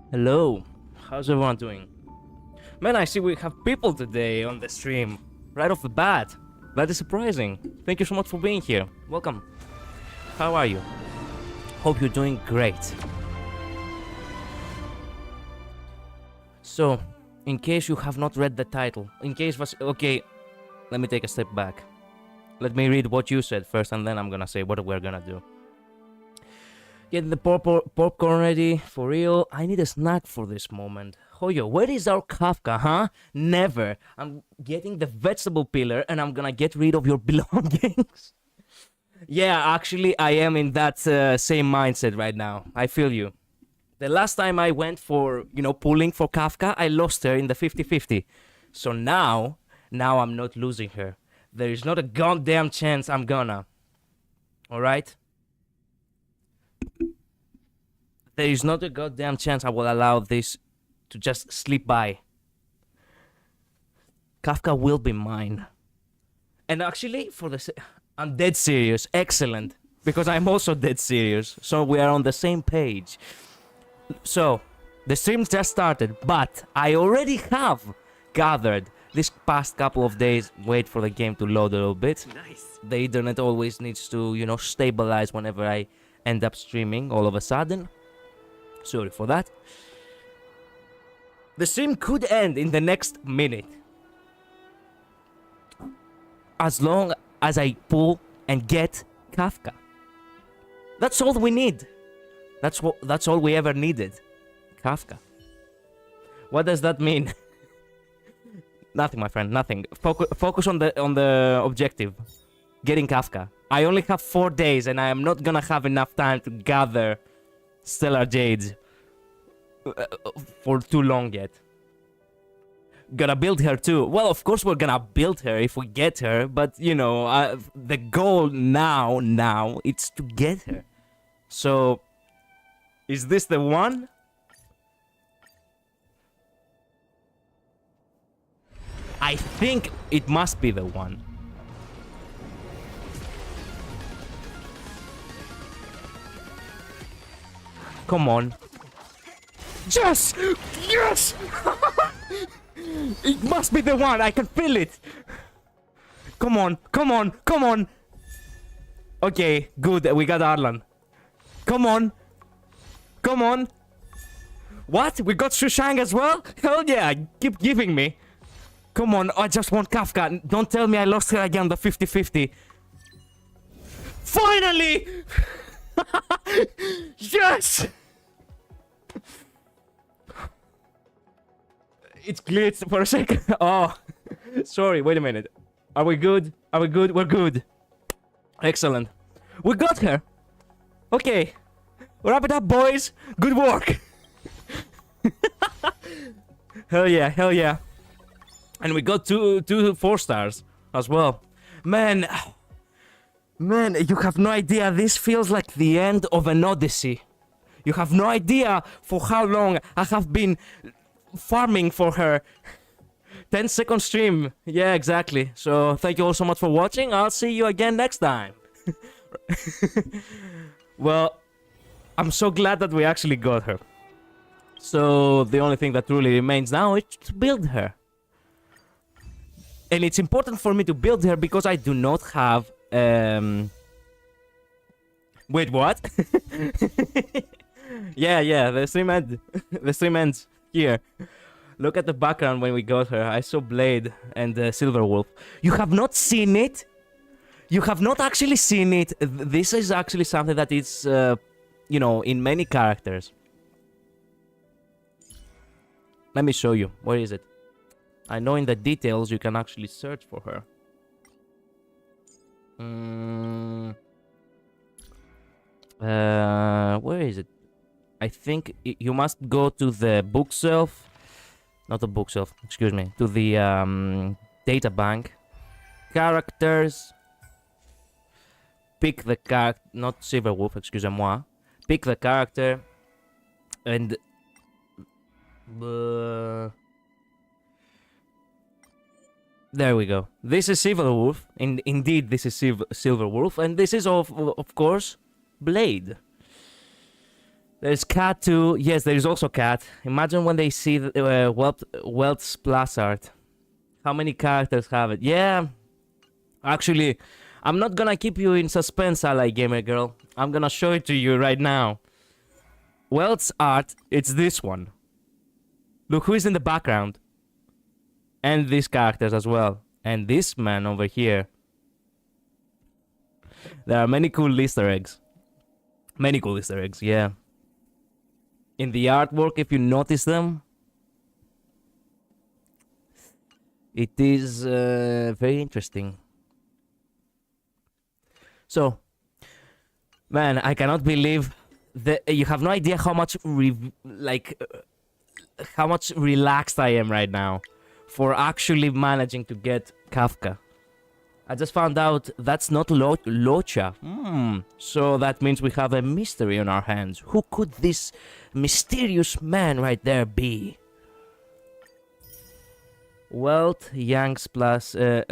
Hello, how's everyone doing? Man, I see we have people today on the stream, right off the bat. That is surprising. Thank you so much for being here. Welcome. How are you? Hope you're doing great. So, in case you have not read the title, okay, let me take a step back. Let me read what you said first, and then I'm gonna say what we're gonna do. Getting the popcorn ready, for real. I need a snack for this moment. Hoyo, where is our Kafka, huh? Never. I'm getting the vegetable peeler and I'm gonna get rid of your belongings. Yeah, actually, I am in that same mindset right now. I feel you. The last time I went for, pulling for Kafka, I lost her in the 50-50. So now I'm not losing her. There is not a goddamn chance I'm gonna. Alright? There is not a goddamn chance I will allow this to just slip by. Kafka will be mine. And actually, I'm dead serious. Excellent. Because I'm also dead serious. So we are on the same page. So, the stream just started, but I already have gathered this past couple of days. Wait for the game to load a little bit. Nice. The internet always needs to, stabilize whenever I end up streaming all of a sudden. Sorry for that. The stream could end in the next minute. As long as I pull and get Kafka. That's all we need. That's all we ever needed. Kafka. What does that mean? Nothing, my friend, nothing. Focus on the objective. Getting Kafka. I only have 4 days and I am not gonna have enough time to gather Stellar Jades for too long yet. Gonna build her too. Well, of course we're gonna build her if we get her, but the goal now it's to get her. So, is this the one? I think it must be the one. Come on. Yes! Yes! It must be the one. I can feel it. Come on. Come on. Come on. Okay, good. We got Arlan. Come on. Come on. What? We got Shushang as well? Hell yeah. Keep giving me. Come on. I just want Kafka. Don't tell me I lost her again, the 50-50. Finally! Yes! It glitched for a second. Oh, sorry. Wait a minute. Are we good? Are we good? We're good. Excellent. We got her. Okay. Wrap it up, boys. Good work. Hell yeah. Hell yeah. And we got two 4-stars as well. Man, you have no idea. This feels like the end of an odyssey. You have no idea for how long I have been farming for her. 10-second stream. Yeah, exactly. So thank you all so much for watching. I'll see you again next time. Well, I'm so glad that we actually got her. So the only thing that truly remains now is to build her. And it's important for me to build her because I do not have wait, what? yeah, the stream ends here. Look at the background when we got her. I saw Blade and Silver Wolf. You have not seen it? You have not actually seen it. This is actually something that is, in many characters. Let me show you. Where is it? I know in the details you can actually search for her. Where is it? I think you must go to the bookshelf. Not the bookshelf, excuse me. To the data bank. Characters. Pick the character. Not Silverwolf, excusez-moi. Pick the character. And... there we go. This is Silverwolf. Indeed, this is Silverwolf. And this is, of course, Blade. There's Cat too. Yes, there is also Cat. Imagine when they see the, Welt's splash art. How many characters have it? Yeah. Actually, I'm not gonna keep you in suspense, Ally Gamer Girl. I'm gonna show it to you right now. Welt's art, it's this one. Look who is in the background. And these characters as well. And this man over here. There are many cool Easter eggs. Many cool Easter eggs, yeah. In the artwork, if you notice them, it is very interesting. So, man, I cannot believe that you have no idea how much how much relaxed I am right now for actually managing to get Kafka. I just found out that's not Locha. So that means we have a mystery on our hands. Who could this mysterious man right there be? Welt Yanks Plus, I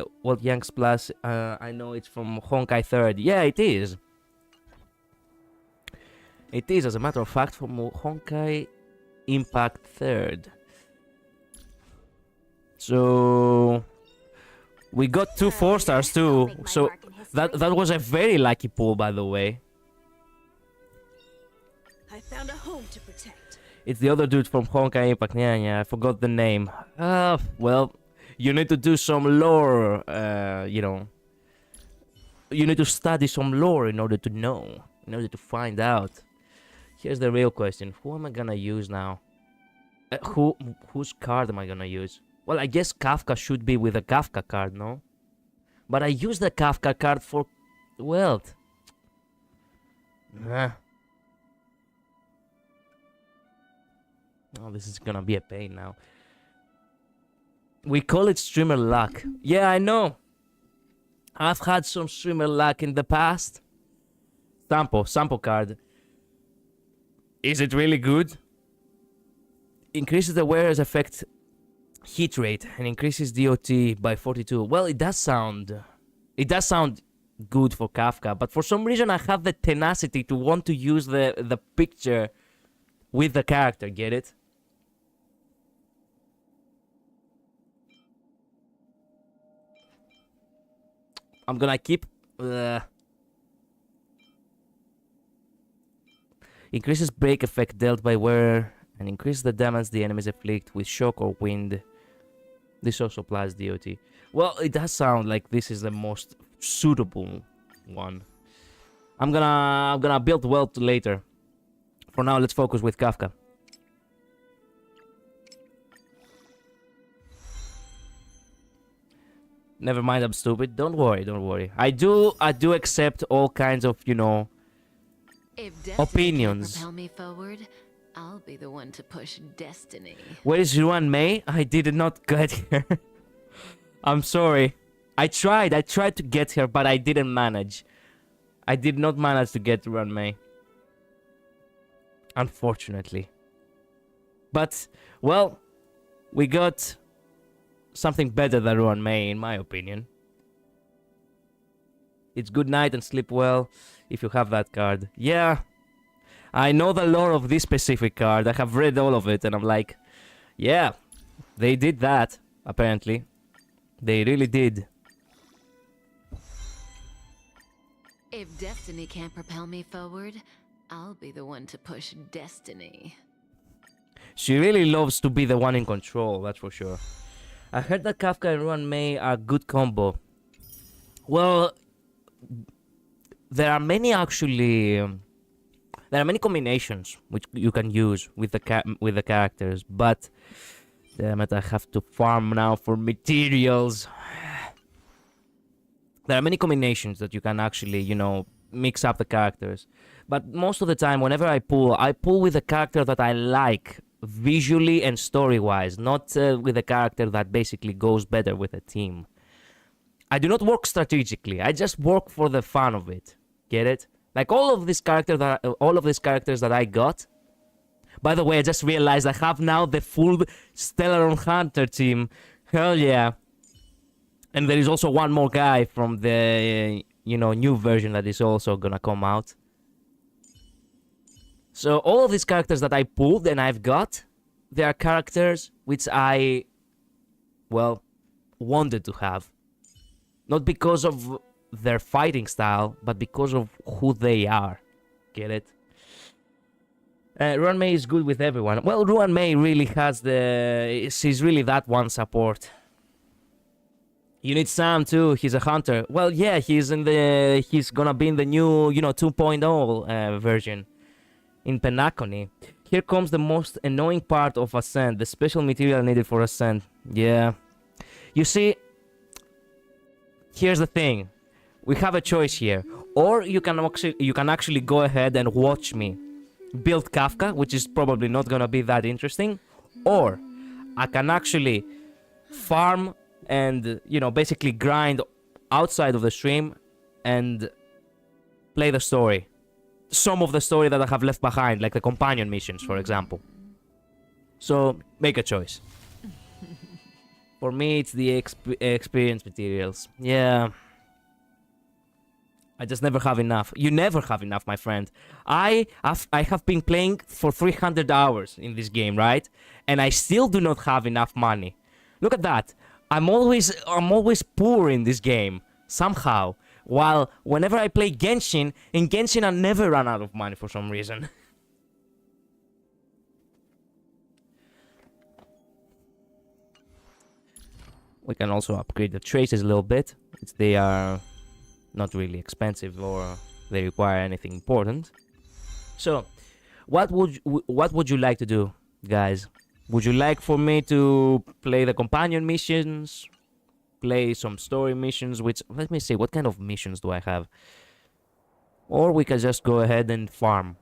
know it's from Honkai 3rd. Yeah, it is. It is, as a matter of fact, from Honkai Impact 3rd. So we got 2 4-stars too. So that was a very lucky pull, by the way. I found a home to protect. It's the other dude from Honkai Impact. Yeah, I forgot the name. Well, you need to do some lore, you know. You need to study some lore in order to know, in order to find out. Here's the real question. Who am I gonna use now? Whose card am I gonna use? Well, I guess Kafka should be with a Kafka card, no? But I use the Kafka card for Welt. Oh, this is gonna be a pain now. We call it streamer luck. Yeah, I know. I've had some streamer luck in the past. Sampo card. Is it really good? Increases the wearer's effect hit rate and increases DOT by 42. Well, it does sound good for Kafka, but for some reason I have the tenacity to want to use the picture with the character, get it? I'm gonna keep increases break effect dealt by wearer and increases the damage the enemies inflict with shock or wind. This also applies DOT. Well, it does sound like this is the most suitable one. I'm gonna build Welt later. For now, let's focus with Kafka. Never mind, I'm stupid. Don't worry. I do accept all kinds of, you know, opinions. Propel me forward, I'll be the one to push destiny. Where is Ruan Mei? I did not get here. I'm sorry. I tried to get here, but I didn't manage. I did not manage to get Ruan Mei. Unfortunately. But, well, we got something better than Ruan Mei, in my opinion. It's good night and sleep well if you have that card. Yeah, I know the lore of this specific card. I have read all of it and I'm like, yeah, they did that, apparently. They really did. If destiny can't propel me forward, I'll be the one to push destiny. She really loves to be the one in control, that's for sure. I heard that Kafka and Ruan Mei are a good combo. Well, there are many actually. There are many combinations which you can use with the characters, but damn it, I have to farm now for materials. There are many combinations that you can actually, you know, mix up the characters. But most of the time, whenever I pull with a character that I like visually and story-wise, not with a character that basically goes better with a team. I do not work strategically. I just work for the fun of it. Get it? Like all of these characters that I got. By the way, I just realized I have now the full Stellar Hunter team. Hell yeah! And there is also one more guy from the new version that is also gonna come out. So all of these characters that I pulled and I've got, they are characters which I, well, wanted to have. Not because of their fighting style, but because of who they are. Get it? Ruan Mei is good with everyone. Well, Ruan Mei really has the... She's really that one support. You need Sam too, he's a hunter. Well, yeah, he's gonna be in the new, 2.0 version. In Penacony. Here comes the most annoying part of Ascent, the special material needed for Ascent. Yeah. You see, here's the thing. We have a choice here. Or you can actually go ahead and watch me build Kafka, which is probably not gonna be that interesting. Or I can actually farm and, basically grind outside of the stream and play the story. Some of the story that I have left behind, like the companion missions, for example. So, make a choice. For me, it's the experience materials. Yeah. I just never have enough. You never have enough, my friend. I have been playing for 300 hours in this game, right? And I still do not have enough money. Look at that. I'm always poor in this game. Somehow. While whenever I play Genshin, in Genshin I never run out of money for some reason. We can also upgrade the traces a little bit. They are not really expensive or they require anything important. So, what would you like to do, guys? Would you like for me to play the companion missions? Play some story missions, which, let me see, what kind of missions do I have? Or we can just go ahead and farm.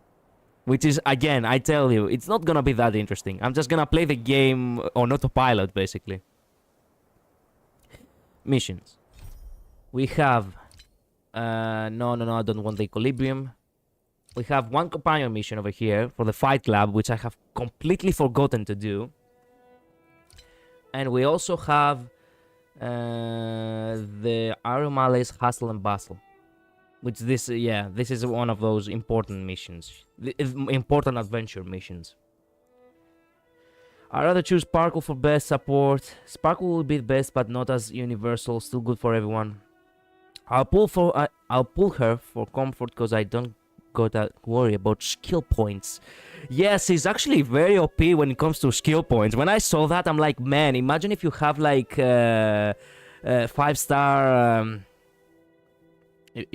Which is, again, I tell you, it's not gonna be that interesting. I'm just gonna play the game on autopilot, basically. Missions. We have... no, I don't want the equilibrium. We have one companion mission over here for the Fight Club, which I have completely forgotten to do. And we also have... the Arumale's Hustle and Bustle, which this is one of those important missions, important adventure missions. I'd rather choose Sparkle for best support. Sparkle will be best, but not as universal. Still good for everyone. I'll pull her for comfort because I don't gotta worry about skill points. Yes, he's actually very OP when it comes to skill points. When I saw that, I'm like, man, imagine if you have like 5-star.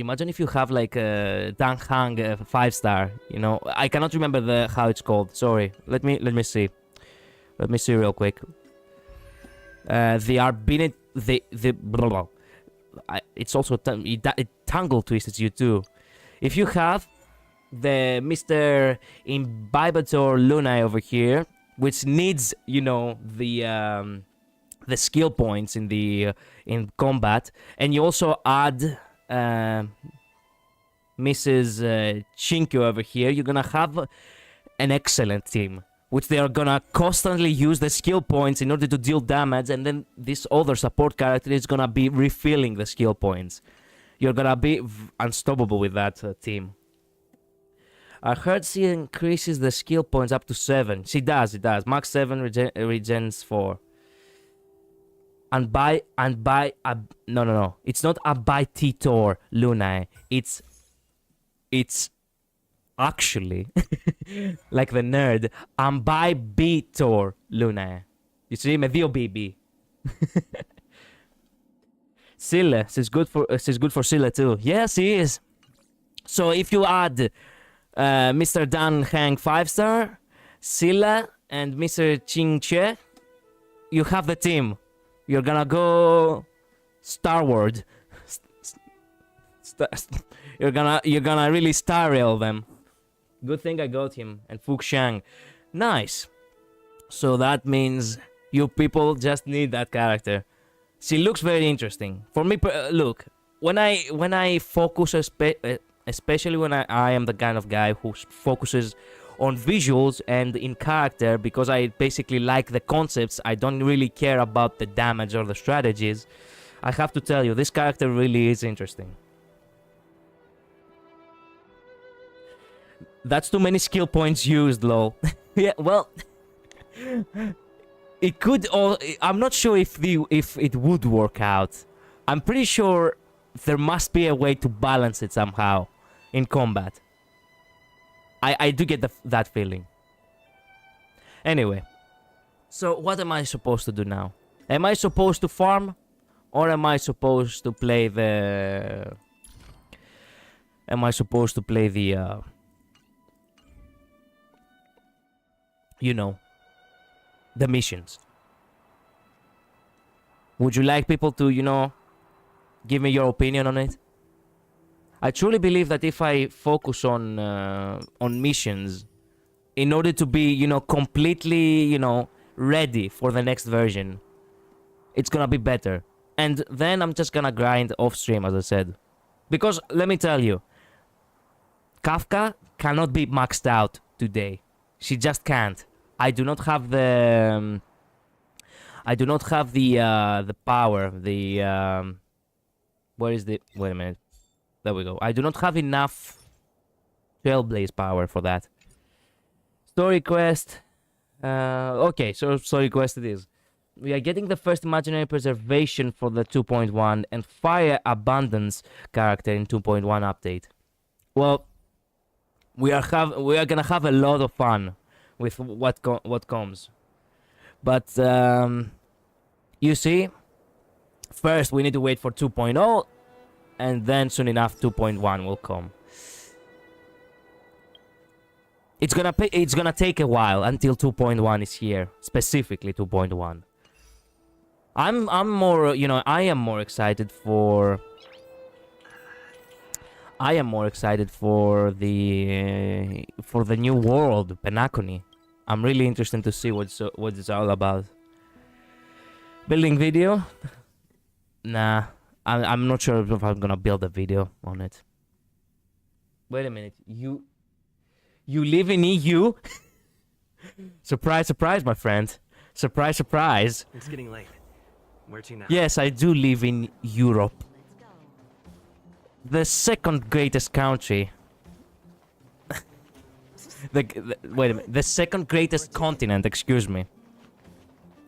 Imagine if you have like Dan Hang 5-star. I cannot remember how it's called. Sorry. Let me see. Let me see real quick. Blah, blah. It's also it tangle twists you too. If you have the Mr. Imbibator Lunai over here, which needs, the skill points in combat, and you also add Mrs. Chinkyo over here, you're gonna have an excellent team, which they are gonna constantly use the skill points in order to deal damage, and then this other support character is gonna be refilling the skill points. You're gonna be unstoppable with that team. I heard she increases the skill points up to 7. She does, it does. Max 7 regens 4. No. It's not Abititor Lunae. It's actually like the nerd. Ambibitor Lunae. You see, με δύο BB. Silla, she's good for Silla too. Yeah, she is. So if you add Mr. Dan Hang 5-star, Silla, and Mr. Ching Che, you have the team. You're gonna go Starward. You're gonna really Star Rail them. Good thing I got him and Fu Shang. Nice. So that means you people just need that character. She looks very interesting. For me, look, when I focus, especially when I am the kind of guy who focuses on visuals and in character, because I basically like the concepts, I don't really care about the damage or the strategies. I have to tell you, this character really is interesting. That's too many skill points used, lol. Yeah, well, it could. I'm not sure if it would work out. I'm pretty sure there must be a way to balance it somehow in combat. I do get that feeling. Anyway, so what am I supposed to do now? Am I supposed to farm, or am I supposed to play the? Am I supposed to play the? You know, the missions. Would you like people to, you know, give me your opinion on it? I truly believe that if I focus on missions, in order to be, you know, completely, you know, ready for the next version, it's gonna be better. And then I'm just gonna grind off stream, as I said. Because, let me tell you, Kafka cannot be maxed out today. She just can't. I do not have the... I do not have the power, where is the... Wait a minute. There we go. I do not have enough Trailblaze power for that. Story quest. Okay, so story quest it is. We are getting the first imaginary preservation for the 2.1 and fire abundance character in 2.1 update. Well, we are gonna have a lot of fun with what comes. But you see, first we need to wait for 2.0, and then soon enough 2.1 will come. It's gonna take a while until 2.1 is here, specifically 2.1. I'm more, you know, I am more excited for the new world, Penacony. I'm really interested to see what it's all about. Building video? Nah, I'm not sure if I'm gonna build a video on it. Wait a minute, you live in EU? Surprise, surprise, my friend. Surprise, surprise. It's getting late. Where to now? Yes, I do live in Europe. The second greatest country. Wait a minute. The second greatest continent, excuse me.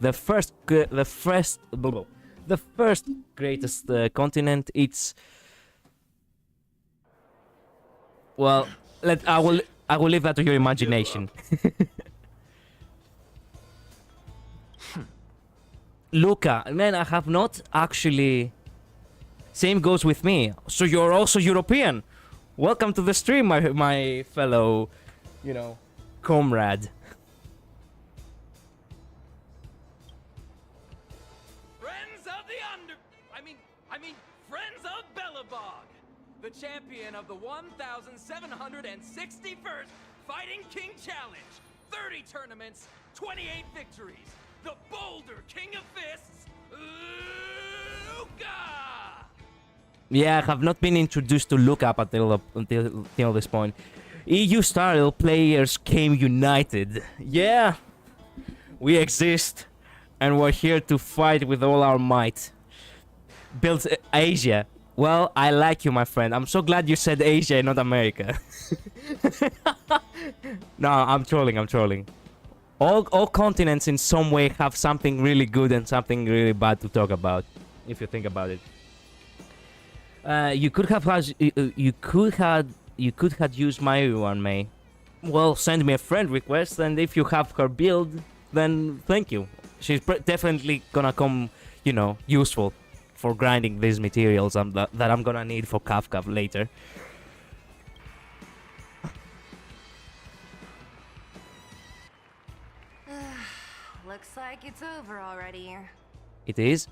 The first greatest continent, it's... Well, I will leave that to your imagination. Luca, man, I have not actually... Same goes with me. So you're also European. Welcome to the stream, my fellow, you know, comrade. Friends of the I mean, friends of Bellabog, the champion of the 1,761st Fighting King Challenge, 30 tournaments, 28 victories, the Boulder King of Fists, Luca! Yeah, I have not been introduced to look up until this point. EU Star Rail players came united. Yeah, we exist, and we're here to fight with all our might. Build Asia. Well, I like you, my friend. I'm so glad you said Asia and not America. No, I'm trolling. All continents in some way have something really good and something really bad to talk about, if you think about it. You could have used my one, May. Well, send me a friend request, and if you have her build, then thank you. She's definitely gonna come, you know, useful for grinding these materials that I'm gonna need for Kafka later. Looks like it's over already. It is.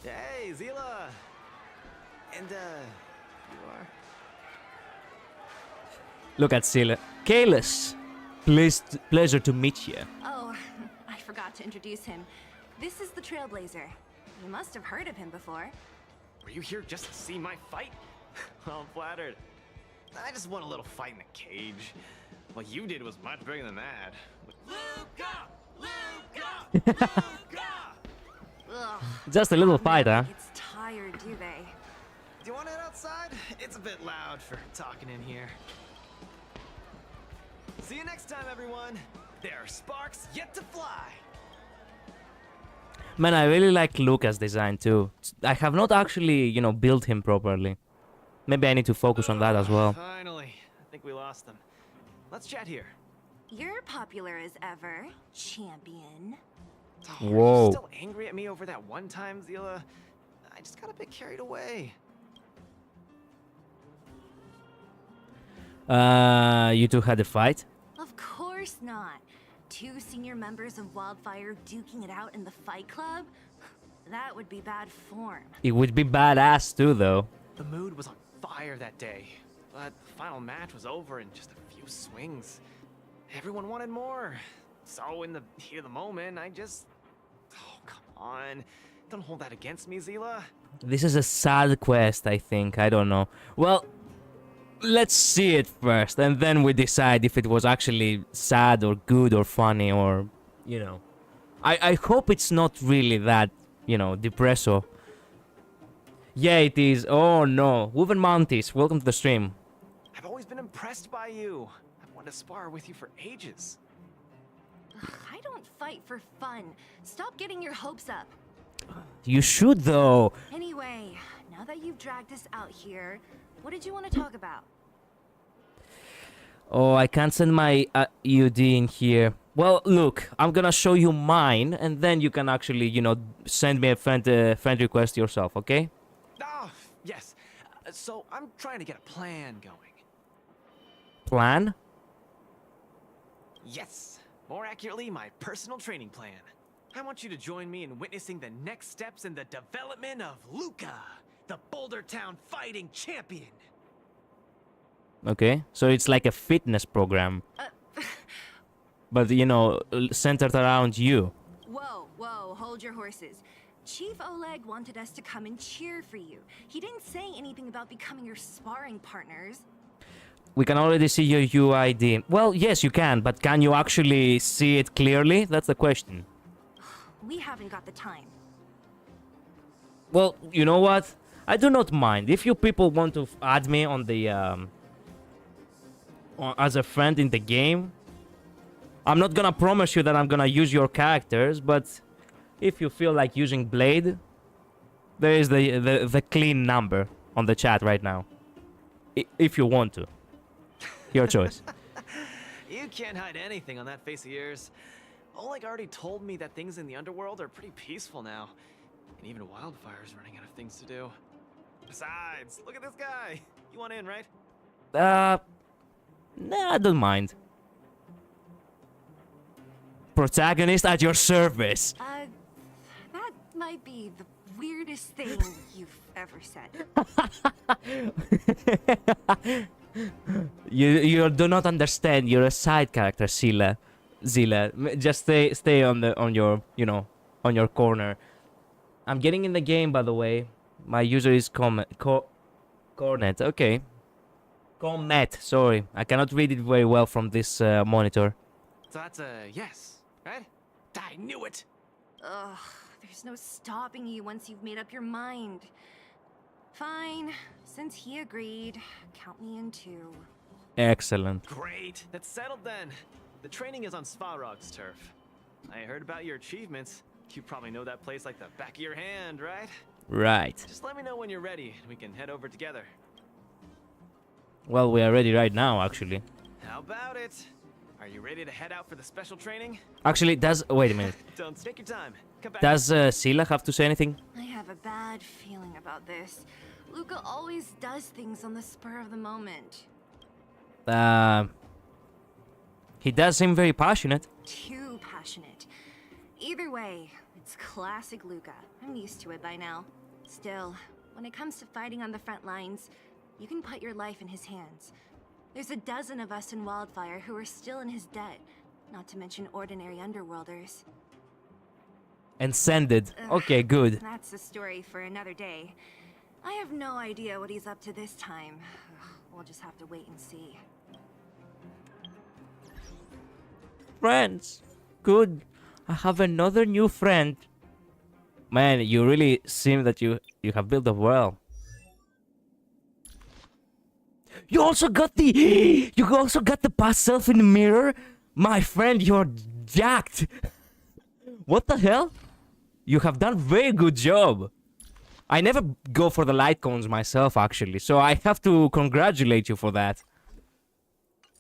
Hey, Zila! And, you are? Look at Sila. Kalis! Pleasure to meet you. Oh, I forgot to introduce him. This is the Trailblazer. You must have heard of him before. Were you here just to see my fight? Well, I'm flattered. I just want a little fight in the cage. What you did was much bigger than that. Luca! Luca! Luca! Ugh. Just a little fight, huh? It's tired, do they? Do you want to head outside? It's a bit loud for talking in here. See you next time, everyone. There are sparks yet to fly. Man, I really like Luca's design too. I have not actually, built him properly. Maybe I need to focus on that as well. Finally. I think we lost them. Let's chat here. You're popular as ever, champion. Oh, Are Whoa. you still angry at me over that one time, Zila? I just got a bit carried away. You two had a fight? Of course not. Two senior members of Wildfire duking it out in the Fight Club? That would be bad form. It would be badass too, though. The mood was on fire that day, but the final match was over in just a few swings. Everyone wanted more. So in the heat of the moment, I just... Oh, come on. Don't hold that against me, Zila. This is a sad quest, I think. I don't know. Well, let's see it first, and then we decide if it was actually sad or good or funny or, I hope it's not really that, depresso. Yeah, it is. Oh no. Woven Mounties, welcome to the stream. I've always been impressed by you. I've wanted to spar with you for ages. Ugh, I don't fight for fun. Stop getting your hopes up. You should, though. Anyway, now that you've dragged us out here, what did you want to talk about? Oh, I can't send my UD in here. Well, look, I'm gonna show you mine, and then you can actually, send me a friend request yourself, okay? Oh, yes. So I'm trying to get a plan going. Plan? Yes. More accurately, my personal training plan. I want you to join me in witnessing the next steps in the development of Luca, the Boulder Town fighting champion. Okay, so it's like a fitness program. But, centered around you. Whoa, hold your horses. Chief Oleg wanted us to come and cheer for you. He didn't say anything about becoming your sparring partners. We can already see your UID. Well, yes, you can, but can you actually see it clearly? That's the question. We haven't got the time. Well, you know what? I do not mind. If you people want to add me on the, as a friend in the game, I'm not gonna promise you that I'm gonna use your characters, but if you feel like using Blade, there is the clean number on the chat right now. If you want to. Your choice. You can't hide anything on that face of yours. Oleg already told me that things in the underworld are pretty peaceful now. And even Wildfire's running out of things to do. Besides, look at this guy. You want in, right? Nah, I don't mind. Protagonist at your service. That might be the weirdest thing you've ever said. You do not understand. You're a side character, Zila. Just stay on your corner. I'm getting in the game, by the way. My user is Cornet. Okay. Comet. Sorry, I cannot read it very well from this monitor. So that's a yes, right? I knew it. Ugh, there's no stopping you once you've made up your mind. Fine, since he agreed, count me in too. Excellent. Great. That's settled then. The training is on Svarog's turf. I heard about your achievements. You probably know that place like the back of your hand, right? Right. Just let me know when you're ready and we can head over together. Well, we are ready right now, actually. How about it? Are you ready to head out for the special training? Actually, wait a minute. Don't take your time. Come back. Does Sila have to say anything? I have a bad feeling about this. Luca always does things on the spur of the moment. He does seem very passionate. Too passionate. Either way, it's classic Luca. I'm used to it by now. Still, when it comes to fighting on the front lines, you can put your life in his hands. There's a dozen of us in Wildfire who are still in his debt, not to mention ordinary underworlders. And send it. Okay, good. That's a story for another day. I have no idea what he's up to this time. We'll just have to wait and see. Friends. Good. I have another new friend. Man, you really seem that you have built up well. You also got the past self in the mirror? My friend, you're jacked. What the hell? You have done very good job. I never go for the light cones myself, actually, so I have to congratulate you for that.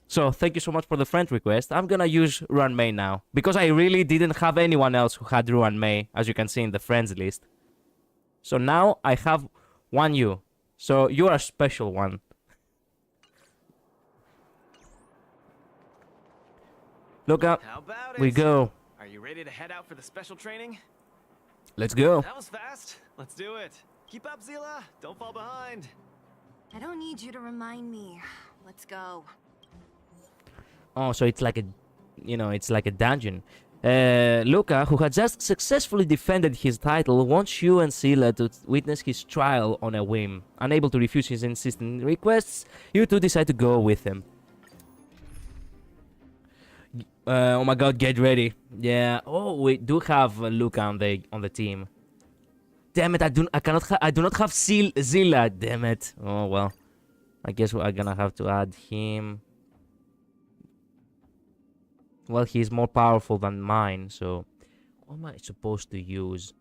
So, thank you so much for the friend request. I'm gonna use Ruan Mei now, because I really didn't have anyone else who had Ruan Mei, as you can see in the friends list. So now I have one you. So, you're a special one. Look up. How about We it? go. Are you ready to head out for the special training? Let's go. That was fast. Let's do it. Keep up, Zila. Don't fall behind. I don't need you to remind me. Let's go. Oh, so it's like a, it's like a dungeon. Luca, who had just successfully defended his title, wants you and Sila to witness his trial on a whim. Unable to refuse his insistent requests, you two decide to go with him. Oh my god, get ready. Yeah. Oh, we do have Luca on the team. Damn it, I do not have Zila. Damn it. Oh well. I guess we're gonna have to add him. Well, he's more powerful than mine, so what am I supposed to use?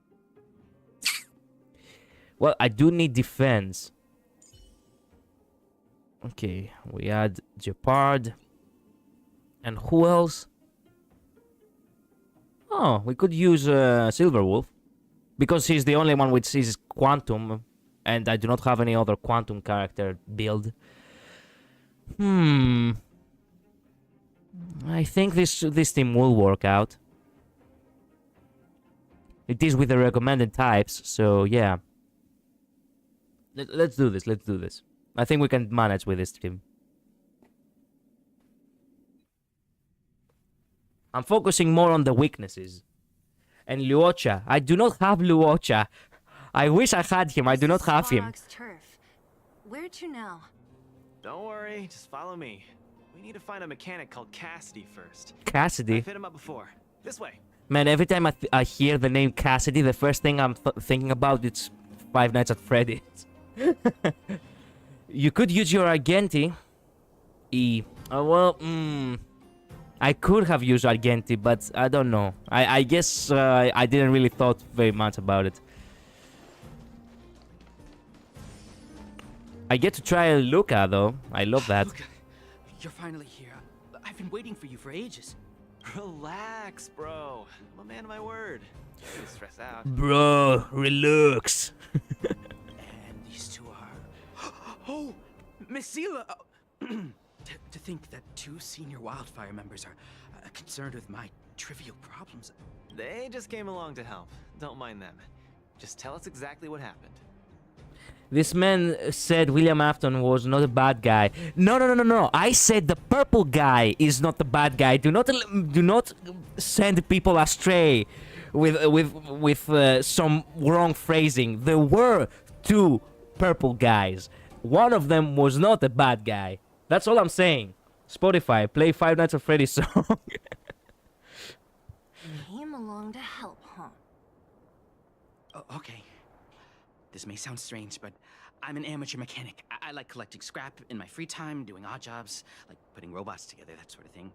Well, I do need defense. Okay, we add Jeopard. And who else? Oh, we could use Silverwolf. Because he's the only one which is Quantum. And I do not have any other Quantum character build. I think this team will work out. It is with the recommended types, so yeah. Let's do this, let's do this. I think we can manage with this team. I'm focusing more on the weaknesses. And Luocha. I do not have Luocha. I wish I had him. I do not have him. Turf. Where to now? Don't worry, just follow me. We need to find a mechanic called Cassidy first. Cassidy? I've hit him up before. This way. Man, every time I hear the name Cassidy, the first thing I'm thinking about is Five Nights at Freddy's. You could use your Argenti. I could have used Argenti, but I don't know. I guess I didn't really thought very much about it. I get to try Luca, though. I love that. Luca, you're finally here. I've been waiting for you for ages. Relax, bro. I'm a man of my word. Don't get stressed out. Bro, relax. And these two are... Oh, Miss Sela! To think that two senior Wildfire members are concerned with my trivial problems. They just came along to help. Don't mind them. Just tell us exactly what happened. This man said William Afton was not a bad guy. No. I said the purple guy is not the bad guy. Do not send people astray with some wrong phrasing. There were two purple guys. One of them was not a bad guy. That's all I'm saying. Spotify, play Five Nights at Freddy's song. Came along to help, huh? Oh, okay. This may sound strange, but I'm an amateur mechanic. I like collecting scrap in my free time, doing odd jobs, like putting robots together, that sort of thing.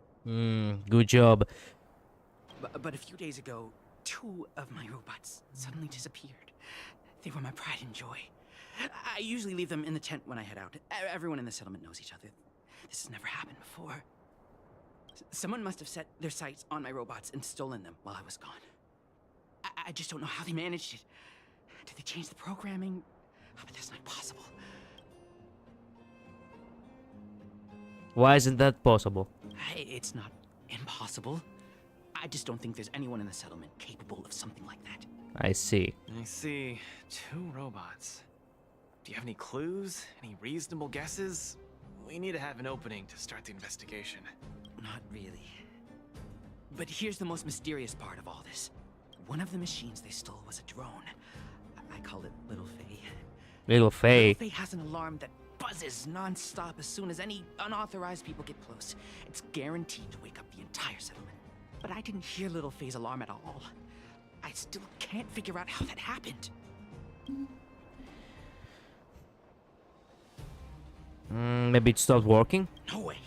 Good job. But a few days ago, two of my robots suddenly disappeared. They were my pride and joy. I usually leave them in the tent when I head out. Everyone in the settlement knows each other. This has never happened before. Someone must have set their sights on my robots and stolen them while I was gone. I just don't know how they managed it. Did they change the programming? Oh, but that's not possible. Why isn't that possible? It's not impossible. I just don't think there's anyone in the settlement capable of something like that. I see. I see. Two robots. Do you have any clues? Any reasonable guesses? We need to have an opening to start the investigation. Not really. But here's the most mysterious part of all this. One of the machines they stole was a drone. I call it Little Faye. Little Faye. Little Faye has an alarm that buzzes non-stop as soon as any unauthorized people get close. It's guaranteed to wake up the entire settlement. But I didn't hear Little Faye's alarm at all. I still can't figure out how that happened. Maybe it stopped working? No way.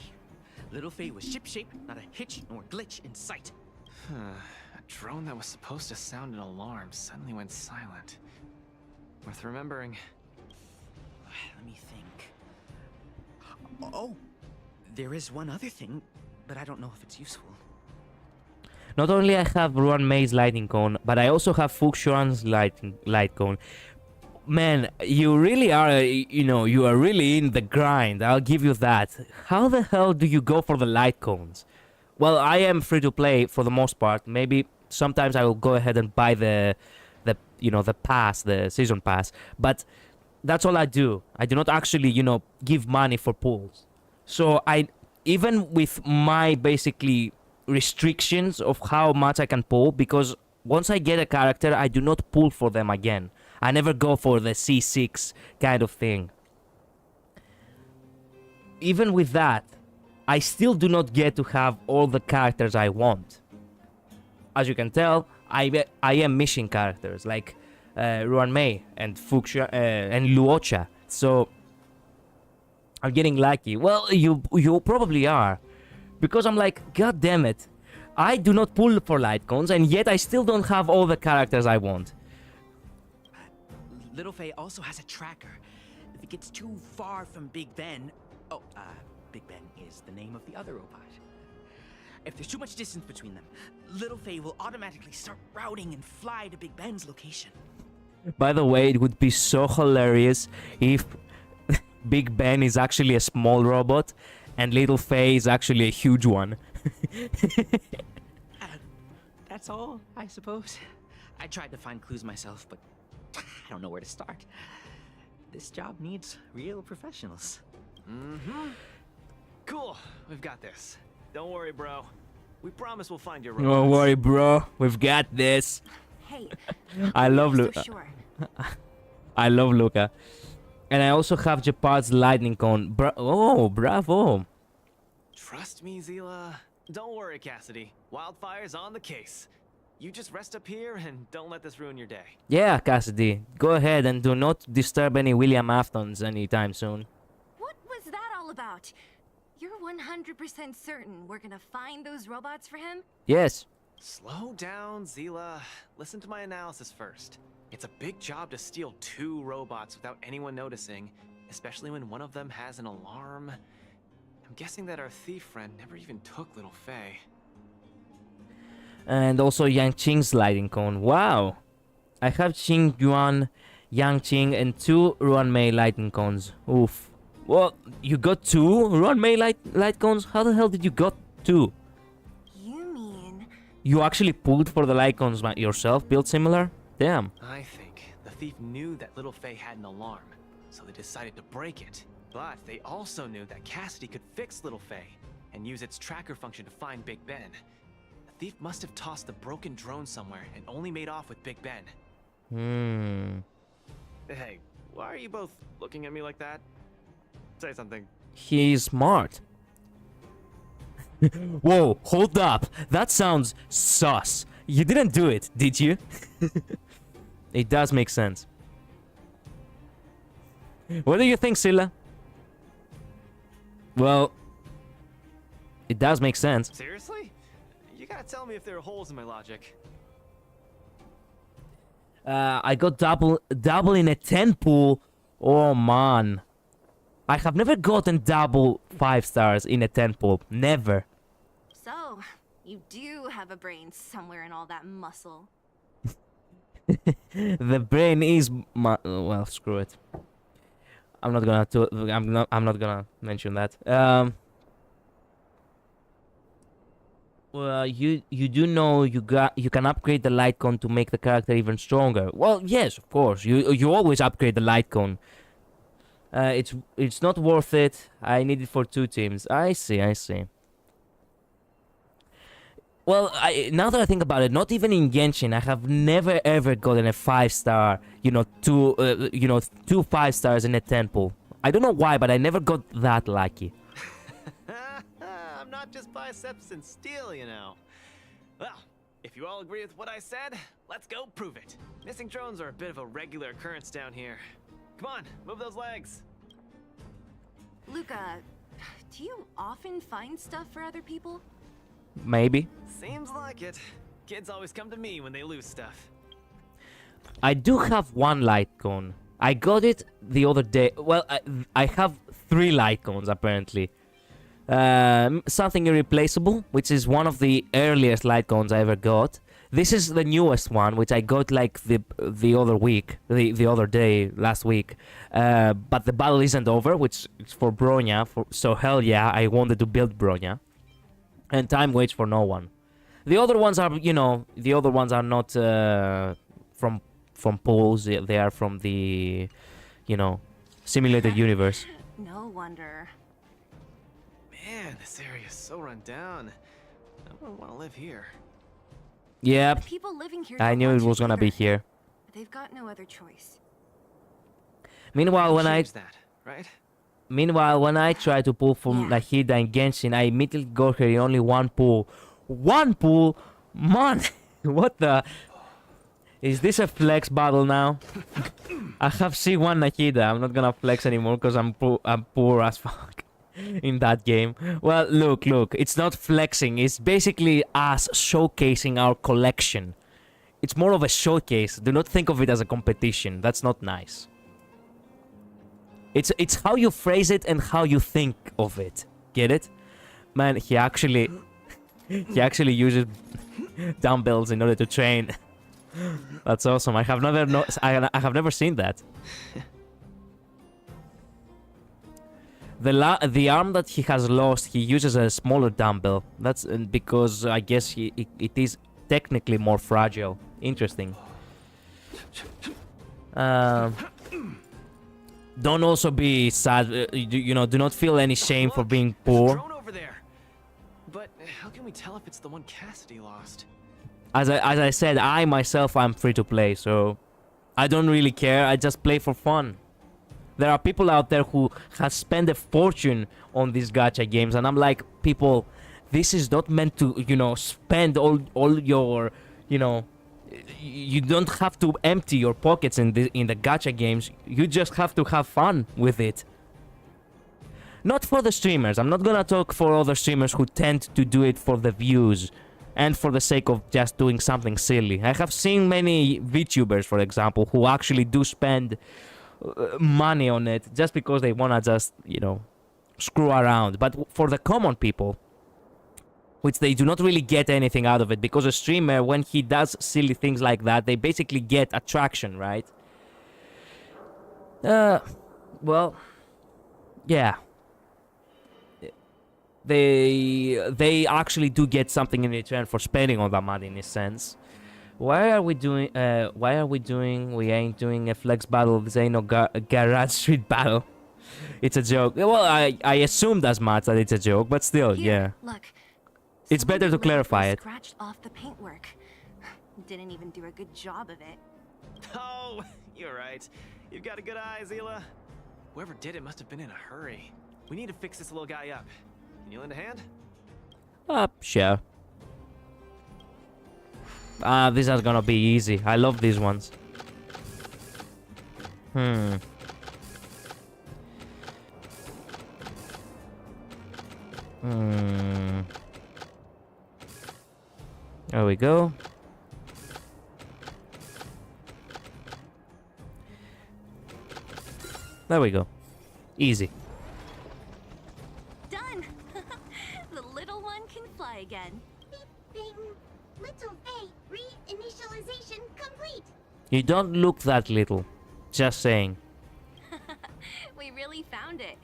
Little Faye was ship-shape, not a hitch nor glitch in sight. A drone that was supposed to sound an alarm suddenly went silent. Worth remembering. Let me think. Oh, there is one other thing, but I don't know if it's useful. Not only I have Ruan May's lightning cone, but I also have Fuxuan's light cone. Man, you really are, you are really in the grind, I'll give you that. How the hell do you go for the light cones? Well, I am free to play for the most part. Maybe sometimes I will go ahead and buy the pass, the season pass. But that's all I do. I do not actually, give money for pulls. So even with my basically restrictions of how much I can pull, because once I get a character, I do not pull for them again. I never go for the C6 kind of thing. Even with that, I still do not get to have all the characters I want. As you can tell, I am missing characters like Ruan May and Fuxia and Luocha. So I'm getting lucky. Well, you probably are, because I'm like, god damn it, I do not pull for light cones, and yet I still don't have all the characters I want. Little Faye also has a tracker. If it gets too far from Big Ben... Big Ben is the name of the other robot. If there's too much distance between them, Little Faye will automatically start routing and fly to Big Ben's location. By the way, it would be so hilarious if Big Ben is actually a small robot and Little Faye is actually a huge one. That's all, I suppose. I tried to find clues myself, but I don't know where to start. This job needs real professionals. Cool, we've got this. Don't worry, bro. We promise we'll find your robots. Don't worry, bro. We've got this. Hey, I love so Luca. sure. I love Luca. And I also have Jeopard's lightning cone. Oh, bravo. Trust me, Zila. Don't worry, Cassidy. Wildfire's on the case. You just rest up here and don't let this ruin your day. Yeah, Cassidy. Go ahead and do not disturb any William Aftons anytime soon. What was that all about? You're 100% certain we're gonna find those robots for him? Yes. Slow down, Zila. Listen to my analysis first. It's a big job to steal 2 robots without anyone noticing, especially when one of them has an alarm. I'm guessing that our thief friend never even took Little Faye. And also Yang Qing's lightning cone. Wow. I have Qing Yuan, Yang Qing, and 2 Ruan Mei lightning cones. Oof. Well, you got 2 Ruan Mei light cones? How the hell did you got 2? You mean... You actually pulled for the light cones yourself, built similar? Damn. I think the thief knew that Little Faye had an alarm, so they decided to break it. But they also knew that Cassidy could fix Little Faye and use its tracker function to find Big Ben. The thief must have tossed the broken drone somewhere and only made off with Big Ben. Hey, why are you both looking at me like that? Say something. He's smart. Whoa, hold up. That sounds sus. You didn't do it, did you? It does make sense. What do you think, Scylla? Well, it does make sense. Seriously? You gotta tell me if there are holes in my logic. I got double in a 10 pool. Oh man. I have never gotten double 5 stars in a 10 pool. Never. So, you do have a brain somewhere in all that muscle. The brain is well, screw it. I'm not gonna mention that. Well, you do know you can upgrade the light cone to make the character even stronger. Well, yes, of course. You always upgrade the light cone. It's not worth it. I need it for 2 teams. I see. Well, now that I think about it, not even in Genshin, I have never ever gotten a 5-star. Two 5 stars in a temple. I don't know why, but I never got that lucky. I'm not just biceps and steel, you know. Well, if you all agree with what I said, let's go prove it. Missing drones are a bit of a regular occurrence down here. Come on, move those legs. Luca, do you often find stuff for other people? Maybe. Seems like it. Kids always come to me when they lose stuff. I do have one light cone. I got it the other day. Well, I have 3 light cones apparently. Something irreplaceable, which is one of the earliest light cones I ever got. This is the newest one, which I got like the other week, the other day, last week. But the battle isn't over, which is for Bronya. So hell yeah, I wanted to build Bronya. And time waits for no one. The other ones are, not from pools. They are from the, simulated universe. No wonder. Man, this area is so run down. I wouldn't want to live here. Yep, People living here I don't knew want it to was gonna be either. here. They've got no other choice. Meanwhile, when I Change that, right? try to pull from Yeah. Nahida and Genshin, I immediately got her in only one pool. One pool? Man, what the? Is this a flex battle now? I have C1 Nahida. I'm not gonna flex anymore because I'm poor as fuck in that game. Well, look, it's not flexing. It's basically us showcasing our collection. It's more of a showcase. Do not think of it as a competition. That's not nice. It's how you phrase it and how you think of it. Get it? Man, he actually uses dumbbells in order to train. That's awesome. I have never seen that. The arm that he has lost, he uses a smaller dumbbell. That's because I guess it is technically more fragile. Interesting. Don't also be sad. Do not feel any shame for Look, being there's a poor. drone over there. But how can we tell if it's the one Cassidy lost? As I said, I myself am free to play, so I don't really care. I just play for fun. There are people out there who have spent a fortune on these gacha games, and I'm like, people, this is not meant to, spend all your, you don't have to empty your pockets in the gacha games. You just have to have fun with it. Not for the streamers. I'm not gonna talk for other streamers who tend to do it for the views and for the sake of just doing something silly. I have seen many VTubers, for example, who actually do spend money on it just because they wanna just, screw around. But for the common people, which they do not really get anything out of it, because a streamer, when he does silly things like that, they basically get attraction, right? Well, yeah. They actually do get something in return for spending all that money, in a sense. We ain't doing a flex battle. This ain't no garage street battle. It's a joke. Well, I assumed as much that it's a joke, but still, yeah. Look. It's better to clarify it. Scratched off the paintwork. Didn't even do a good job of it. Oh, you're right. You've got a good eye, Zila. Whoever did it must have been in a hurry. We need to fix this little guy up. Can you lend a hand? Sure. These are gonna be easy. I love these ones. There we go. There we go. Easy. Done! The little one can fly again. Beep, bing. Little Faye, reinitialization complete. You don't look that little. Just saying. We really found it.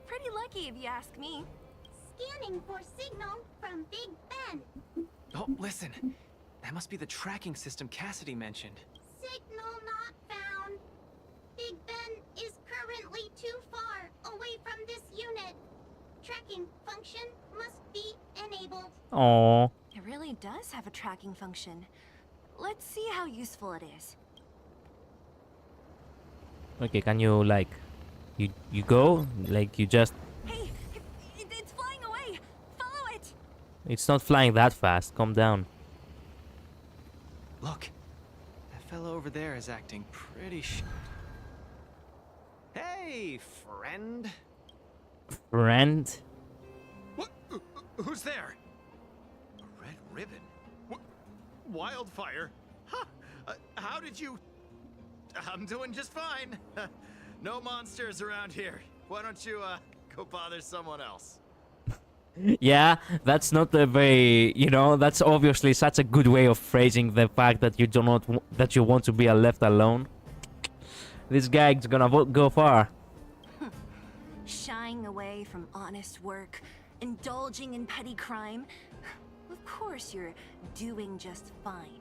Pretty lucky if you ask me. Scanning for signal from Big Ben. Oh, listen. That must be the tracking system Cassidy mentioned. Signal not found. Big Ben is currently too far away from this unit. Tracking function must be enabled. Aww. It really really does have a tracking function. Let's see how useful it is. Okay, can you like, you go like you just? Hey, it's flying away. Follow it. It's not flying that fast. Calm down. Look, that fellow over there is acting pretty Hey, friend. Friend? What? Who's there? A red ribbon? What? Wildfire? Huh? How did you... I'm doing just fine. No monsters around here. Why don't you, go bother someone else? Yeah, that's not a very, you know, that's obviously such a good way of phrasing the fact that you do not, that you want to be left alone. This guy's gonna go far. Shying away from honest work, indulging in petty crime. Of course you're doing just fine.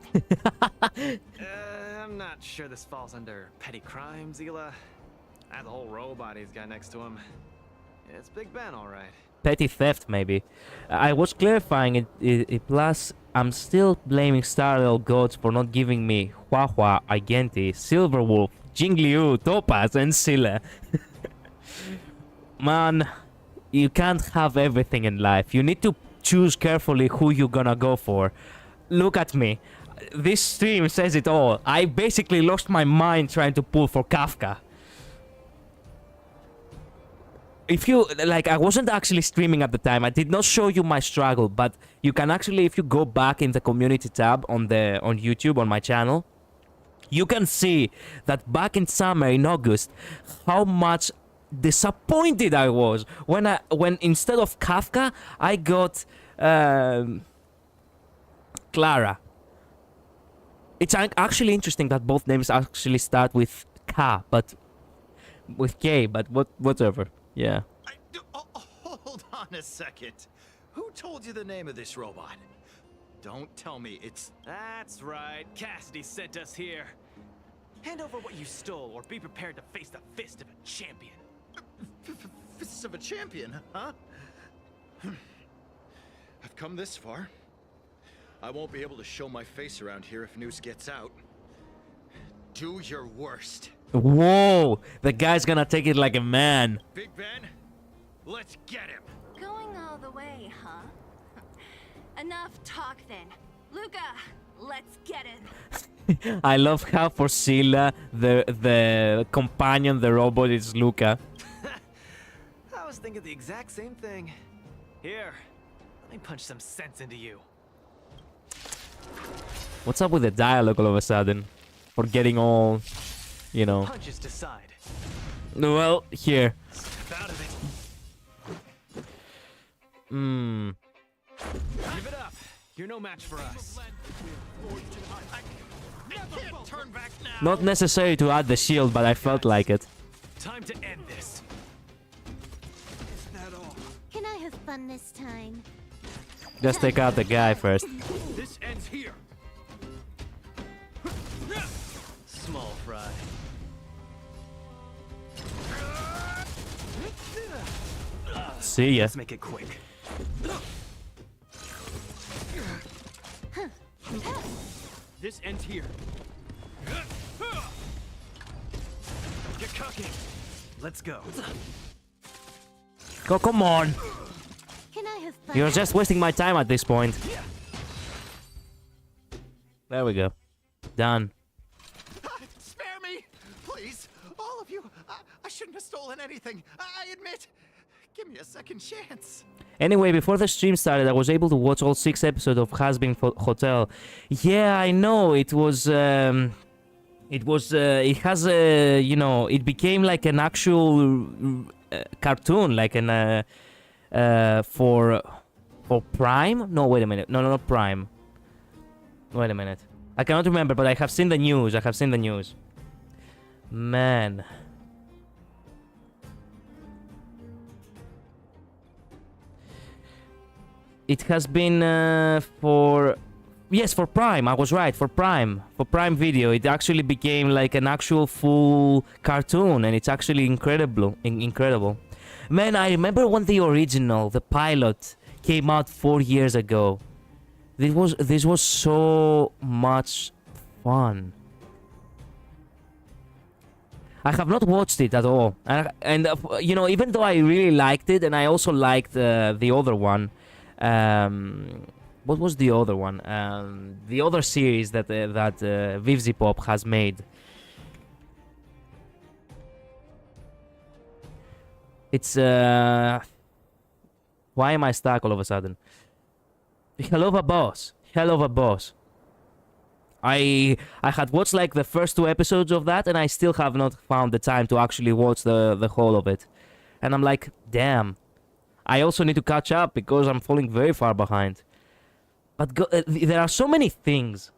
I'm not sure this falls under petty crime, Zila. That whole robot he's got next to him. It's Big Ben, all right. Petty theft, maybe. I was clarifying it, plus I'm still blaming Star Rail gods for not giving me Hua Hua, Agenti, Silverwolf, Jingliu, Topaz, and Scylla. Man, you can't have everything in life. You need to choose carefully who you're gonna go for. Look at me. This stream says it all. I basically lost my mind trying to pull for Kafka. If you, like, I wasn't actually streaming at the time. I did not show you my struggle, but you can actually, if you go back in the community tab on YouTube, on my channel, you can see that back in summer, in August, how much disappointed I was when instead of Kafka, I got Clara. It's actually interesting that both names actually start with K, but with K, but whatever. Yeah. Hold on a second. Who told you the name of this robot? Don't tell me it's... That's right. Cassidy sent us here. Hand over what you stole, or be prepared to face the fist of a champion. Fists of a champion, huh? I've come this far. I won't be able to show my face around here if news gets out. Do your worst. Whoa! The guy's gonna take it like a man. Big Ben, let's get him. Going all the way, huh? Enough talk then. Luca, let's get it. I love how for Scylla, the companion, the robot is Luca. I was thinking the exact same thing. Here, let me punch some sense into you. What's up with the dialogue all of a sudden? For getting all, you know. Punches decide. Well, here. Step out of it. Give it up. You're no match for us. I can't turn back now. Not necessary to add the shield, but I felt like it. Time to end this. Can I have fun this time? Just take out the guy first. This ends here. Small fry. See ya. Let's make it quick. This ends here. Get cooking. Let's go. Go, come on. Can I have fun? You're just wasting my time at this point. There we go. Done. Spare me, please. All of you. I shouldn't have stolen anything. I admit. Give me a second chance. Anyway, before the stream started, I was able to watch all 6 episodes of Has-Been Hotel. Yeah, I know. It has a, you know, it became like an actual cartoon, like an, for Prime? No, wait a minute. No, not Prime. Wait a minute. I cannot remember, but I have seen the news. Man. It has been for Prime. I was right, for Prime Video. It actually became like an actual full cartoon, and it's actually incredible. Man, I remember when the original, the pilot, came out 4 years ago. This was so much fun. I have not watched it at all, and you know, even though I really liked it, and I also liked the other one. What was the other one? The other series that Vivzipop has made. It's why am I stuck all of a sudden? Hell of a boss. Hell of a boss. I had watched like the first 2 episodes of that, and I still have not found the time to actually watch the whole of it. And I'm like, damn. I also need to catch up because I'm falling very far behind. But there are so many things.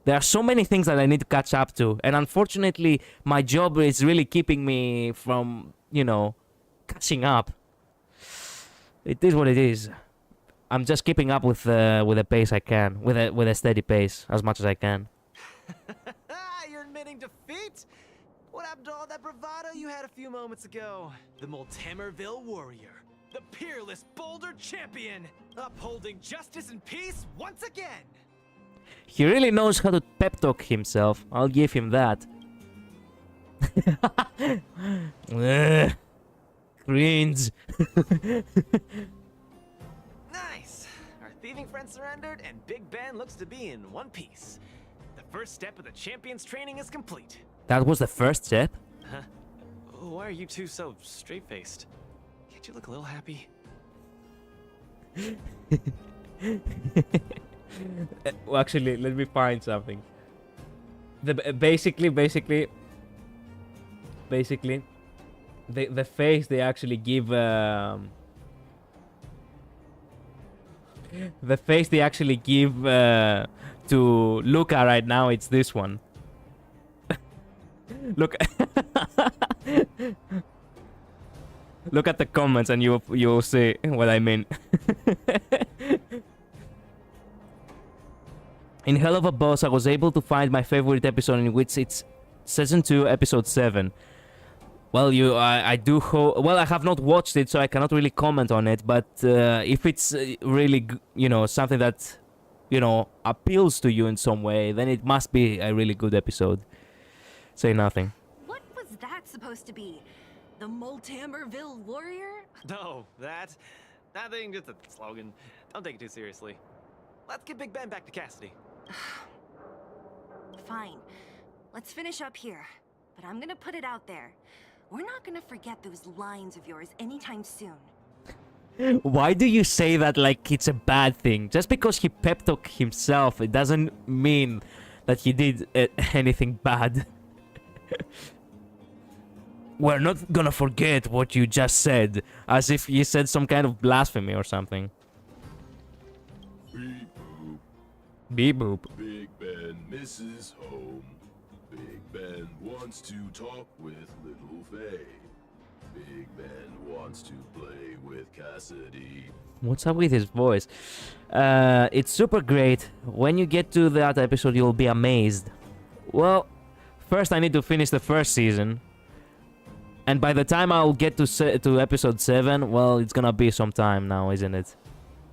There are so many things that I need to catch up to. And unfortunately, my job is really keeping me from, you know, catching up. It is what it is. I'm just keeping up with the pace I can, with a steady pace as much as I can. You're admitting defeat? What happened to all that bravado you had a few moments ago? The Moltamerville warrior, the peerless Boulder champion, upholding justice and peace once again. He really knows how to pep talk himself. I'll give him that. Cringe. Nice. Our thieving friend surrendered, and Big Ben looks to be in one piece. The first step of the champion's training is complete. That was the first step? Huh? Why are you two so straight-faced? Can't you look a little happy? Well, actually, let me find something. Basically, the face they actually give. The face they actually give to Luca right now, it's this one. Look. Look at the comments and you'll see what I mean. In Hell of a Boss, I was able to find my favorite episode, in which it's Season 2, Episode 7. Well, I do hope... Well, I have not watched it, so I cannot really comment on it, but if it's really, you know, something that, you know, appeals to you in some way, then it must be a really good episode. Say nothing. What was that supposed to be? The Moltamerville warrior? No, that thing just a slogan. Don't take it too seriously. Let's get Big Ben back to Cassidy. Fine. Let's finish up here. But I'm gonna put it out there. We're not gonna forget those lines of yours anytime soon. Why do you say that like it's a bad thing? Just because he pep talked himself, it doesn't mean that he did anything bad. We're not gonna forget what you just said, as if you said some kind of blasphemy or something. Beep boop. Beep boop. Big Ben misses home. Big Ben wants to talk with Little Faye. Big Ben wants to play with Cassidy. What's up with his voice? It's super great. When you get to that episode, you'll be amazed. Well, first I need to finish the first season. And by the time I'll get to episode 7, well, it's gonna be some time now, isn't it?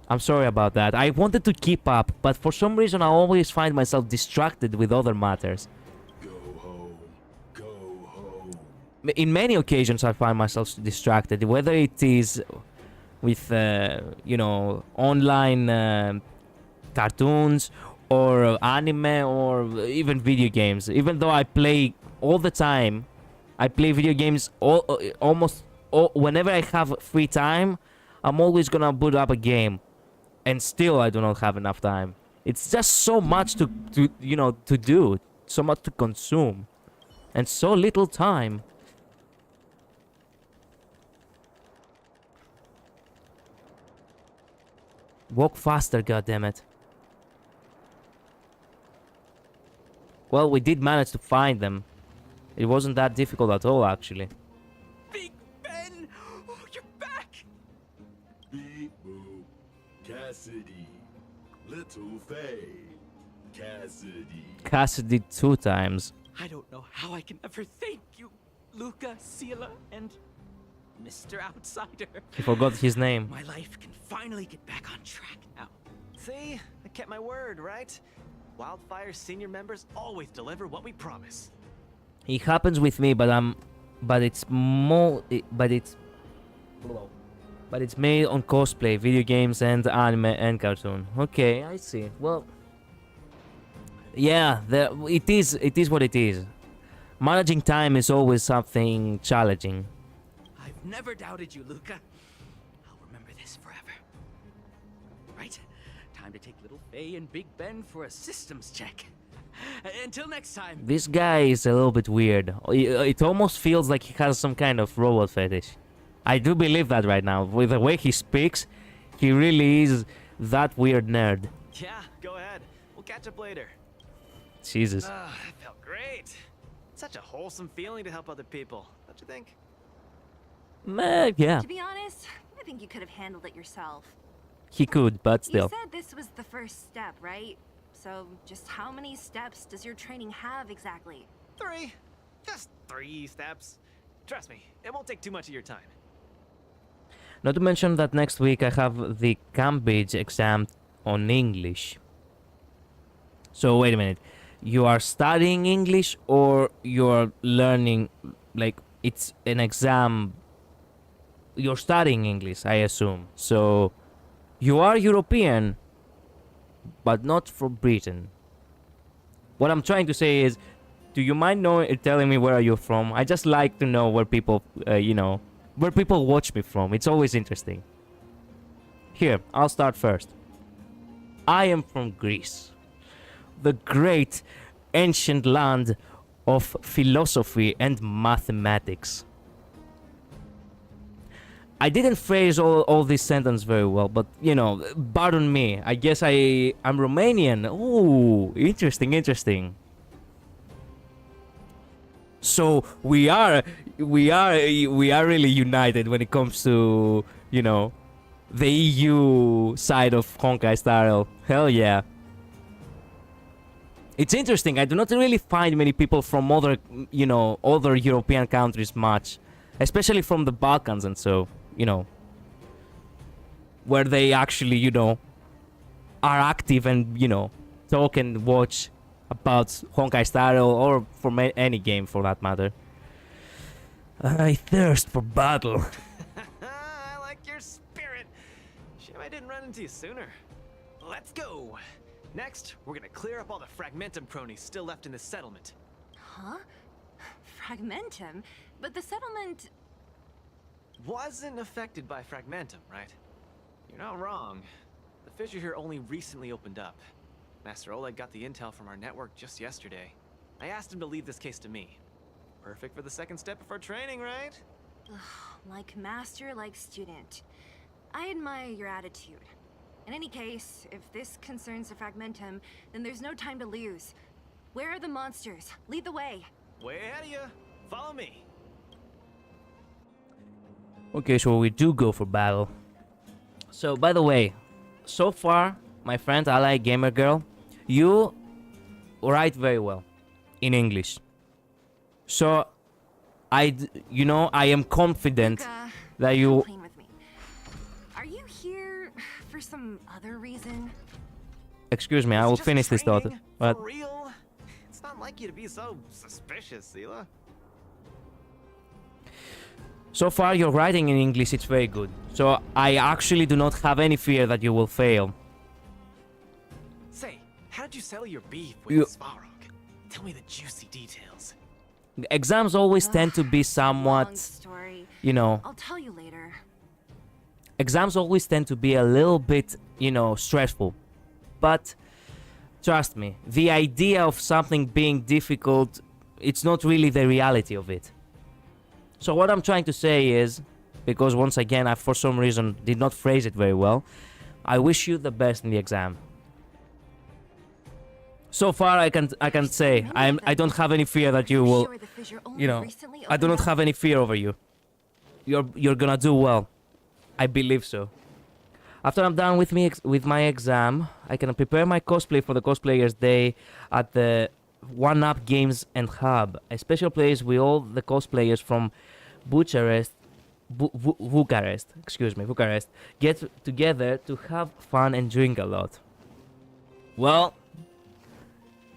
I'm sorry about that. I wanted to keep up, but for some reason I always find myself distracted with other matters. Go home. Go home. In many occasions I find myself distracted, whether it is with, you know, online cartoons or anime or even video games. Even though I play all the time, I play video games almost whenever I have free time, I'm always gonna boot up a game. And still I do not have enough time. It's just so much to you know, to do. So much to consume. And so little time. Walk faster, goddammit. Well, we did manage to find them. It wasn't that difficult at all, actually. Big Ben! Oh, you're back! Beep boop. Cassidy. Little Faye. Cassidy. Cassidy 2 times. I don't know how I can ever thank you, Luca, Sela, and Mr. Outsider. He forgot his name. My life can finally get back on track now. See? I kept my word, right? Wildfire's senior members always deliver what we promise. It happens with me, but it's more, but it's made on cosplay, video games, and anime and cartoon. Okay, I see. Well, yeah, it is what it is. Managing time is always something challenging. I've never doubted you, Luca. I'll remember this forever. Right? Time to take little Faye and Big Ben for a systems check. Until next time. This guy is a little bit weird. It almost feels like he has some kind of robot fetish. I do believe that right now. With the way he speaks, he really is that weird nerd. Yeah, go ahead. We'll catch up later. Jesus. That felt great. Such a wholesome feeling to help other people, don't you think? Yeah, To be honest, I think you could have handled it yourself. he could, but still. You said this was the first step, right? So, just how many steps does your training have exactly? 3. Just 3 steps. Trust me, it won't take too much of your time. Not to mention that next week I have the Cambridge exam on English. So wait a minute. You are studying English or you're learning, like, it's an exam? You're studying English, I assume. So you are European, but not from Britain. What I'm trying to say is, do you mind telling me where are you from? I just like to know where people, where people watch me from. It's always interesting. Here, I'll start first. I am from Greece, the great ancient land of philosophy and mathematics. I didn't phrase all this sentence very well, but, pardon me. I guess I'm Romanian. Ooh, interesting. So we are really united when it comes to, the EU side of Honkai Star Rail. Hell yeah. It's interesting. I do not really find many people from other European countries much, especially from the Balkans and so, where they actually, are active and, talk and watch about Honkai Star Rail or from any game for that matter. I thirst for battle. I like your spirit. Shame I didn't run into you sooner. Let's go. Next, we're gonna clear up all the Fragmentum cronies still left in the settlement. Huh? Fragmentum? But the settlement... Wasn't affected by Fragmentum, right? You're not wrong. The fissure here only recently opened up. Master Oleg got the intel from our network just yesterday. I asked him to leave this case to me. Perfect for the second step of our training, right? Like master, like student. I admire your attitude. In any case, if this concerns the Fragmentum, then there's no time to lose. Where are the monsters? Lead the way. Way ahead of you. Follow me. Okay, so we do go for battle. So, by the way, so far, my friend Ally Gamer Girl, you write very well in English. So, I am confident Luca, that you... complain with me. Are you here for some other reason? Excuse me, I will It's just finish this thought. training, But For real? It's not like you to be so suspicious, Sela. so far, your writing in English is very good. So, I actually do not have any fear that you will fail. Say, how did you settle your beef You- with Svarog? Tell me the juicy details. Exams always tend to be Long somewhat, story. you know... I'll tell you later. Exams always tend to be a little bit, stressful. But trust me, the idea of something being difficult, it's not really the reality of it. So what I'm trying to say is, because once again I for some reason did not phrase it very well, I wish you the best in the exam. So far I can say I don't have any fear that you will, Sure the fissure only recently I do not opened have up? any fear over you. You're gonna do well. I believe so. After I'm done with my exam, I can prepare my cosplay for the cosplayers day at the One Up Games and Hub, a special place with all the cosplayers from Bucharest, Bucharest, get together to have fun and drink a lot. well,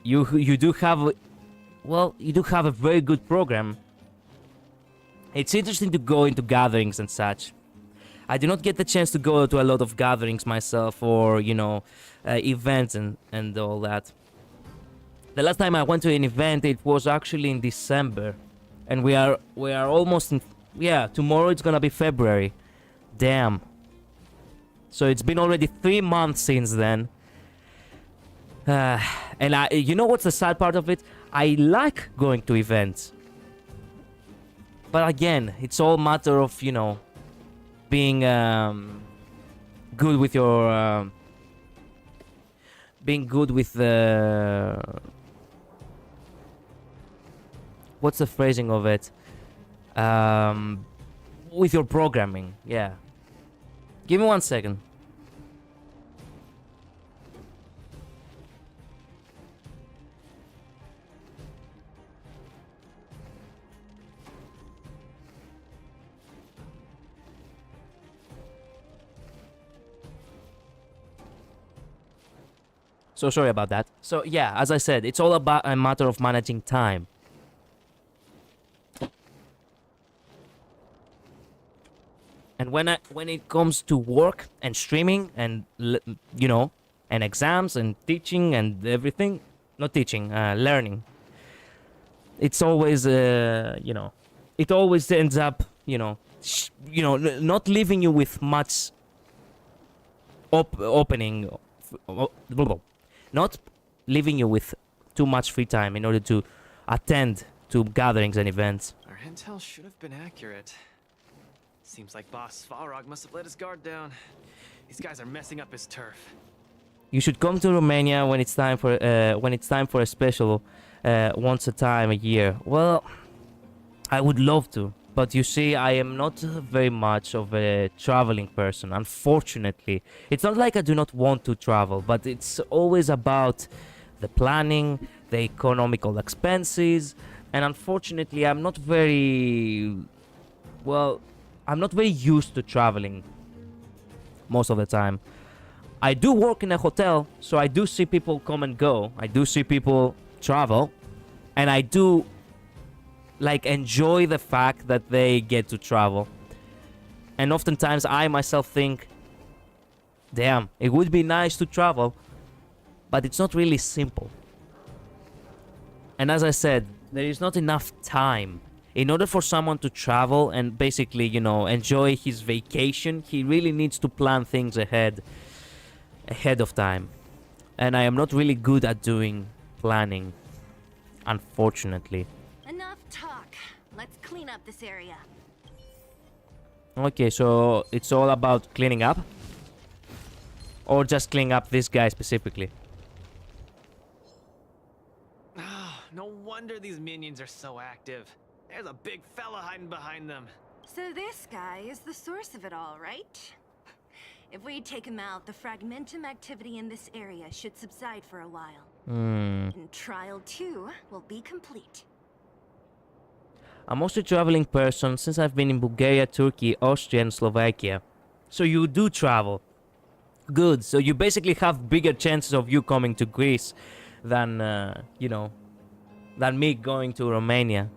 you do have a very good program. It's interesting to go into gatherings and such. I do not get the chance to go to a lot of gatherings myself, or events and all that. The last time I went to an event, it was actually in December, and we are almost in. Yeah, tomorrow it's gonna be February. Damn. So it's been already 3 months since then. And you know what's the sad part of it? I like going to events. But again, it's all matter of, being good with your... being good with the... What's the phrasing of it? With your programming, yeah. Give me 1 second. So sorry about that. So yeah, as I said, it's all about a matter of managing time. And when it comes to work and streaming and and exams and teaching and everything, not teaching, learning, it's always it always ends up not leaving you with much opening, not leaving you with too much free time in order to attend to gatherings and events. Our intel should have been accurate. Seems like Boss Svarog must have let his guard down. These guys are messing up his turf. You should come to Romania when it's time for a special once a time a year. Well, I would love to, but you see, I am not very much of a traveling person, unfortunately. It's not like I do not want to travel, but it's always about the planning, the economical expenses, and unfortunately, I'm not very used to traveling most of the time. I do work in a hotel, so I do see people come and go. I do see people travel, and I do enjoy the fact that they get to travel. And oftentimes I myself think, damn, it would be nice to travel, but it's not really simple. And as I said, there is not enough time. In order for someone to travel and basically, enjoy his vacation, he really needs to plan things ahead of time. And I am not really good at doing planning, unfortunately. Enough talk. Let's clean up this area. Okay, so it's all about cleaning up? Or just cleaning up this guy specifically? No wonder these minions are so active. There's a big fella hiding behind them. So this guy is the source of it all, right? If we take him out, the fragmentum activity in this area should subside for a while. And Trial 2 will be complete. I'm also a traveling person since I've been in Bulgaria, Turkey, Austria, and Slovakia. So you do travel. Good. So you basically have bigger chances of you coming to Greece than, than me going to Romania.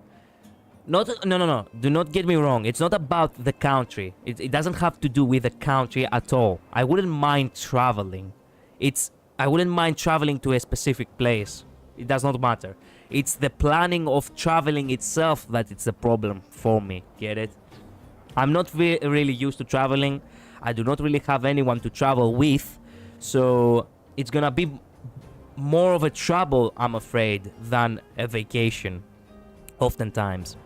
No. Do not get me wrong. It's not about the country. It doesn't have to do with the country at all. I wouldn't mind traveling. I wouldn't mind traveling to a specific place. It does not matter. It's the planning of traveling itself that it's a problem for me. Get it? I'm not really used to traveling. I do not really have anyone to travel with. So it's gonna be more of a trouble, I'm afraid, than a vacation. Oftentimes.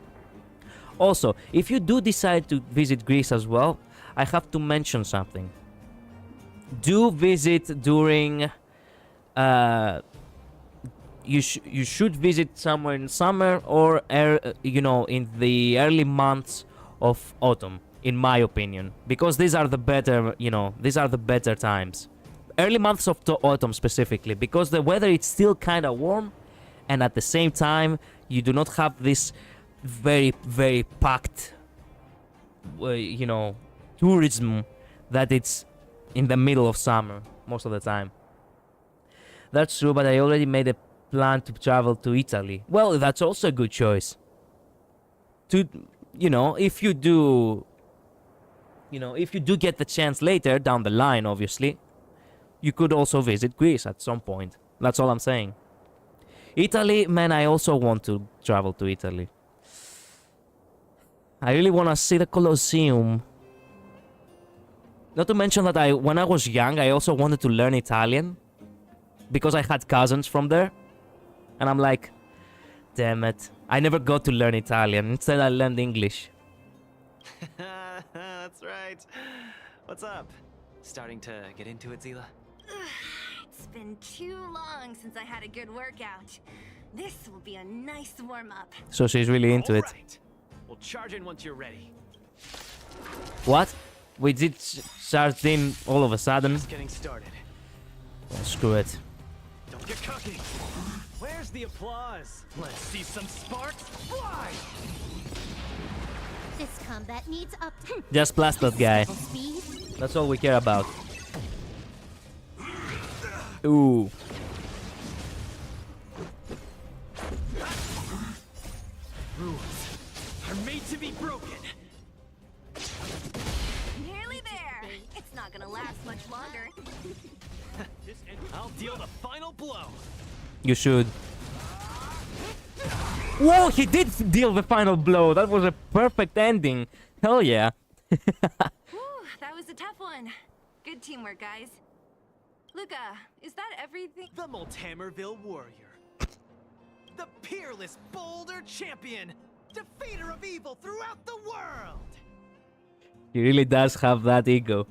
Also, if you do decide to visit Greece as well, I have to mention something. Do visit during... You should visit somewhere in summer or in the early months of autumn, in my opinion, because these are the better times. Early months of autumn specifically, because the weather is still kind of warm, and at the same time you do not have this very, very packed tourism that it's in the middle of summer most of the time. That's true, but I already made a plan to travel to Italy. Well, that's also a good choice. To, you know, if you do get the chance later down the line, obviously, you could also visit Greece at some point. That's all I'm saying. Italy, man, I also want to travel to Italy. I really want to see the Colosseum. Not to mention that when I was young, I also wanted to learn Italian. Because I had cousins from there. And I'm like, damn it. I never got to learn Italian. Instead, I learned English. That's right. What's up? Starting to get into it, Zila? It's been too long since I had a good workout. This will be a nice warm-up. So she's really into it. Right. We'll charge in once you're ready. What? We did charge in all of a sudden? Just getting started. Well, screw it. Don't get cocky. Where's the applause? Let's see some sparks fly! This combat needs up to Just blast that guy. speed. That's all we care about. Ooh. Rules are made to be broken. Nearly there. It's not gonna last much longer. I'll deal the final blow. You should. Whoa, he did deal the final blow. That was a perfect ending. Hell yeah. Whew, that was a tough one. Good teamwork, guys. Luca, is that everything? The Multamerville Warrior. The peerless Boulder Champion. Defeater of evil throughout the world. He really does have that ego.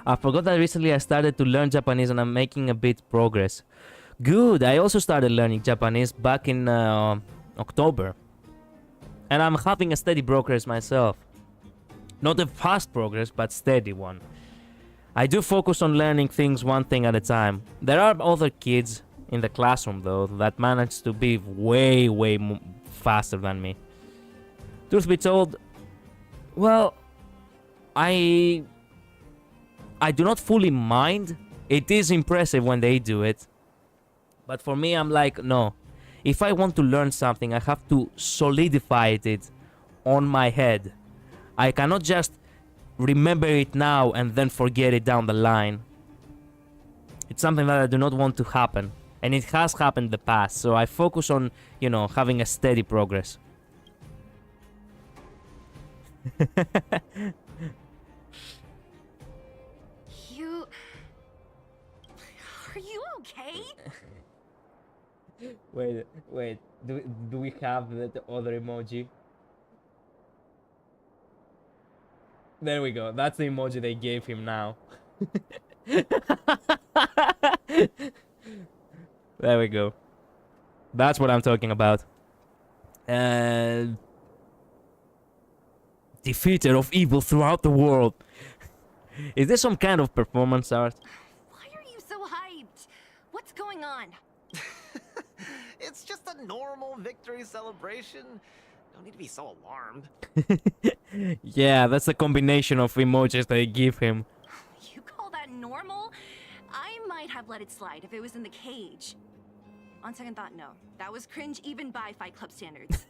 I forgot that recently I started to learn Japanese and I'm making a bit progress. Good, I also started learning Japanese back in October. And I'm having a steady progress myself. Not a fast progress, but steady one. I do focus on learning things one thing at a time. There are other kids in the classroom though that manage to be way faster than me. Truth be told, well, I do not fully mind. It is impressive when they do it. But for me, I'm like, no. If I want to learn something, I have to solidify it on my head. I cannot just remember it now and then forget it down the line. It's something that I do not want to happen. And it has happened in the past. So I focus on, having a steady progress. Are you okay? Wait. Do we have the other emoji? There we go. That's the emoji they gave him now. There we go. That's what I'm talking about. Defeater of evil throughout the world. Is this some kind of performance art? Why are you so hyped? What's going on? It's just a normal victory celebration. Don't need to be so alarmed. Yeah, that's the combination of emojis they give him. You call that normal? I might have let it slide if it was in the cage. On second thought, no. That was cringe even by Fight Club standards.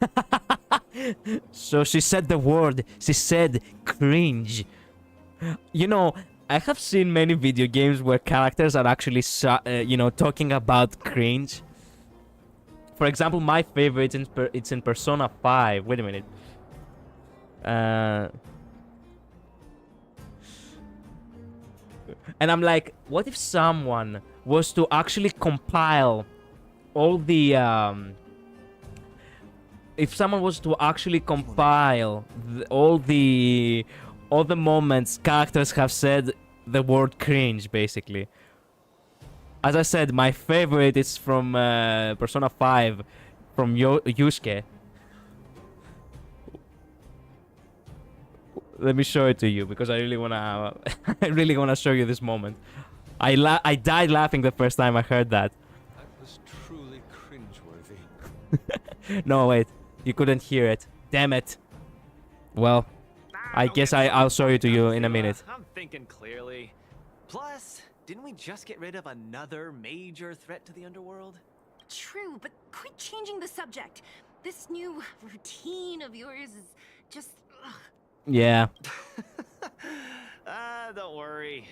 So she said the word. She said cringe. I have seen many video games where characters are actually, talking about cringe. For example, my favorite, it's in Persona 5. Wait a minute. And I'm like, what if someone was to actually compile all the all the moments characters have said the word cringe, basically. As I said, my favorite is from Persona 5, from Yusuke. Let me show it to you because I really wanna show you this moment. I died laughing the first time I heard that. That was truly cringeworthy. No, wait. You couldn't hear it. Damn it. Well, I guess I'll show it to you in a minute. I'm thinking clearly. Plus, Didn't we just get rid of another major threat to the underworld? True, but quit changing the subject. This new routine of yours is just... ugh. Yeah. Don't worry.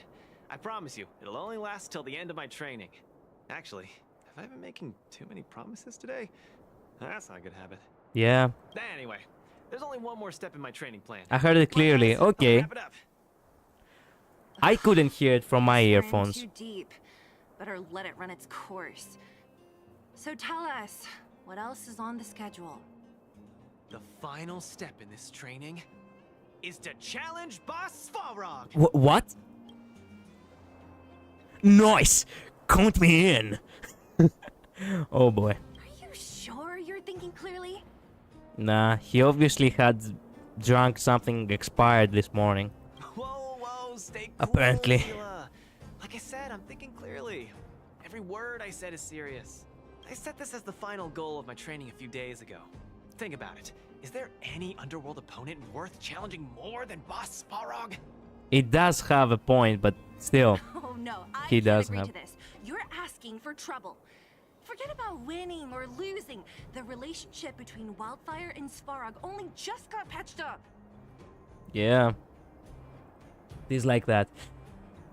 I promise you, it'll only last till the end of my training. Actually, have I been making too many promises today? That's not a good habit. Yeah. Anyway, there's only one more step in my training plan. I heard it clearly. Let's Okay. wrap it up. I couldn't hear it from my This ran earphones. Too deep. Better let it run its course. So tell us, what else is on the schedule? The final step in this training is to challenge Boss Svarog. What? Nice! Count me in! Oh boy. Are you sure you're thinking clearly? Nah, he obviously had drunk something expired this morning. Whoa, stay cool, Apparently. Zila. Like I said, I'm thinking clearly. Every word I said is serious. I set this as the final goal of my training a few days ago. Think about it. Is there any underworld opponent worth challenging more than Boss Svarog? It does have a point, but still. Oh no, I He can't does agree have- to this. You're asking for trouble. Forget about winning or losing. The relationship between Wildfire and Svarog only just got patched up. Yeah. It is like that.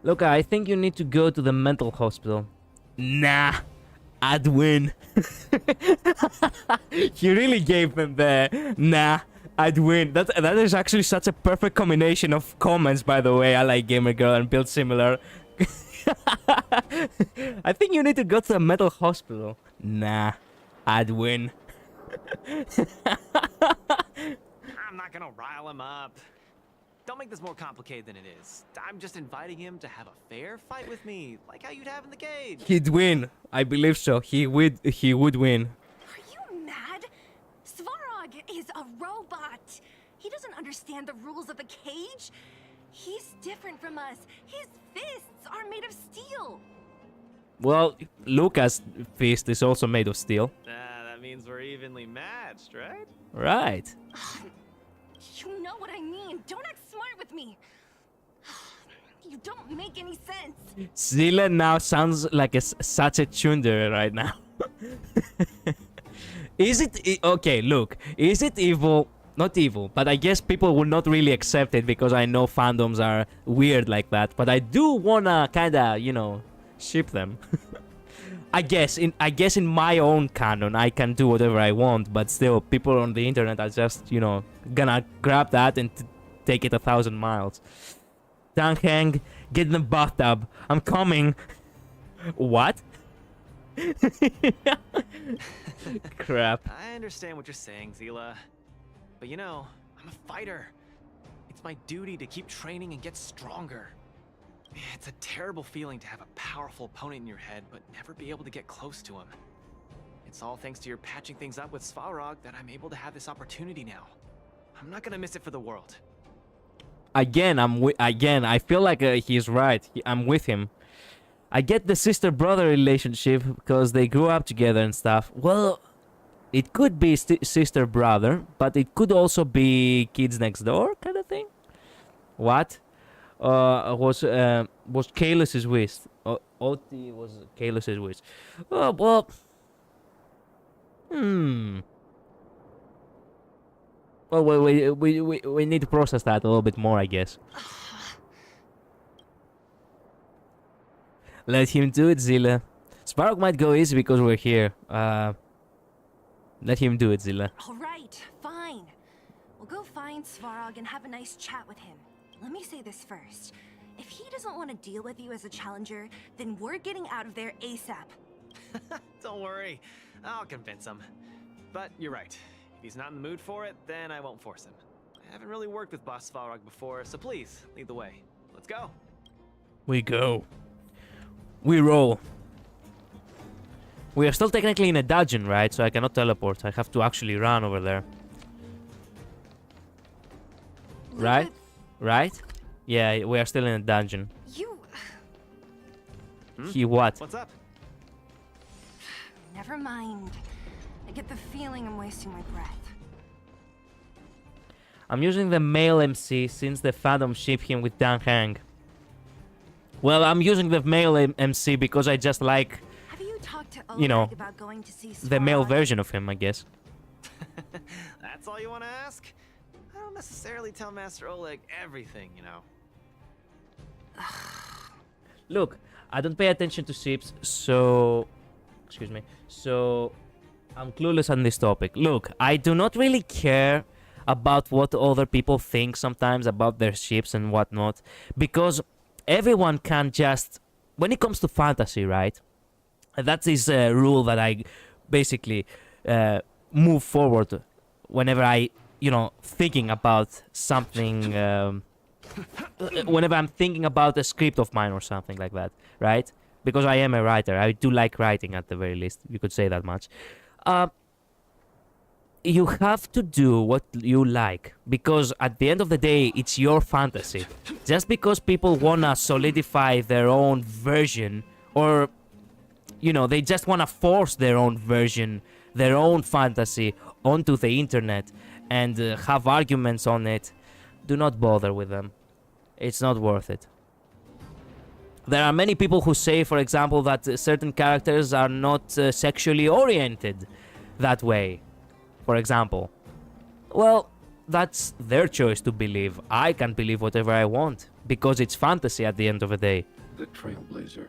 Look, I think you need to go to the mental hospital. Nah, I'd win. He really gave them the nah, I'd win. That is actually such a perfect combination of comments, by the way. I like Gamer Girl and Build Similar. I think you need to go to the mental hospital. Nah, I'd win. I'm not gonna rile him up. Don't make this more complicated than it is. I'm just inviting him to have a fair fight with me, like how you'd have in the cage. He'd win. I believe so. He would win. Are you mad? Svarog is a robot. He doesn't understand the rules of the cage. He's different from us. His fists are made of steel. Well, Lucas' fist is also made of steel. That means we're evenly matched, right? Right. You know what I mean. Don't act smart with me. You don't make any sense. Zilla now sounds like such a chunder right now. Is it... Okay, look. Is it evil? Not evil, but I guess people will not really accept it because I know fandoms are weird like that. But I do wanna kinda, you know, ship them. I guess in my own canon I can do whatever I want, but still people on the internet are just, you know, gonna grab that and take it 1,000 miles. Dang Hang, get in the bathtub. I'm coming. What? Crap. I understand what you're saying, Zila. But you know, I'm a fighter. It's my duty to keep training and get stronger. It's a terrible feeling to have a powerful opponent in your head, but never be able to get close to him. It's all thanks to your patching things up with Svarog that I'm able to have this opportunity now. I'm not gonna miss it for the world. Again, I feel like he's right. I'm with him. I get the sister-brother relationship because they grew up together and stuff. Well, it could be sister-brother, but it could also be kids next door kind of thing. What? Was Kalus's wish. Oti was Kalus's wish. Oh, well... Well, we need to process that a little bit more, I guess. Let him do it, Zilla. Spark might go easy because we're here. Let him do it, Zilla. All right, fine. We'll go find Svarog and have a nice chat with him. Let me say this first. If he doesn't want to deal with you as a challenger, then we're getting out of there ASAP. Don't worry, I'll convince him. But you're right. If he's not in the mood for it, then I won't force him. I haven't really worked with Boss Svarog before, so please, lead the way. Let's go. We go. We roll. We are still technically in a dungeon, right? So I cannot teleport. I have to actually run over there. Right? Right? Yeah, we are still in a dungeon. You... He what? What's up? Never mind. I get the feeling I'm wasting my breath. I'm using the male MC since the fandom ship him with Dan Hang. Well, I'm using the male MC because I just like Have you talked to You know, Oleg about going to see the male Svarog? version of him, I guess. That's all you want to ask? I don't necessarily tell Master Oleg everything, you know. Look, I don't pay attention to ships, so... Excuse me. So, I'm clueless on this topic. Look, I do not really care about what other people think sometimes about their ships and whatnot, because everyone can just... When it comes to fantasy, right? That is a rule that I basically move forward whenever I, thinking about something... whenever I'm thinking about a script of mine or something like that, right? Because I am a writer. I do like writing at the very least. You could say that much. You have to do what you like. Because at the end of the day, it's your fantasy. Just because people wanna solidify their own version, or, they just wanna force their own version, their own fantasy onto the internet and have arguments on it, do not bother with them. It's not worth it. There are many people who say, for example, that certain characters are not sexually oriented that way, for example. Well, that's their choice to believe. I can believe whatever I want, because it's fantasy at the end of the day. The Trailblazer,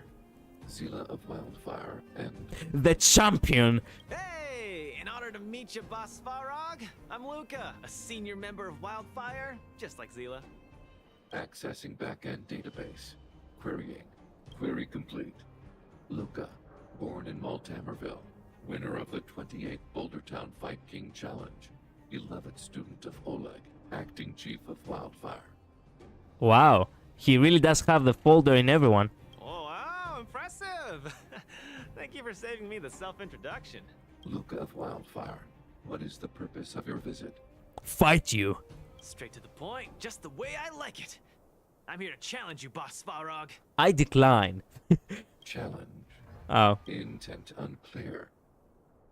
Zila of Wildfire, and... The champion! Hey! In honor to meet you, Boss Svarog, I'm Luca, a senior member of Wildfire, just like Zila. Accessing backend database. Querying. Query complete. Luca, born in Maltamerville, winner of the 28th Bouldertown Fight King Challenge, 11th student of Oleg, acting chief of Wildfire. Wow, he really does have the folder in everyone. Oh, wow, impressive! Thank you for saving me the self-introduction. Luca of Wildfire, what is the purpose of your visit? Fight you. Straight to the point, just the way I like it. I'm here to challenge you, Boss Svarog. I decline. Challenge. Oh. Intent unclear.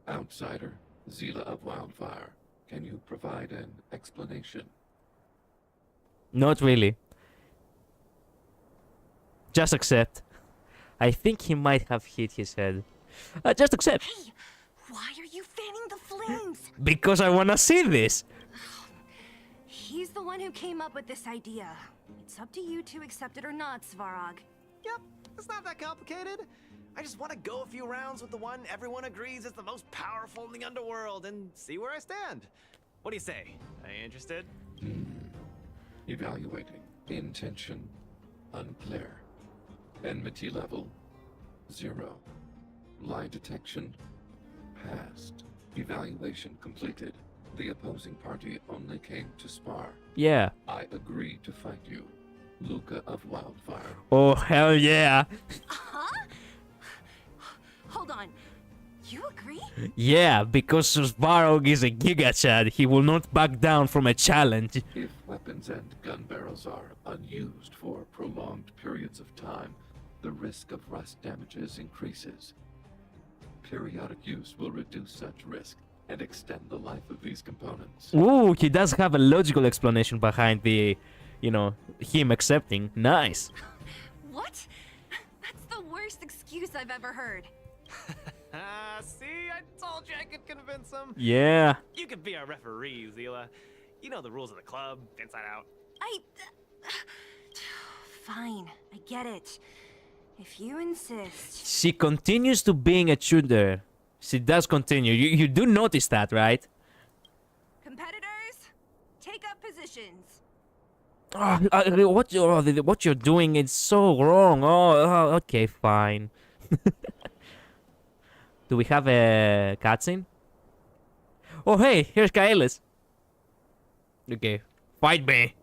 Outsider, Zila of Wildfire, can you provide an explanation? Not really. Just accept. I think he might have hit his head. Just accept. Hey, why are you fanning the flames? Because I wanna see this. He's the one who came up with this idea. It's up to you to accept it or not, Svarog. Yep, it's not that complicated. I just want to go a few rounds with the one everyone agrees is the most powerful in the underworld and see where I stand. What do you say? Are you interested? Evaluating. Intention unclear. Enmity level 0. Lie detection passed. Evaluation completed. The opposing party only came to spar. Yeah. I agree to fight you. Luca of Wildfire. Oh, hell yeah. Huh? Hold on. You agree? Yeah, because Svarog is a Giga Chad. He will not back down from a challenge. If weapons and gun barrels are unused for prolonged periods of time, the risk of rust damages increases. Periodic use will reduce such risk and extend the life of these components. Ooh, he does have a logical explanation behind the, him accepting. Nice. What? That's the worst excuse I've ever heard. See, I told you I could convince him. Yeah. You could be our referee, Zila. You know the rules of the club, inside out. Fine, I get it. If you insist. She continues to being a tutor. She does continue. You do notice that, right? Competitors, take up positions. What you're doing is so wrong. Okay, fine. Do we have a cutscene? Oh, hey, here's Kaelis. Okay, fight me.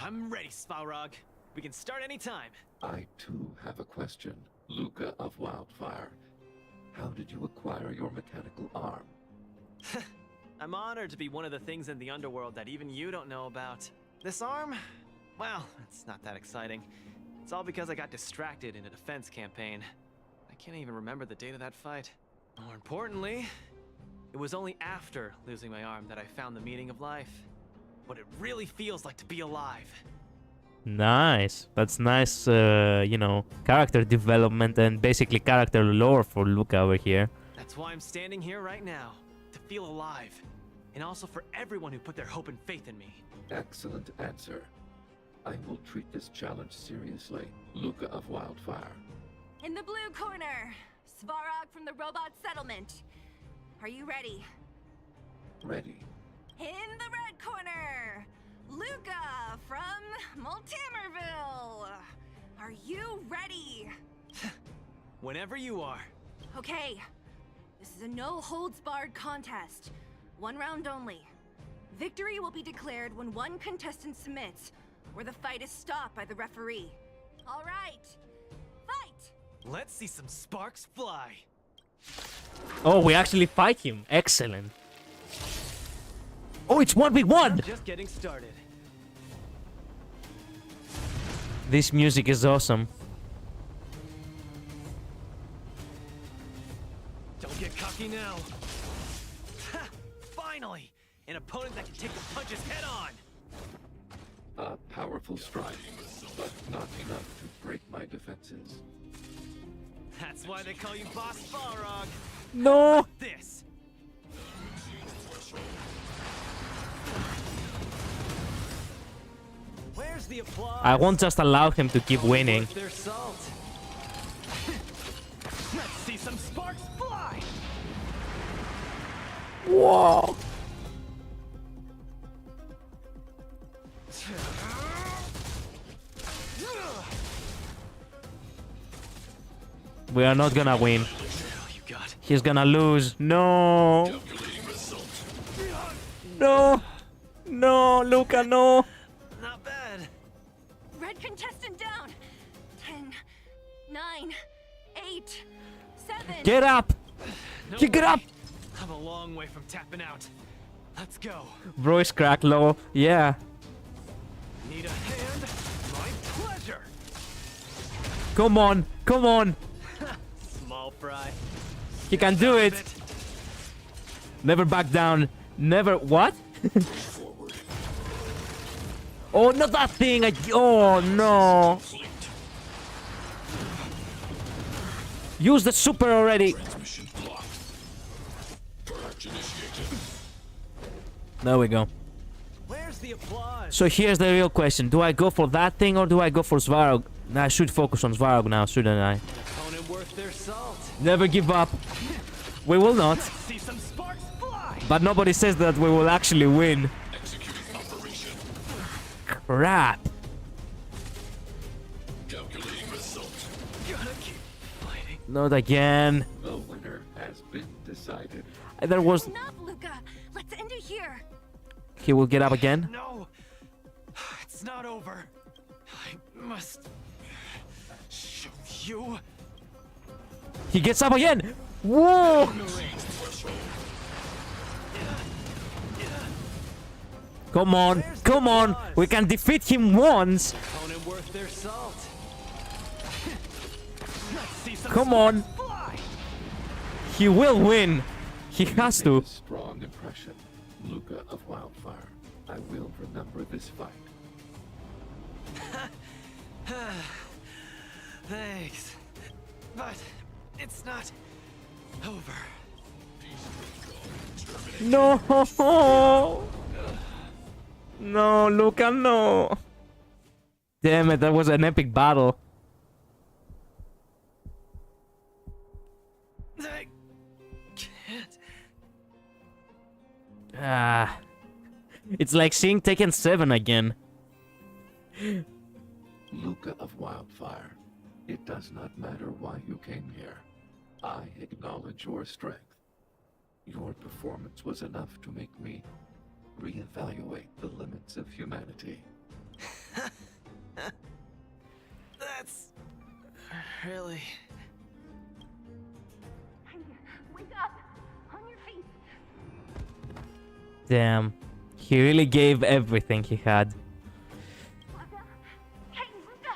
I'm ready, Svarog. We can start anytime. I too have a question. Luca of Wildfire. How did you acquire your mechanical arm? I'm honored to be one of the things in the underworld that even you don't know about. This arm? Well, it's not that exciting. It's all because I got distracted in a defense campaign. I can't even remember the date of that fight. More importantly, it was only after losing my arm that I found the meaning of life. What it really feels like to be alive. Nice. That's nice, you know, character development and basically character lore for Luca over here. That's why I'm standing here right now, to feel alive. And also for everyone who put their hope and faith in me. Excellent answer. I will treat this challenge seriously. Luca of Wildfire. In the blue corner, Svarog from the robot settlement. Are you ready? Ready. In the red corner, Luca from Multamerville. Are you ready? Whenever you are. Okay, this is a no-holds-barred contest. One round only. Victory will be declared when one contestant submits, or the fight is stopped by the referee. All right, fight! Let's see some sparks fly. Oh, we actually fight him. Excellent. Oh, it's 1v1! Just getting started. This music is awesome. Don't get cocky now. Ha! Finally! An opponent that can take the punches head on! A powerful strike, but not enough to break my defenses. That's why they call you Boss Balrog. No! This! Where's the applause? I won't just allow him to keep winning. Worth their salt. Let's see some sparks fly! Whoa! We are not gonna win. You got He's gonna lose. No! No! No, Luca, no! not bad. Red contestant down. 10, 9, 8, 7. Get up! No Get way. up! I'm a long way from tapping out. Let's go. Voice crack low. Yeah. Need a hand? My pleasure. Come on! Come on! Small fry. He can do it! Never back down. Never. What? Oh, not that thing! Oh no! Use the super already! There we go. Where's the applause? So here's the real question. Do I go for that thing or do I go for Svarog? I should focus on Svarog now, shouldn't I? Opponent worth their salt. Never give up. We will not. See some sparks fly. But nobody says that we will actually win. Crap. Gotta keep fighting. Not again. The winner has been decided. There was... Enough, Luca. Let's end it here. He will get up again. No, it's not over. I must show you. He gets up again. Whoa! Come on. Come on. We can defeat him once. Opponent worth their salt. Let's see some Come on. sparks fly. He will win. He has Made to. a strong impression. Luca of Wildfire. I will remember this fight. Thanks. But it's not over. No. No, Luca, no. Damn it, that was an epic battle. I can't. Ah. It's like seeing Tekken 7 again. Luca of Wildfire. It does not matter why you came here. I acknowledge your strength. Your performance was enough to make me reevaluate the limits of humanity. That's really. Wake up. On your feet. Damn. He really gave everything he had. Luca. Hey, Luca.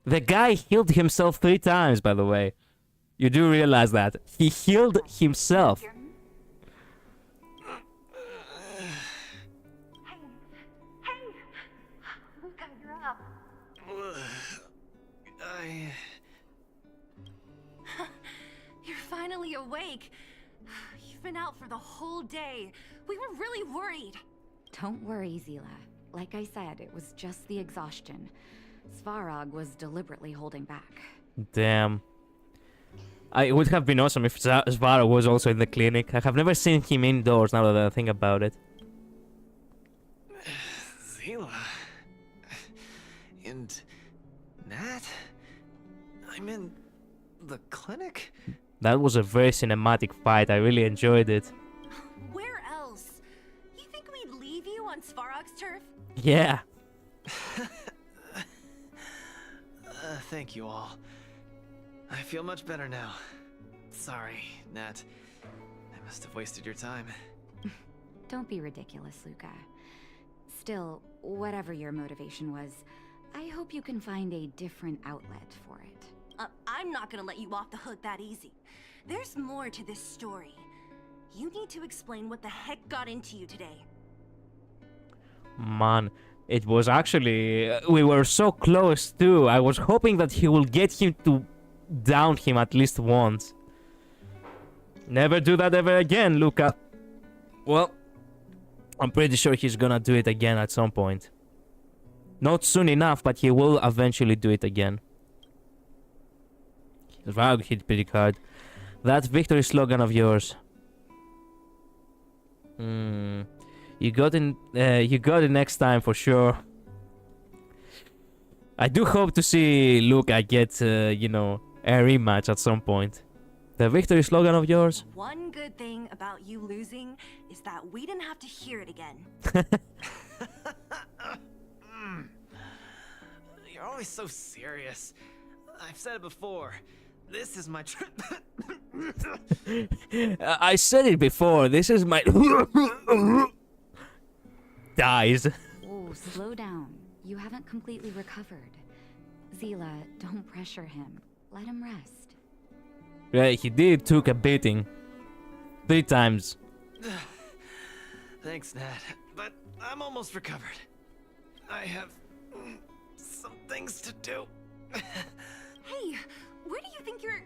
The guy healed himself 3 times, by the way. You do realize that. He healed himself. up. You're finally awake. You've been out for the whole day. We were really worried. Don't worry, Zila. Like I said, it was just the exhaustion. Svarog was deliberately holding back. Damn. It would have been awesome if Svara was also in the clinic. I have never seen him indoors now that I think about it. Zila. And Nat? I'm in the clinic? That was a very cinematic fight. I really enjoyed it. Where else? You think we'd leave you on Svarog's turf? Yeah. Thank you all. I feel much better now. Sorry, Nat. I must have wasted your time. Don't be ridiculous, Luca. Still, whatever your motivation was, I hope you can find a different outlet for it. I'm not gonna let you off the hook that easy. There's more to this story. You need to explain what the heck got into you today. Man, it was actually... we were so close too. I was hoping that he will get him to down him at least once. Never do that ever again, Luca. Well, I'm pretty sure he's gonna do it again at some point. Not soon enough, but he will eventually do it again. Wow, hit pretty hard. That victory slogan of yours. You got it next time for sure. I do hope to see Luca get, you know, a rematch at some point. The victory slogan of yours? One good thing about you losing is that we didn't have to hear it again. You're always so serious. I've said it before. This is my I said it before. This is my... Dies. Oh, slow down. You haven't completely recovered. Zila, don't pressure him. Let him rest. Yeah, he did took a beating. 3 times. Thanks, Nat. But I'm almost recovered. I have some things to do. Hey, where do you think you're...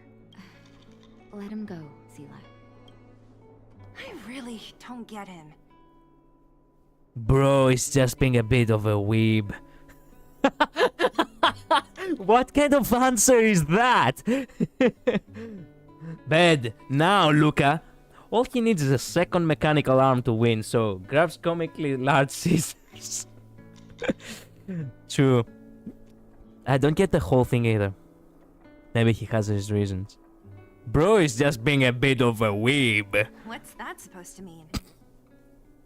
Let him go, Zila. I really don't get him. Bro is just being a bit of a weeb. What kind of answer is that? Bad. Now, Luca. All he needs is a second mechanical arm to win, so grabs comically large scissors. True. I don't get the whole thing either. Maybe he has his reasons. Bro is just being a bit of a weeb. What's that supposed to mean?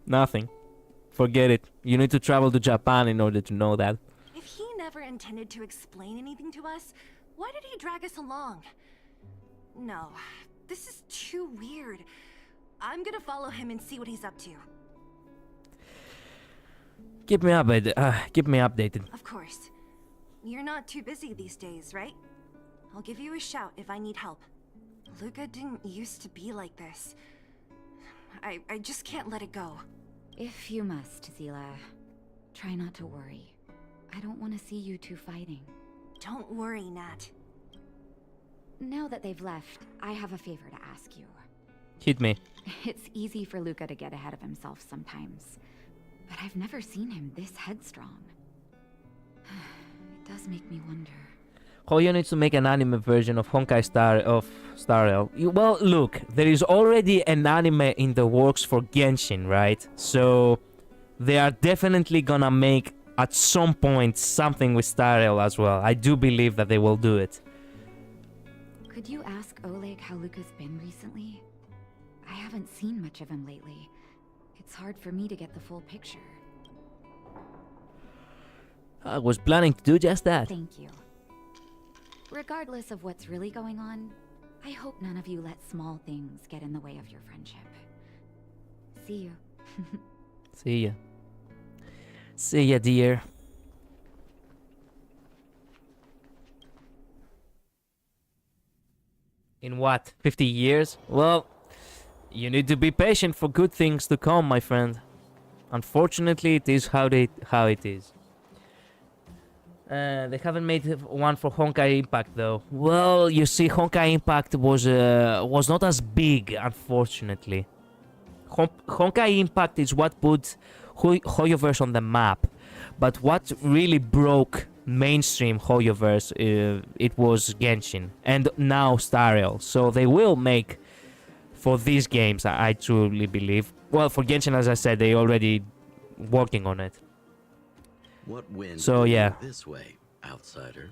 Nothing. Forget it. You need to travel to Japan in order to know that. If he never intended to explain anything to us, why did he drag us along? No, this is too weird. I'm gonna follow him and see what he's up to. Keep me updated. Of course. You're not too busy these days, right? I'll give you a shout if I need help. Luca didn't used to be like this. I just can't let it go. If you must, Zila, try not to worry. I don't want to see you two fighting. Don't worry, Nat. Now that they've left, I have a favor to ask you. Hit me. It's easy for Luca to get ahead of himself sometimes, but I've never seen him this headstrong. It does make me wonder. Hoyo needs to make an anime version of Honkai Star Rail. Well, look, there is already an anime in the works for Genshin, right? So they are definitely gonna make at some point something with Star Rail as well. I do believe that they will do it. Could you ask Oleg how Luca's been recently? I haven't seen much of him lately. It's hard for me to get the full picture. I was planning to do just that. Thank you. Regardless of what's really going on, I hope none of you let small things get in the way of your friendship. See you. See ya. See ya, dear. In what? 50 years? Well, you need to be patient for good things to come, my friend. Unfortunately, it is how it is. They haven't made one for Honkai Impact though. Well, you see, Honkai Impact was not as big, unfortunately. Honkai Impact is what put Hoyoverse on the map, but what really broke mainstream Hoyoverse, it was Genshin, and now Star Rail. So they will make for these games, I truly believe. Well, for Genshin, as I said, they already working on it. What wind So yeah. this way, outsider?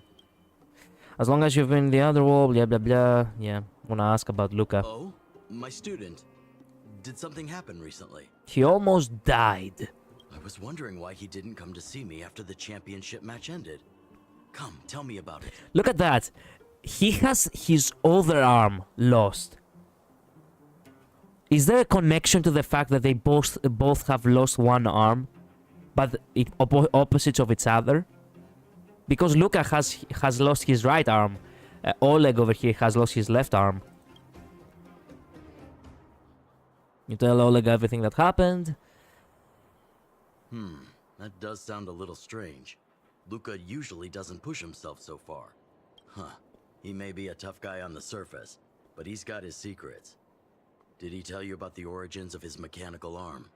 As long as you've been in the other wall, blah blah blah. Yeah, wanna ask about Luca. Oh, my student. Did something happen recently? He almost died. I was wondering why he didn't come to see me after the championship match ended. Come, tell me about it. Look at that. He has his other arm lost. Is there a connection to the fact that they both have lost one arm, but opposites of each other? Because Luca has lost his right arm. Oleg over here has lost his left arm. You tell Oleg everything that happened. That does sound a little strange. Luca usually doesn't push himself so far. Huh. He may be a tough guy on the surface, but he's got his secrets. Did he tell you about the origins of his mechanical arm?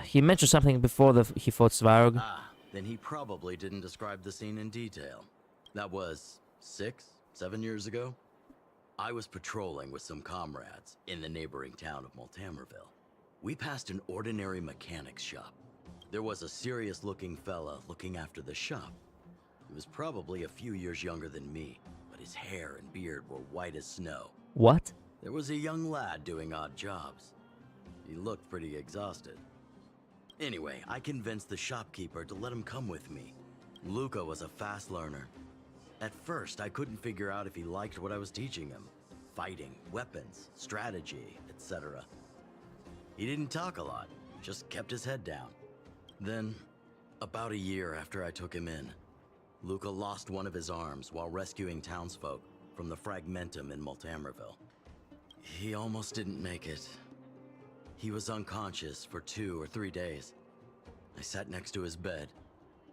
He mentioned something before he fought Svarog. Ah, then he probably didn't describe the scene in detail. That was 6, 7 years ago? I was patrolling with some comrades in the neighboring town of Multamerville. We passed an ordinary mechanic's shop. There was a serious-looking fella looking after the shop. He was probably a few years younger than me, but his hair and beard were white as snow. What? There was a young lad doing odd jobs. He looked pretty exhausted. Anyway, I convinced the shopkeeper to let him come with me. Luca was a fast learner. At first, I couldn't figure out if he liked what I was teaching him. Fighting, weapons, strategy, etc. He didn't talk a lot, just kept his head down. Then, about a year after I took him in, Luca lost one of his arms while rescuing townsfolk from the Fragmentum in Multamerville. He almost didn't make it. He was unconscious for 2 or 3 days. I sat next to his bed,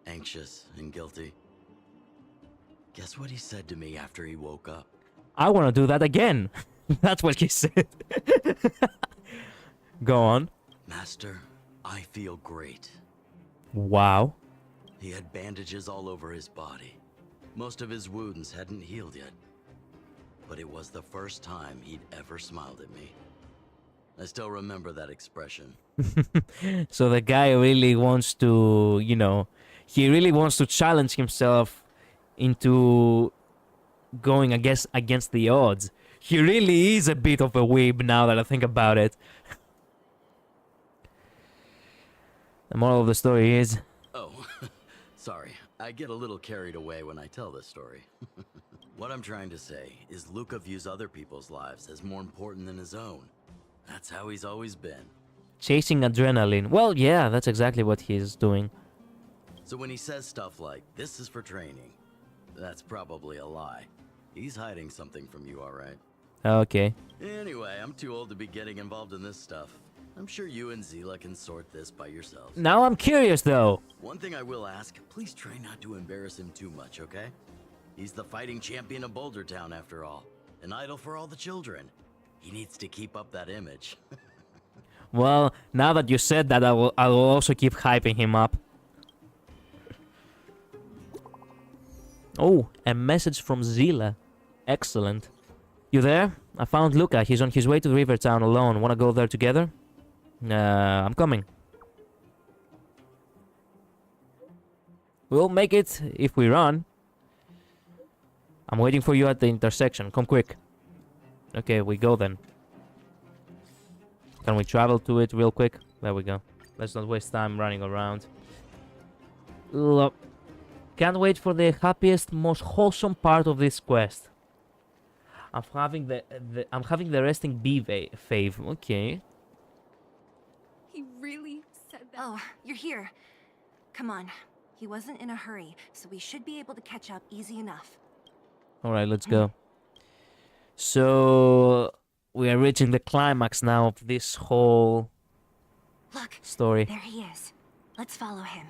anxious and guilty. Guess what he said to me after he woke up? I want to do that again. That's what he said. Go on. Master, I feel great. Wow. He had bandages all over his body. Most of his wounds hadn't healed yet. But it was the first time he'd ever smiled at me. I still remember that expression. So the guy really wants to, he really wants to challenge himself into going against the odds. He really is a bit of a weeb now that I think about it. The moral of the story is... Oh, sorry. I get a little carried away when I tell this story. What I'm trying to say is Luca views other people's lives as more important than his own. That's how he's always been. Chasing adrenaline. Well, yeah, that's exactly what he's doing. So when he says stuff like, this is for training, that's probably a lie. He's hiding something from you, all right? Okay. Anyway, I'm too old to be getting involved in this stuff. I'm sure you and Zila can sort this by yourselves. Now I'm curious, though. One thing I will ask, please try not to embarrass him too much, okay? He's the fighting champion of Boulder Town, after all. An idol for all the children. He needs to keep up that image. Well, now that you said that, I will also keep hyping him up. Oh, a message from Zila. Excellent. You there? I found Luca. He's on his way to Rivertown alone. Wanna go there together? I'm coming. We'll make it if we run. I'm waiting for you at the intersection. Come quick. Okay, we go then. Can we travel to it real quick? There we go. Let's not waste time running around. Look. Can't wait for the happiest, most wholesome part of this quest. I'm having the resting bee fave. Okay. He really said that. Oh, you're here. Come on. He wasn't in a hurry, so we should be able to catch up easy enough. Alright, let's go. So we are reaching the climax now of this whole Look, story. there he is. Let's follow him.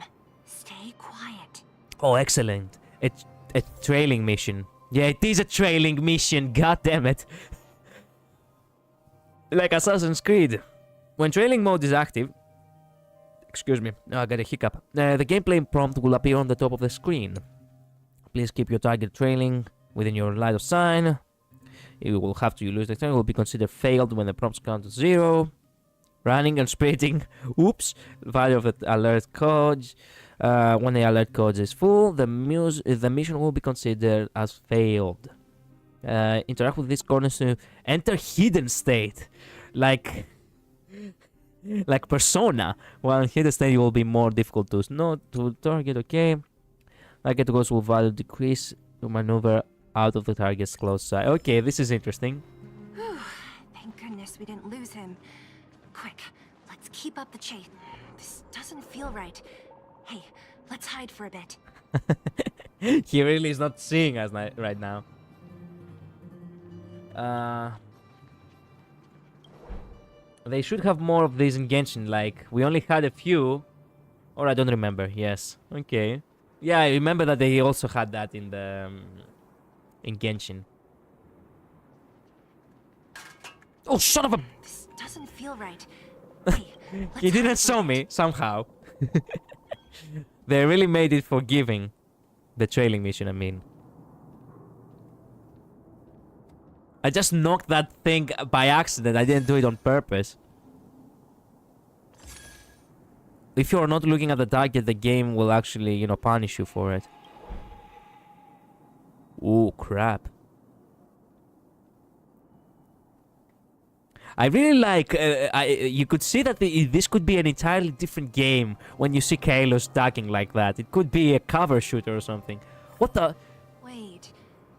Stay quiet. Oh, excellent. A trailing mission. Yeah, it is a trailing mission. God damn it. Like Assassin's Creed. When trailing mode is active... Excuse me. I got a hiccup. The gameplay prompt will appear on the top of the screen. Please keep your target trailing within your line of sight. You will have to lose the turn. Will be considered failed when the prompts count to 0. Running and sprinting. Oops. Value of the alert code. When the alert code is full, the mission will be considered as failed. Interact with these corners to enter hidden state. Like Persona. While in hidden state, it will be more difficult to target. Okay. Target goals will value decrease to maneuver out of the target's close sight. Okay, this is interesting. Thank goodness we didn't lose him. Quick, let's keep up the chase. This doesn't feel right. Hey, let's hide for a bit. He really is not seeing us right now. They should have more of these in Genshin. Like, we only had a few. Or I don't remember. Yes. Okay. Yeah, I remember that they also had that in the... in Genshin. Oh, son of a... This doesn't feel right. Hey, he didn't show me, somehow. They really made it forgiving. The trailing mission, I mean. I just knocked that thing by accident. I didn't do it on purpose. If you're not looking at the target, the game will actually, you know, punish you for it. Ooh, crap. I really like... you could see that this could be an entirely different game when you see Kalos tagging like that. It could be a cover shooter or something. What the... Wait,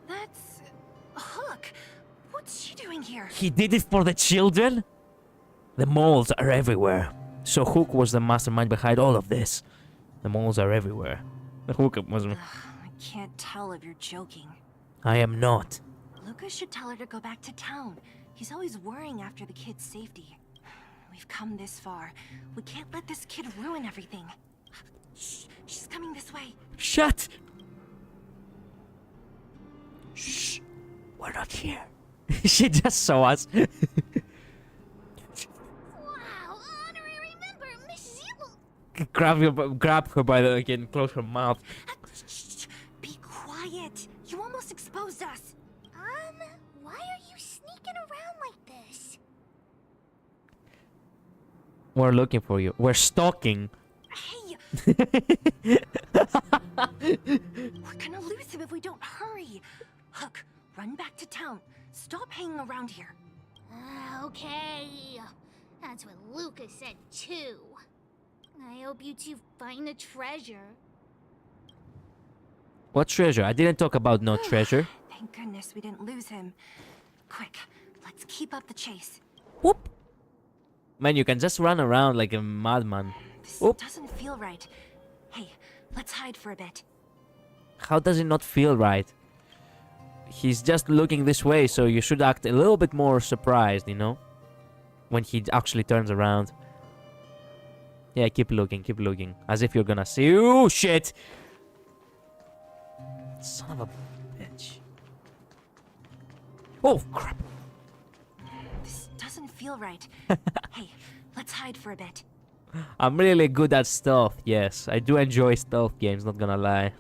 that's... Hook! What's she doing here? He did it for the children? The moles are everywhere. So Hook was the mastermind behind all of this. The moles are everywhere. The Hook was... I can't tell if you're joking. I am not. Lucas should tell her to go back to town. He's always worrying after the kid's safety. We've come this far. We can't let this kid ruin everything. Shh, she's coming this way. Shut! Shh. We're not here. She just saw us. Wow, honorary member, Miss Zibble. Grab her by the... Again, close her mouth. Shh, be quiet. You almost exposed us. Why are you sneaking around like this? We're looking for you. We're stalking. Hey! We're gonna lose him if we don't hurry. Hook, run back to town. Stop hanging around here. Okay. That's what Lucas said too. I hope you two find the treasure. What treasure? I didn't talk about no treasure. Thank goodness we didn't lose him. Quick, let's keep up the chase. Whoop! Man, you can just run around like a madman. This Whoop. doesn't feel right. Hey, let's hide for a bit. How does it not feel right? He's just looking this way, so you should act a little bit more surprised, you know? When he actually turns around. Yeah, keep looking. As if you're gonna see... Oh, shit! Son of a bitch. Oh, crap. This doesn't feel right. Hey, let's hide for a bit. I'm really good at stealth, yes. I do enjoy stealth games, not gonna lie.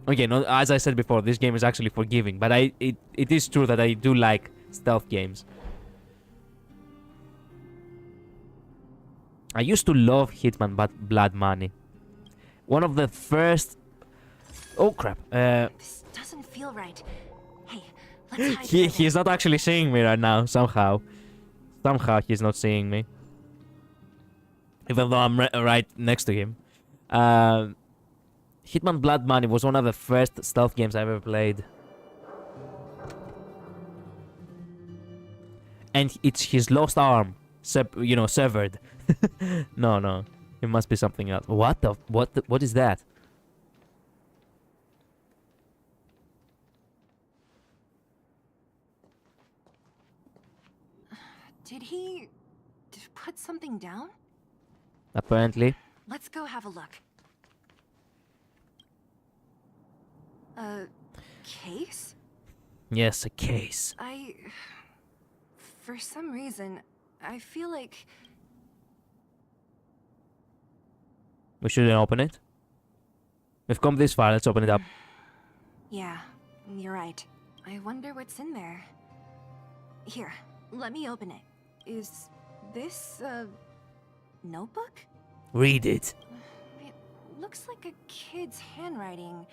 Okay, no, as I said before, this game is actually forgiving, but it is true that I do like stealth games. I used to love Hitman Blood Money. One of the first... Oh, crap. This doesn't feel right. Hey, let's hide He's not actually seeing me right now, somehow. Somehow he's not seeing me. Even though I'm right next to him. Hitman Blood Money was one of the first stealth games I ever played. And it's his lost arm. Severed. No. It must be something else. What is that? Did he put something down? Apparently. Let's go have a look. A case? Yes, a case. For some reason, I feel like... We shouldn't open it. We've come this far, let's open it up. Yeah, you're right. I wonder what's in there. Here, let me open it. Is this a notebook? Read it. It looks like a kid's handwriting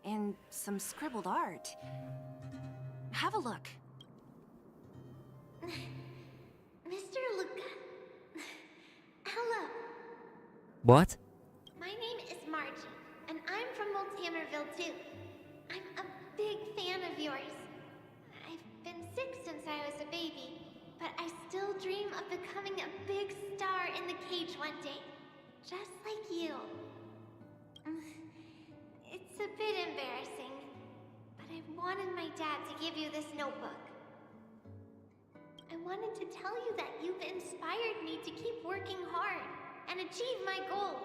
and some scribbled art. Have a look. Mr. Luca. Hello. What? My name is Margie, and I'm from Multamerville too. I'm a big fan of yours. I've been sick since I was a baby, but I still dream of becoming a big star in the cage one day. Just like you. It's a bit embarrassing, but I wanted my dad to give you this notebook. I wanted to tell you that you've inspired me to keep working hard and achieve my goal,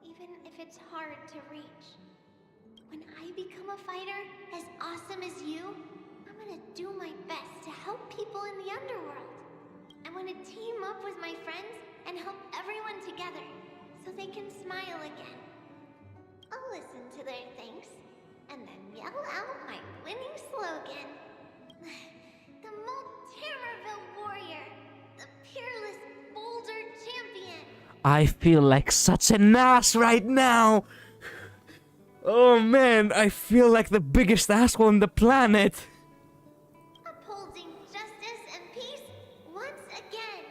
even if it's hard to reach. When I become a fighter as awesome as you, I'm gonna do my best to help people in the underworld. I want to team up with my friends and help everyone together so they can smile again. I'll listen to their thanks and then yell out my winning slogan. The Multamerville Warrior, the peerless boulder champion. I feel like such an ass right now. Oh man, I feel like the biggest asshole on the planet. Upholding justice and peace once again.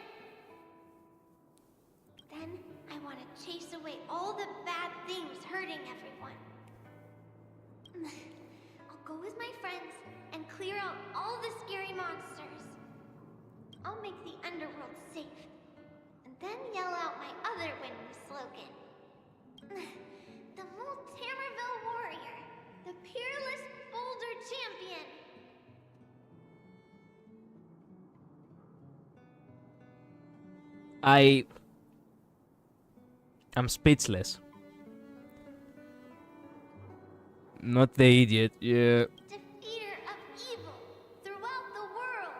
Then I want to chase away all the bad things hurting everyone. I'll go with my friends and clear out all the scary monsters. I'll make the underworld safe, and then yell out my other winning slogan. The Multamerville Warrior, the peerless boulder champion. I'm speechless. Not the idiot, yeah. Defeater of evil throughout the world.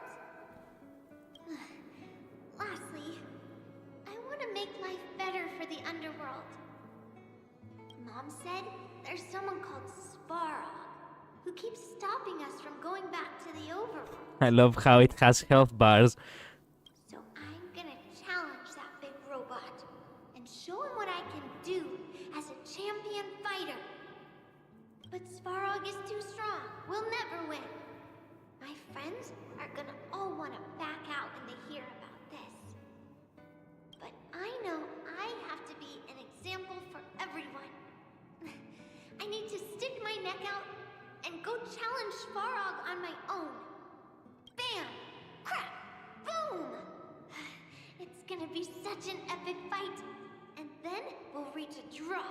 Lastly, I want to make life better for the underworld. Mom said there's someone called Sparrow who keeps stopping us from going back to the overworld. I love how it has health bars. So I'm gonna challenge that big robot and show him what I can do as a champion fighter. But Svarog is too strong. We'll never win. My friends are gonna all want to back out when they hear about this. But I know I have to be an example for everyone. I need to stick my neck out and go challenge Svarog on my own. Bam! Crack! Boom! It's gonna be such an epic fight. And then we'll reach a draw.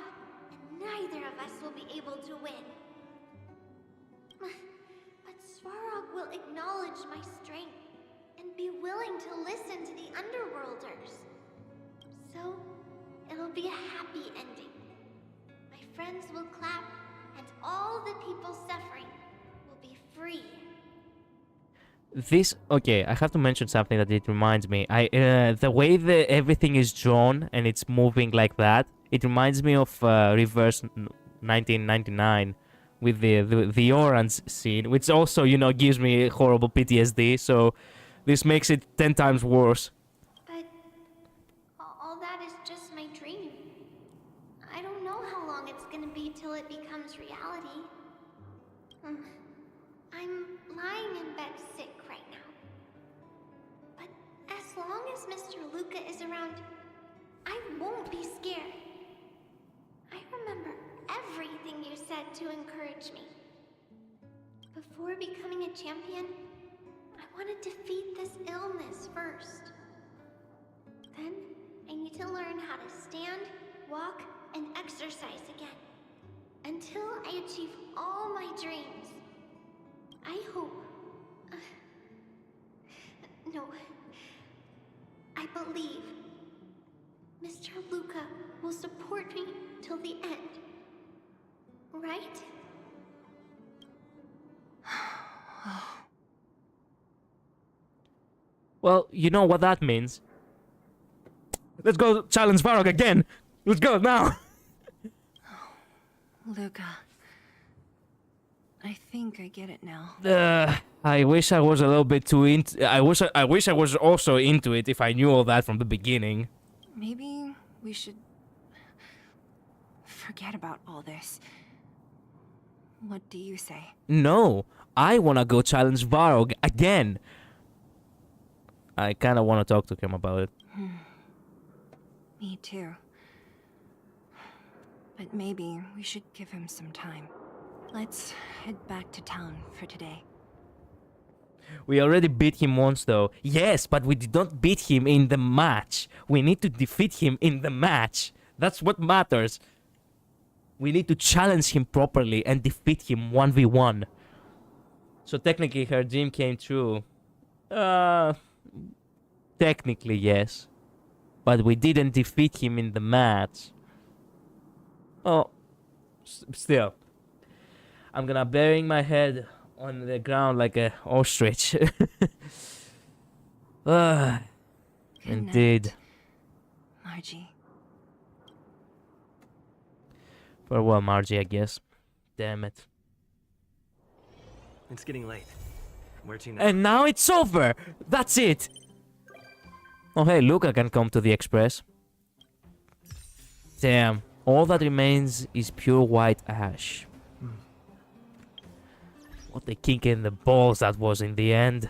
And neither of us will be able to win. But Svarog will acknowledge my strength and be willing to listen to the Underworlders. So, it'll be a happy ending. My friends will clap, and all the people suffering will be free. This, okay, I have to mention something that it reminds me. The way everything is drawn and it's moving like that, it reminds me of Reverse 1999 with the orange scene, which also, you know, gives me horrible PTSD, so this makes it 10 times worse. But all that is just my dream. I don't know how long it's gonna be till it becomes reality. I'm lying in bed sick right now. But as long as Mr. Luca is around, I won't be scared. I remember everything you said to encourage me. Before becoming a champion, I want to defeat this illness first. Then, I need to learn how to stand, walk, and exercise again. Until I achieve all my dreams. I hope... no. I believe Mr. Luca will support me till the end. Right? Well, you know what that means. Let's go challenge Varrock again. Let's go now. Luca. I think I get it now. I wish I was a little bit too into. I wish I was also into it if I knew all that from the beginning. Maybe we should forget about all this. What do you say? No, I wanna go challenge Varrock again. I kinda wanna talk to him about it. Me too. But maybe we should give him some time. Let's head back to town for today. We already beat him once though. Yes, but we did not beat him in the match. We need to defeat him in the match. That's what matters. We need to challenge him properly and defeat him 1v1. So technically her dream came true. Technically yes. But we didn't defeat him in the match. Oh, still. I'm gonna burying my head on the ground like a ostrich. Indeed. Night, Margie. Farewell, Margie, I guess. Damn it. It's getting late. Where to now? And now it's over! That's it! Oh hey, Luca can come to the express. Damn. All that remains is pure white ash. What a kick in the balls that was in the end.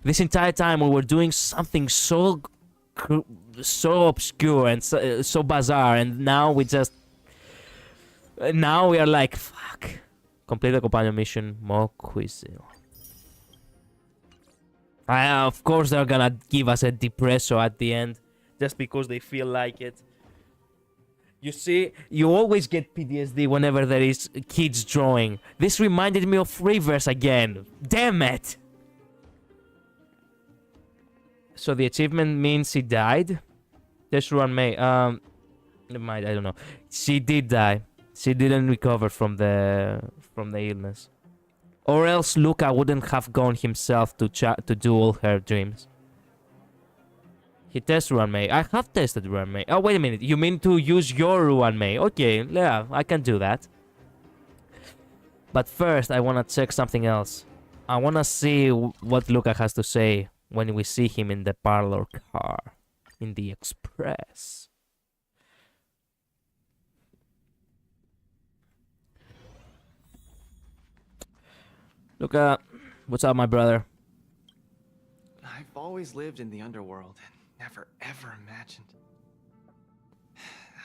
This entire time we were doing something so obscure and so bizarre, and now we just... Now we are like, fuck. Complete the companion mission, more quizzes. Of course they're gonna give us a depresso at the end, just because they feel like it. You see, you always get PTSD whenever there is kids drawing. This reminded me of Rivers again. Damn it! So the achievement means she died? Tetsuan May, never mind, I don't know. She did die. She didn't recover from the illness. Or else Luca wouldn't have gone himself to do all her dreams. He tests Ruanmei. I have tested Ruanmei. Oh, wait a minute. You mean to use your Ruanmei? Okay, yeah, I can do that. But first, I want to check something else. I want to see what Luca has to say when we see him in the parlor car. In the express. Luca, what's up, my brother? I've always lived in the underworld and never ever imagined.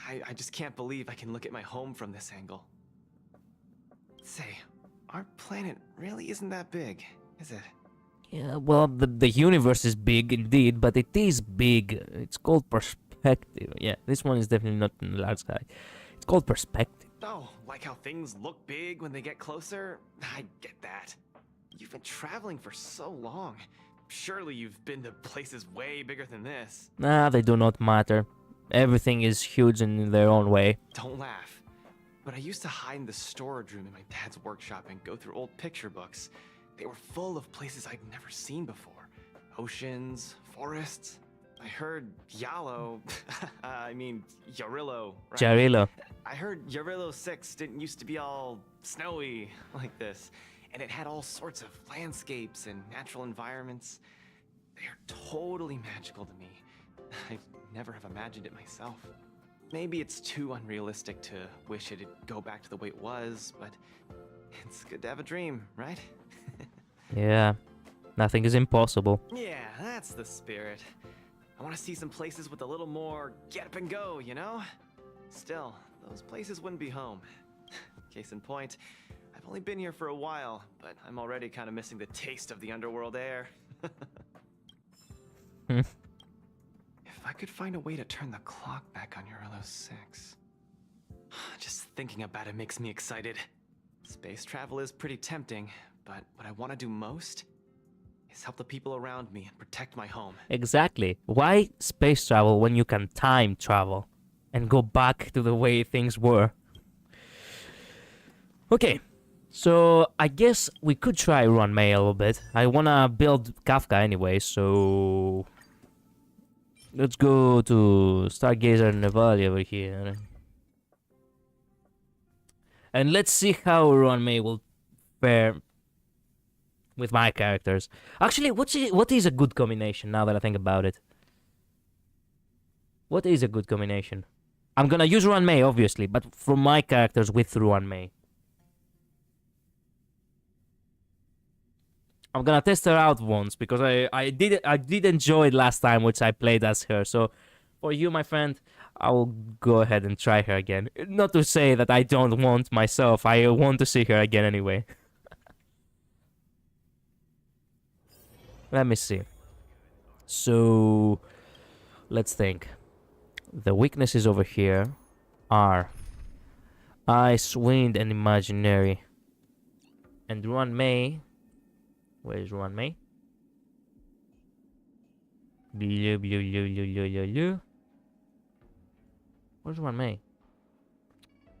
I just can't believe I can look at my home from this angle. Say, our planet really isn't that big, is it? Yeah, well, the universe is big indeed, but it is big. It's called perspective. Yeah, this one is definitely not in the large sky. It's called perspective. Oh, like how things look big when they get closer? I get that. You've been traveling for so long. Surely you've been to places way bigger than this. Nah, they do not matter. Everything is huge in their own way. Don't laugh. But I used to hide in the storage room in my dad's workshop and go through old picture books. They were full of places I'd never seen before. Oceans, forests. I heard Yalo, Yarillo. Right? Jarillo. I heard Yarillo 6 didn't used to be all snowy like this. And it had all sorts of landscapes and natural environments. They are totally magical to me. I never have imagined it myself. Maybe it's too unrealistic to wish it'd go back to the way it was, but it's good to have a dream, right? Yeah, nothing is impossible. Yeah, that's the spirit. I want to see some places with a little more get up and go, you know? Still, those places wouldn't be home. Case in point, I've only been here for a while, but I'm already kind of missing the taste of the underworld air. If I could find a way to turn the clock back on Eurylo 6. Just thinking about it makes me excited. Space travel is pretty tempting, but what I want to do most is help the people around me and protect my home. Exactly. Why space travel when you can time travel and go back to the way things were? Okay, so I guess we could try Run May a little bit. I wanna build Kafka anyway, so let's go to Stargazer Nevada over here. And let's see how Run May will fare with my characters. Actually, what is a good combination now that I think about it? What is a good combination? I'm gonna use Run May, obviously, but for my characters with Run May. I'm gonna test her out once because I did enjoy it last time, which I played as her. So for you, my friend, I will go ahead and try her again. Not to say that I don't want myself. I want to see her again anyway. Let me see. So let's think. The weaknesses over here are Ice, Wind, and Imaginary. And Run May. Where is Run May? Where's Run May?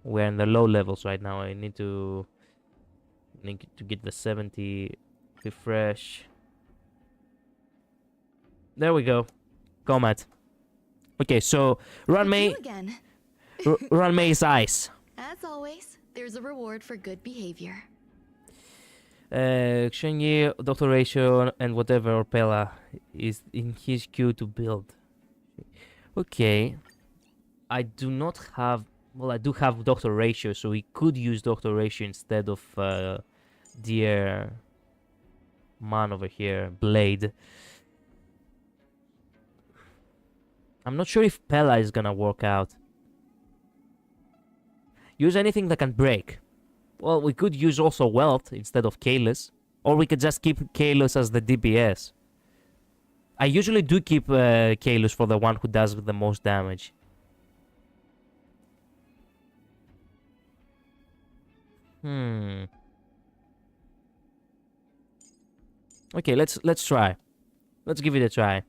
We're in the low levels right now. I need to get the 70 refresh. There we go. Combat. Okay, so Run May. Run May is Ice. As always, there's a reward for good behavior. Xingyi, Dr. Ratio, and whatever Orpella is in his queue to build. Okay. I do not have... Well, I do have Dr. Ratio, so we could use Dr. Ratio instead of dear man over here, Blade. I'm not sure if Pella is gonna work out. Use anything that can break. Well, we could use also Wealth instead of Kalis. Or we could just keep Kalis as the DPS. I usually do keep Kalis for the one who does the most damage. Okay, let's try. Let's give it a try.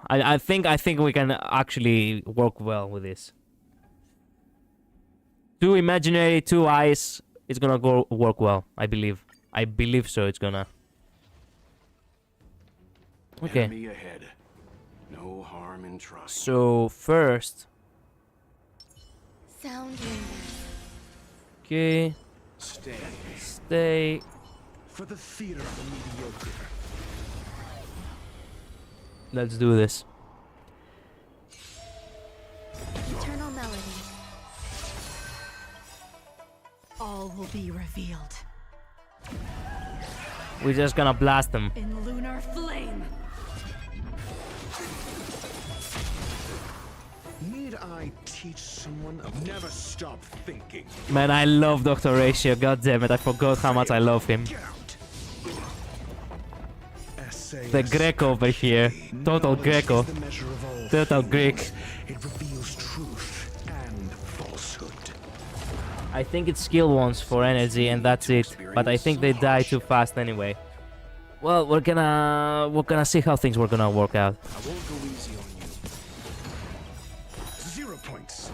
I think we can actually work well with this. 2 Imaginary, 2 Ice. It's gonna work well. I believe. I believe so. It's gonna. Okay. Enemy ahead. No harm in trying. So first. Sound Okay. Stay. For the theater of the mediocre. Let's do this. Eternal melody. All will be revealed. We're just gonna blast them. In lunar flame. Need I teach someone? Never stop thinking. Man, I love Dr. Ratio. God damn it, I forgot how much I love him. The Greco over here. Total Greco. Total Greek. It reveals truth and falsehood. I think it's skill ones for energy and that's it. But I think they die too fast anyway. Well, we're gonna see how things were gonna work out. I won't go easy on you. 0 points.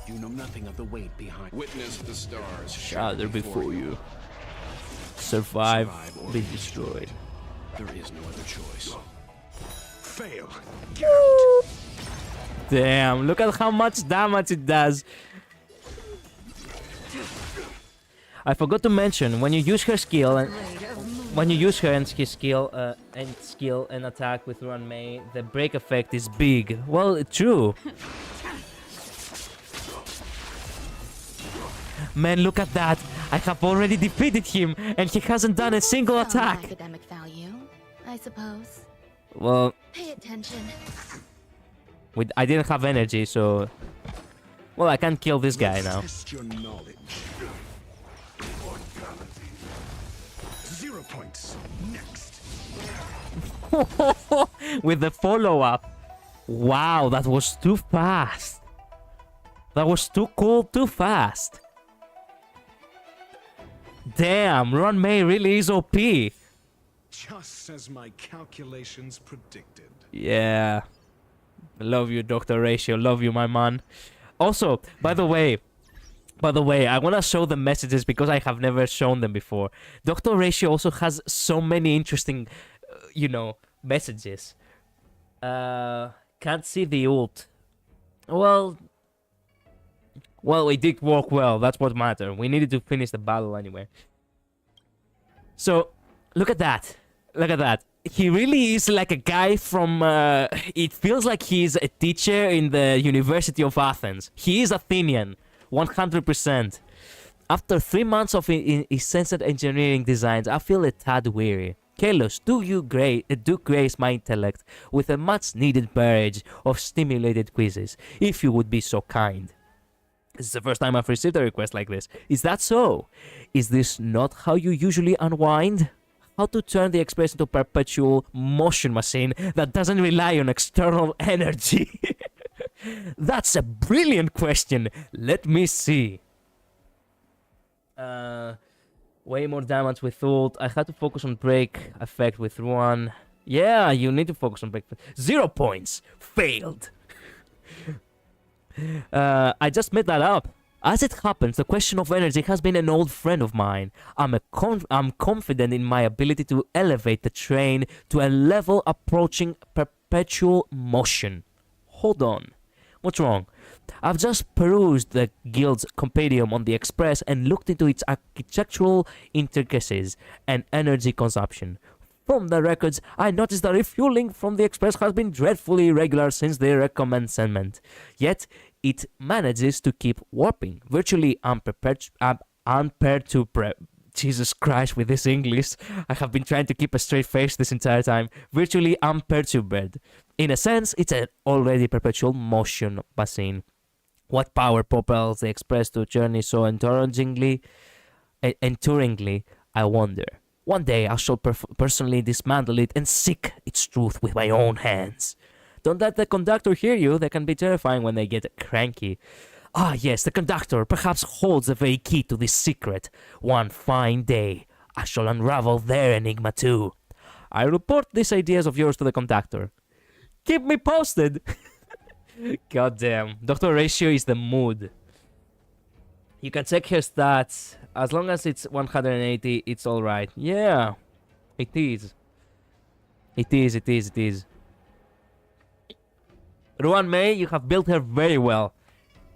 You know nothing of the weight behind. Witness the stars shatter before you. Survive, be destroyed. There is no other choice. Fail. Damn, look at how much damage it does. I forgot to mention, when you use her skill and when you use her and his skill and attack with Run May, the break effect is big. Well, true. Man, look at that. I have already defeated him and he hasn't done a single attack. Academic value, I suppose. Well, Pay attention. I didn't have energy, so... Well, I can't kill this guy now. Test your knowledge. 0 points. Next. With the follow-up. Wow, that was too fast. That was too cool, too fast. Damn, Ron May really is OP. Just as my calculations predicted. Yeah. Love you, Dr. Ratio. Love you, my man. Also, by the way, I want to show the messages because I have never shown them before. Dr. Ratio also has so many interesting, messages. Can't see the ult. Well, it did work well. That's what mattered. We needed to finish the battle anyway. So, look at that. Look at that. He really is like a guy from... it feels like he's a teacher in the University of Athens. He is Athenian. 100%. After 3 months of insensate engineering designs, I feel a tad weary. Kalos, do grace my intellect with a much-needed barrage of stimulated quizzes, if you would be so kind. This is the first time I've received a request like this. Is that so? Is this not how you usually unwind? How to turn the Express into a perpetual motion machine that doesn't rely on external energy? That's a brilliant question. Let me see. Way more damage with ult. I had to focus on break effect with one. Yeah, you need to focus on break. 0 points. Failed. I just made that up. As it happens, the question of energy has been an old friend of mine. I'm confident in my ability to elevate the train to a level approaching perpetual motion. Hold on. What's wrong? I've just perused the guild's compendium on the Express and looked into its architectural intricacies and energy consumption. From the records, I noticed that refueling from the Express has been dreadfully irregular since their commencement. Yet, it manages to keep warping, virtually Jesus Christ, with this English. I have been trying to keep a straight face this entire time. Virtually unperturbed. In a sense, it's an already perpetual motion machine. What power propels the Express to journey so enduringly, I wonder. One day I shall personally dismantle it and seek its truth with my own hands. Don't let the conductor hear you. They can be terrifying when they get cranky. Ah, yes, the conductor perhaps holds the very key to this secret. One fine day, I shall unravel their enigma too. I report these ideas of yours to the conductor. Keep me posted. God damn. Dr. Ratio is the mood. You can check her stats. As long as it's 180, it's alright. Yeah. It is. It is. Ruan Mei, you have built her very well.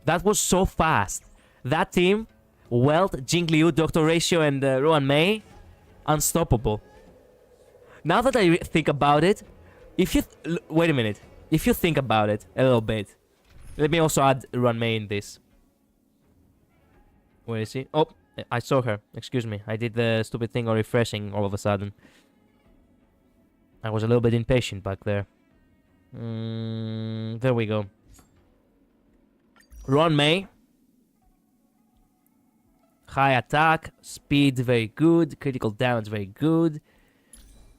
That was so fast. That team, Welt, Jing Liu, Dr. Ratio, and Ruan Mei, unstoppable. Now that I think about it, wait a minute. If you think about it a little bit, let me also add Ruan Mei in this. Where is he? Oh, I saw her. Excuse me. I did the stupid thing of refreshing all of a sudden. I was a little bit impatient back there. There we go. Ruan Mei. High attack, speed very good, critical damage very good.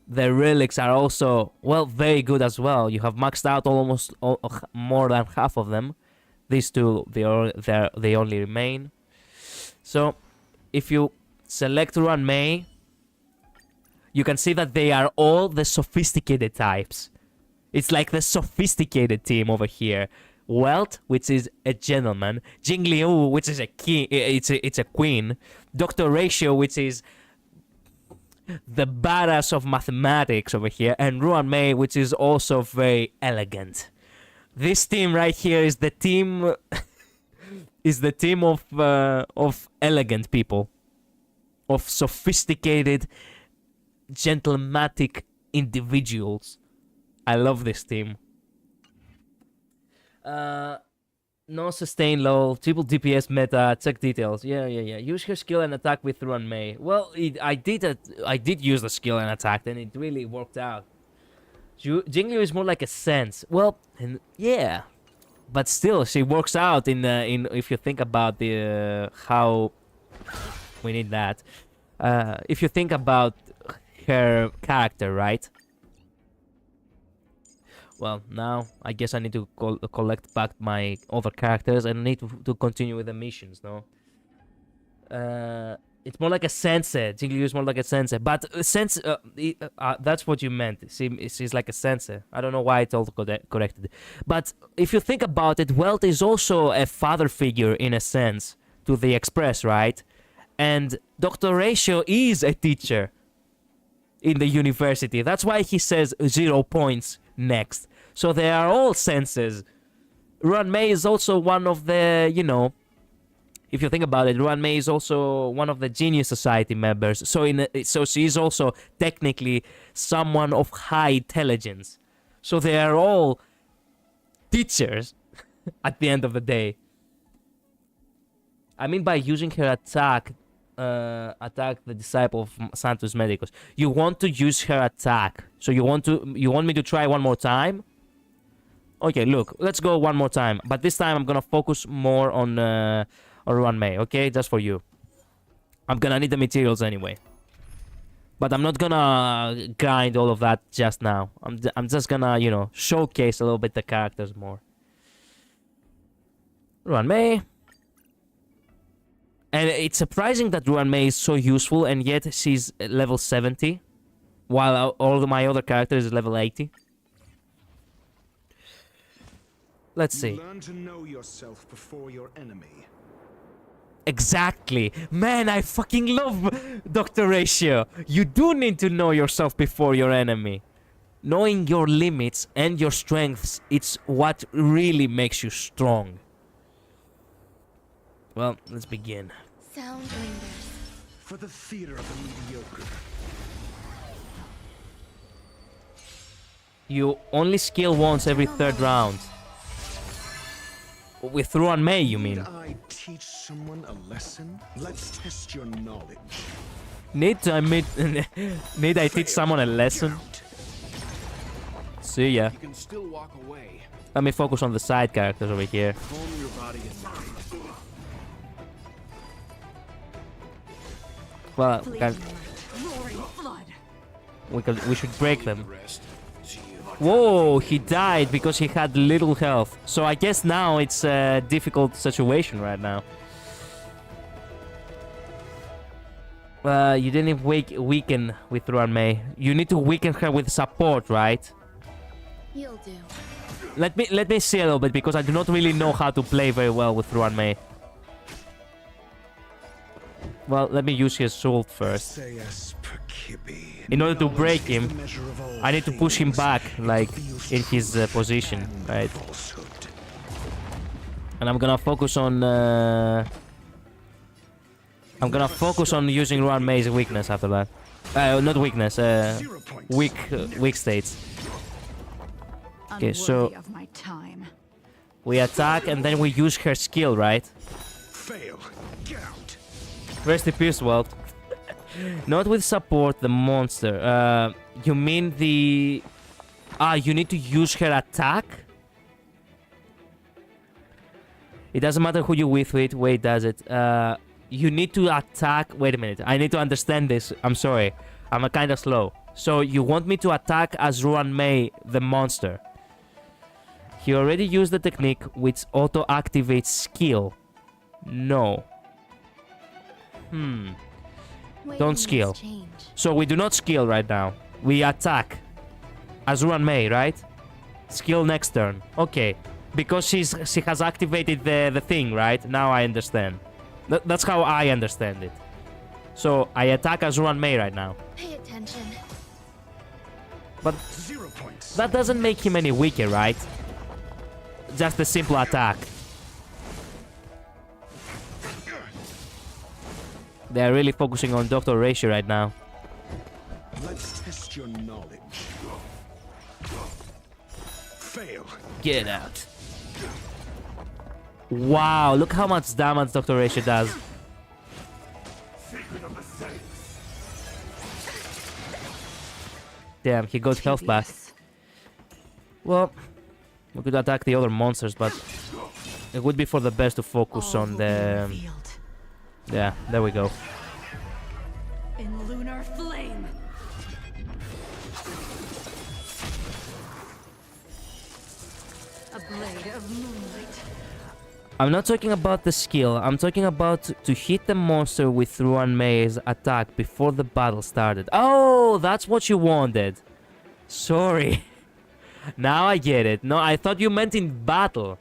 The relics are also, well, very good as well. You have maxed out almost more than half of them. These two, they only remain. So, if you select Ruan Mei, you can see that they are all the sophisticated types. It's like the sophisticated team over here. Welt, which is a gentleman. Jing Liu, which is a king. It's a queen. Dr. Ratio, which is the badass of mathematics over here, and Ruan Mei, which is also very elegant. This team right here is the team of elegant people, of sophisticated, gentlemantic individuals. I love this team. No sustain low, triple DPS meta, check details. Yeah. Use her skill and attack with Ruan Mei. Well, I did use the skill and attack, and it really worked out. Jingliu is more like a sense. Well, and yeah, but still, she works out in if you think about the how we need that. If you think about her character, right? Well, now I guess I need to collect back my other characters and I need to continue with the missions, no? It's more like a sensei. Jingliu is more like a sensei. But that's what you meant. She's like a sensei. I don't know why it's all corrected. But if you think about it, Welt is also a father figure in a sense to the Express, right? And Dr. Ratio is a teacher in the university. That's why he says 0 points next. So they are all senses. Ruan Mei is also one of the, you know, if you think about it, Ruan Mei is also one of the Genius Society members. So she is also technically someone of high intelligence. So they are all teachers at the end of the day. I mean, by using her attack the disciple of Santos Medicus. You want to use her attack. So you want me to try one more time? Okay, look, let's go one more time. But this time I'm gonna focus more on Ruan Mei, okay? Just for you. I'm gonna need the materials anyway. But I'm not gonna grind all of that just now. I'm just gonna, you know, showcase a little bit the characters more. Ruan Mei. And it's surprising that Ruan Mei is so useful and yet she's level 70. While all of my other characters is level 80. Let's see. Learn to know yourself before your enemy. Exactly. Man, I fucking love Dr. Ratio. You do need to know yourself before your enemy. Knowing your limits and your strengths, it's what really makes you strong. Well, let's begin. Sound lingers. For the theater of the mediocre. You only skill once every third round. With Ruan Mei, you mean? Need I teach someone a lesson? Let's test your knowledge. Need I teach someone a lesson? See ya. You can still walk away. Let me focus on the side characters over here. Calm your body and mind. Well, we should break them. Whoa, he died because he had little health. So I guess now it's a difficult situation right now. You didn't weaken with Ruan Mei. You need to weaken her with support, right? You'll do. Let me see a little bit because I do not really know how to play very well with Ruan Mei. Well, let me use his sword first. In order to break him, I need to push him back, like, in his position, right? And I'm gonna focus on... I'm gonna focus on using Ruan Mei's weakness after that. Not weakness, weak states. Okay, so... we attack and then we use her skill, right? Fail. Get out. Rest in peace, Welt. Not with support, the monster. You mean the... you need to use her attack? It doesn't matter who you with it. Wait, does it? You need to attack... Wait a minute. I need to understand this. I'm sorry. I'm kind of slow. So, you want me to attack as Ruan Mei, the monster. He already used the technique which auto-activates skill. No. Don't skill. So we do not skill right now. We attack. As Ruan Mei, right? Skill next turn. Okay. Because she has activated the thing, right? Now I understand. That's how I understand it. So I attack as Ruan Mei right now. Pay attention. But that doesn't make him any weaker, right? Just a simple attack. They're really focusing on Dr. Ratio right now. Let's test your knowledge. Fail. Get out. Wow, look how much damage Dr. Ratio does. Damn, he got health back. Well, we could attack the other monsters, but it would be for the best to focus on the... Yeah, there we go. In lunar flame. A blade of moonlight. I'm not talking about the skill. I'm talking about to hit the monster with Ruan Mei's attack before the battle started. Oh, that's what you wanted. Sorry. Now I get it. No, I thought you meant in battle.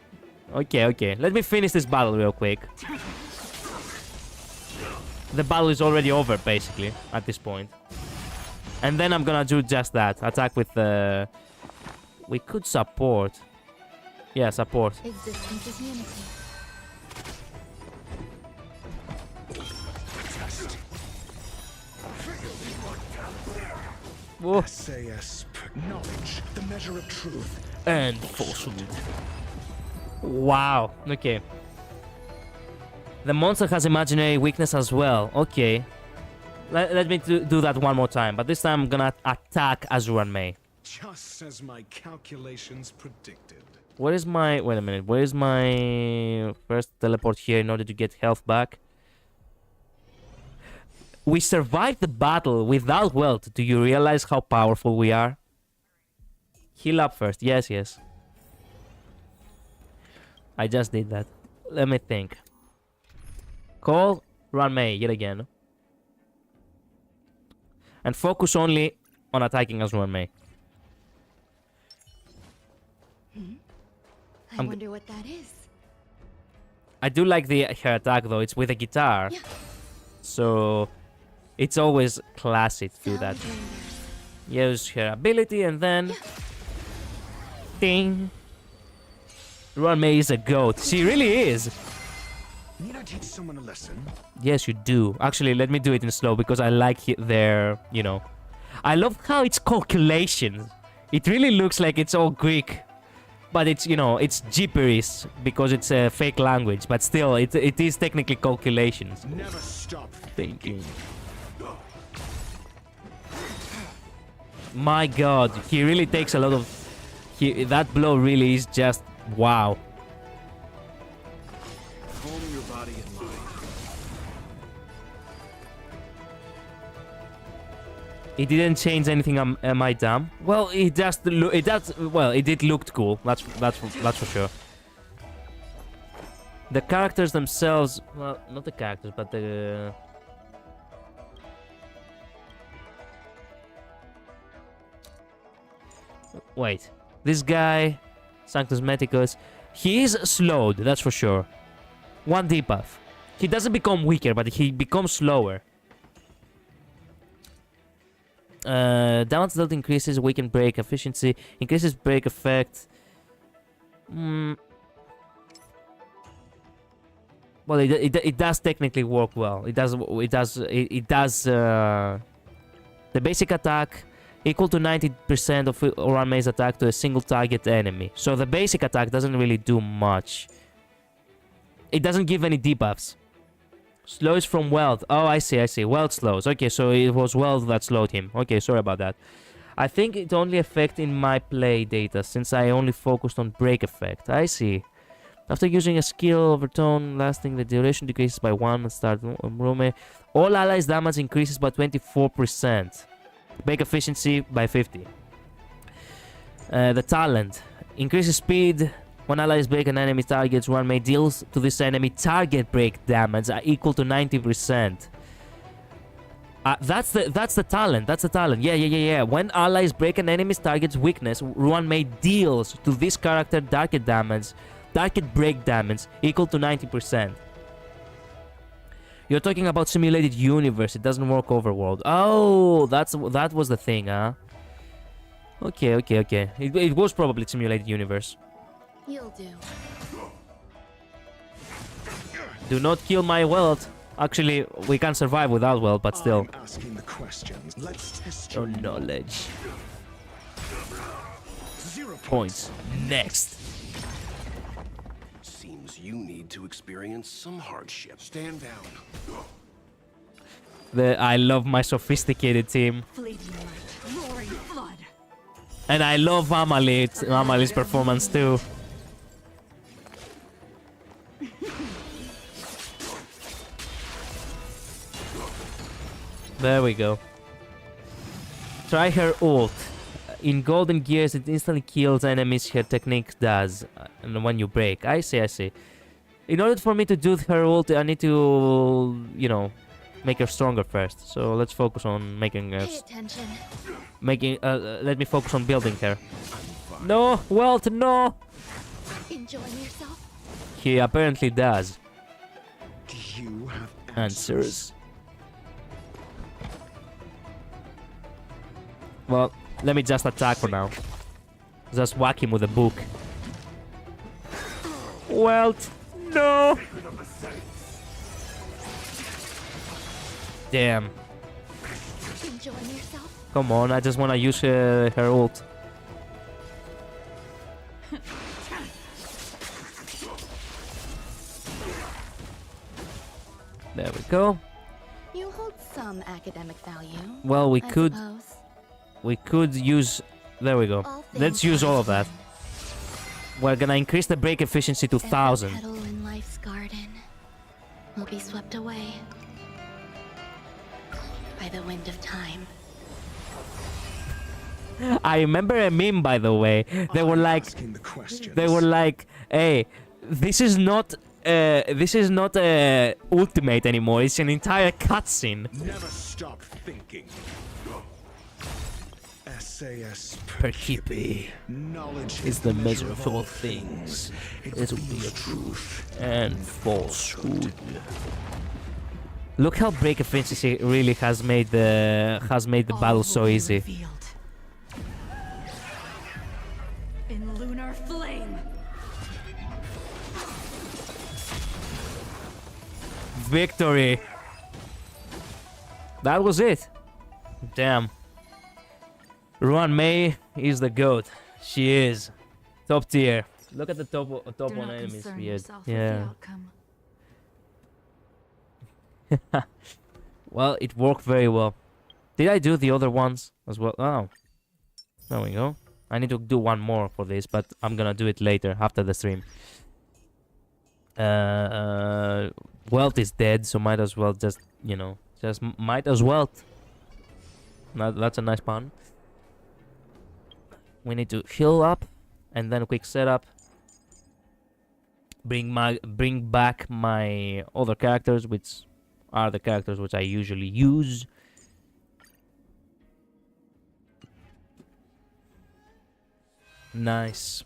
Okay, okay. Let me finish this battle real quick. The battle is already over, basically, at this point. And then I'm gonna do just that. Attack with the... We could support. Yeah, support. Existence is unity. Whoa. SAS, knowledge, the measure of truth. And falsehood. Wow. Okay. The monster has imaginary weakness as well. Okay. Let me do that one more time. But this time I'm gonna attack as Ruan Mei. Just as my calculations predicted. Where is my... Wait a minute. Where is my... First teleport here in order to get health back. We survived the battle without wealth. Do you realize how powerful we are? Heal up first. Yes, yes. I just did that. Let me think. Call Ruan Mei yet again. And focus only on attacking as Ruan Mei. I wonder what that is. I do like her attack though. It's with a guitar. Yeah. So it's always classy to do that. Use her ability and then... Yeah. Ding. Ruan Mei is a goat. She really is. Need I teach someone a lesson? Yes, you do. Actually, let me do it in slow because I like their, you know... I love how it's calculations. It really looks like it's all Greek. But it's, you know, it's gibberish because it's a fake language. But still, it is technically calculations. Never stop thinking. My god, he really takes a lot of... that blow really is just... Wow. Calm your body and mind. It didn't change anything, am I dumb? Well, it just it did look cool. That's for sure. The characters themselves, well, not the characters, but the wait, this guy, Sanctus Meticus, he is slowed, that's for sure. One debuff. He doesn't become weaker, but he becomes slower. Damage dealt increases, weaken break efficiency, increases break effect. Well, it does technically work well. It does. The basic attack equal to 90% of Ruan Mei's attack to a single target enemy. So the basic attack doesn't really do much. It doesn't give any debuffs. Slows from wealth. Oh, I see. Wealth slows. Okay, so it was wealth that slowed him. Okay, sorry about that. I think it only affects in my play data since I only focused on break effect. I see. After using a skill overtone lasting, the duration decreases by 1 and start Rume. All allies damage increases by 24%. Break efficiency by 50. The talent increases speed. When allies break an enemy target's Ruan Mei deals to this enemy target break damage equal to 90%. That's the talent. That's the talent. Yeah. When allies break an enemy's target's weakness, Ruan Mei deals to this character target break damage equal to 90%. You're talking about simulated universe. It doesn't work overworld. Oh, that was the thing, huh? Okay. It was probably simulated universe. You'll do. Do not kill my wealth. Actually, we can survive without wealth, but still. I'm asking the questions. Let's test your knowledge. 0 points. Next. Seems you need to experience some hardship. Stand down. I love my sophisticated team. And I love Amali's performance too. There we go. Try her ult. In Golden Gears, it instantly kills enemies her technique does. And when you break. I see. In order for me to do her ult, I need to, you know, make her stronger first. So let's focus on making her... Pay attention. Let me focus on building her. No, Welt, no! Enjoying yourself? He apparently does. Do you have Answers. Well, let me just attack for now. Just whack him with a book. Welt, no! Damn. Enjoying yourself? Come on, I just wanna use her ult. There we go. You hold some academic value. Well, we I could suppose. use... There we go. All Let's things use all of have that. We're gonna increase the break efficiency to Every 1000. petal in life's garden will be swept away by the wind of time. I remember a meme, by the way. They were like, asking the questions? hey, this is not ultimate anymore. It's an entire cutscene. Never stop thinking. SAS Percipi knowledge is the measure of all things. It will be a truth and falsehood. Look how break efficiency really has made the battle so easy. In lunar flame. Victory. That was it. Damn. Ruan Mei is the GOAT. She is. Top tier. Look at the top one enemies. Weird. Yeah. Well, it worked very well. Did I do the other ones as well? Oh. There we go. I need to do one more for this, but I'm gonna do it later, after the stream. Welt is dead, so might as well just, you know, might as well. That's a nice pun. We need to heal up, and then a quick setup. Bring back my other characters, which are the characters which I usually use. Nice.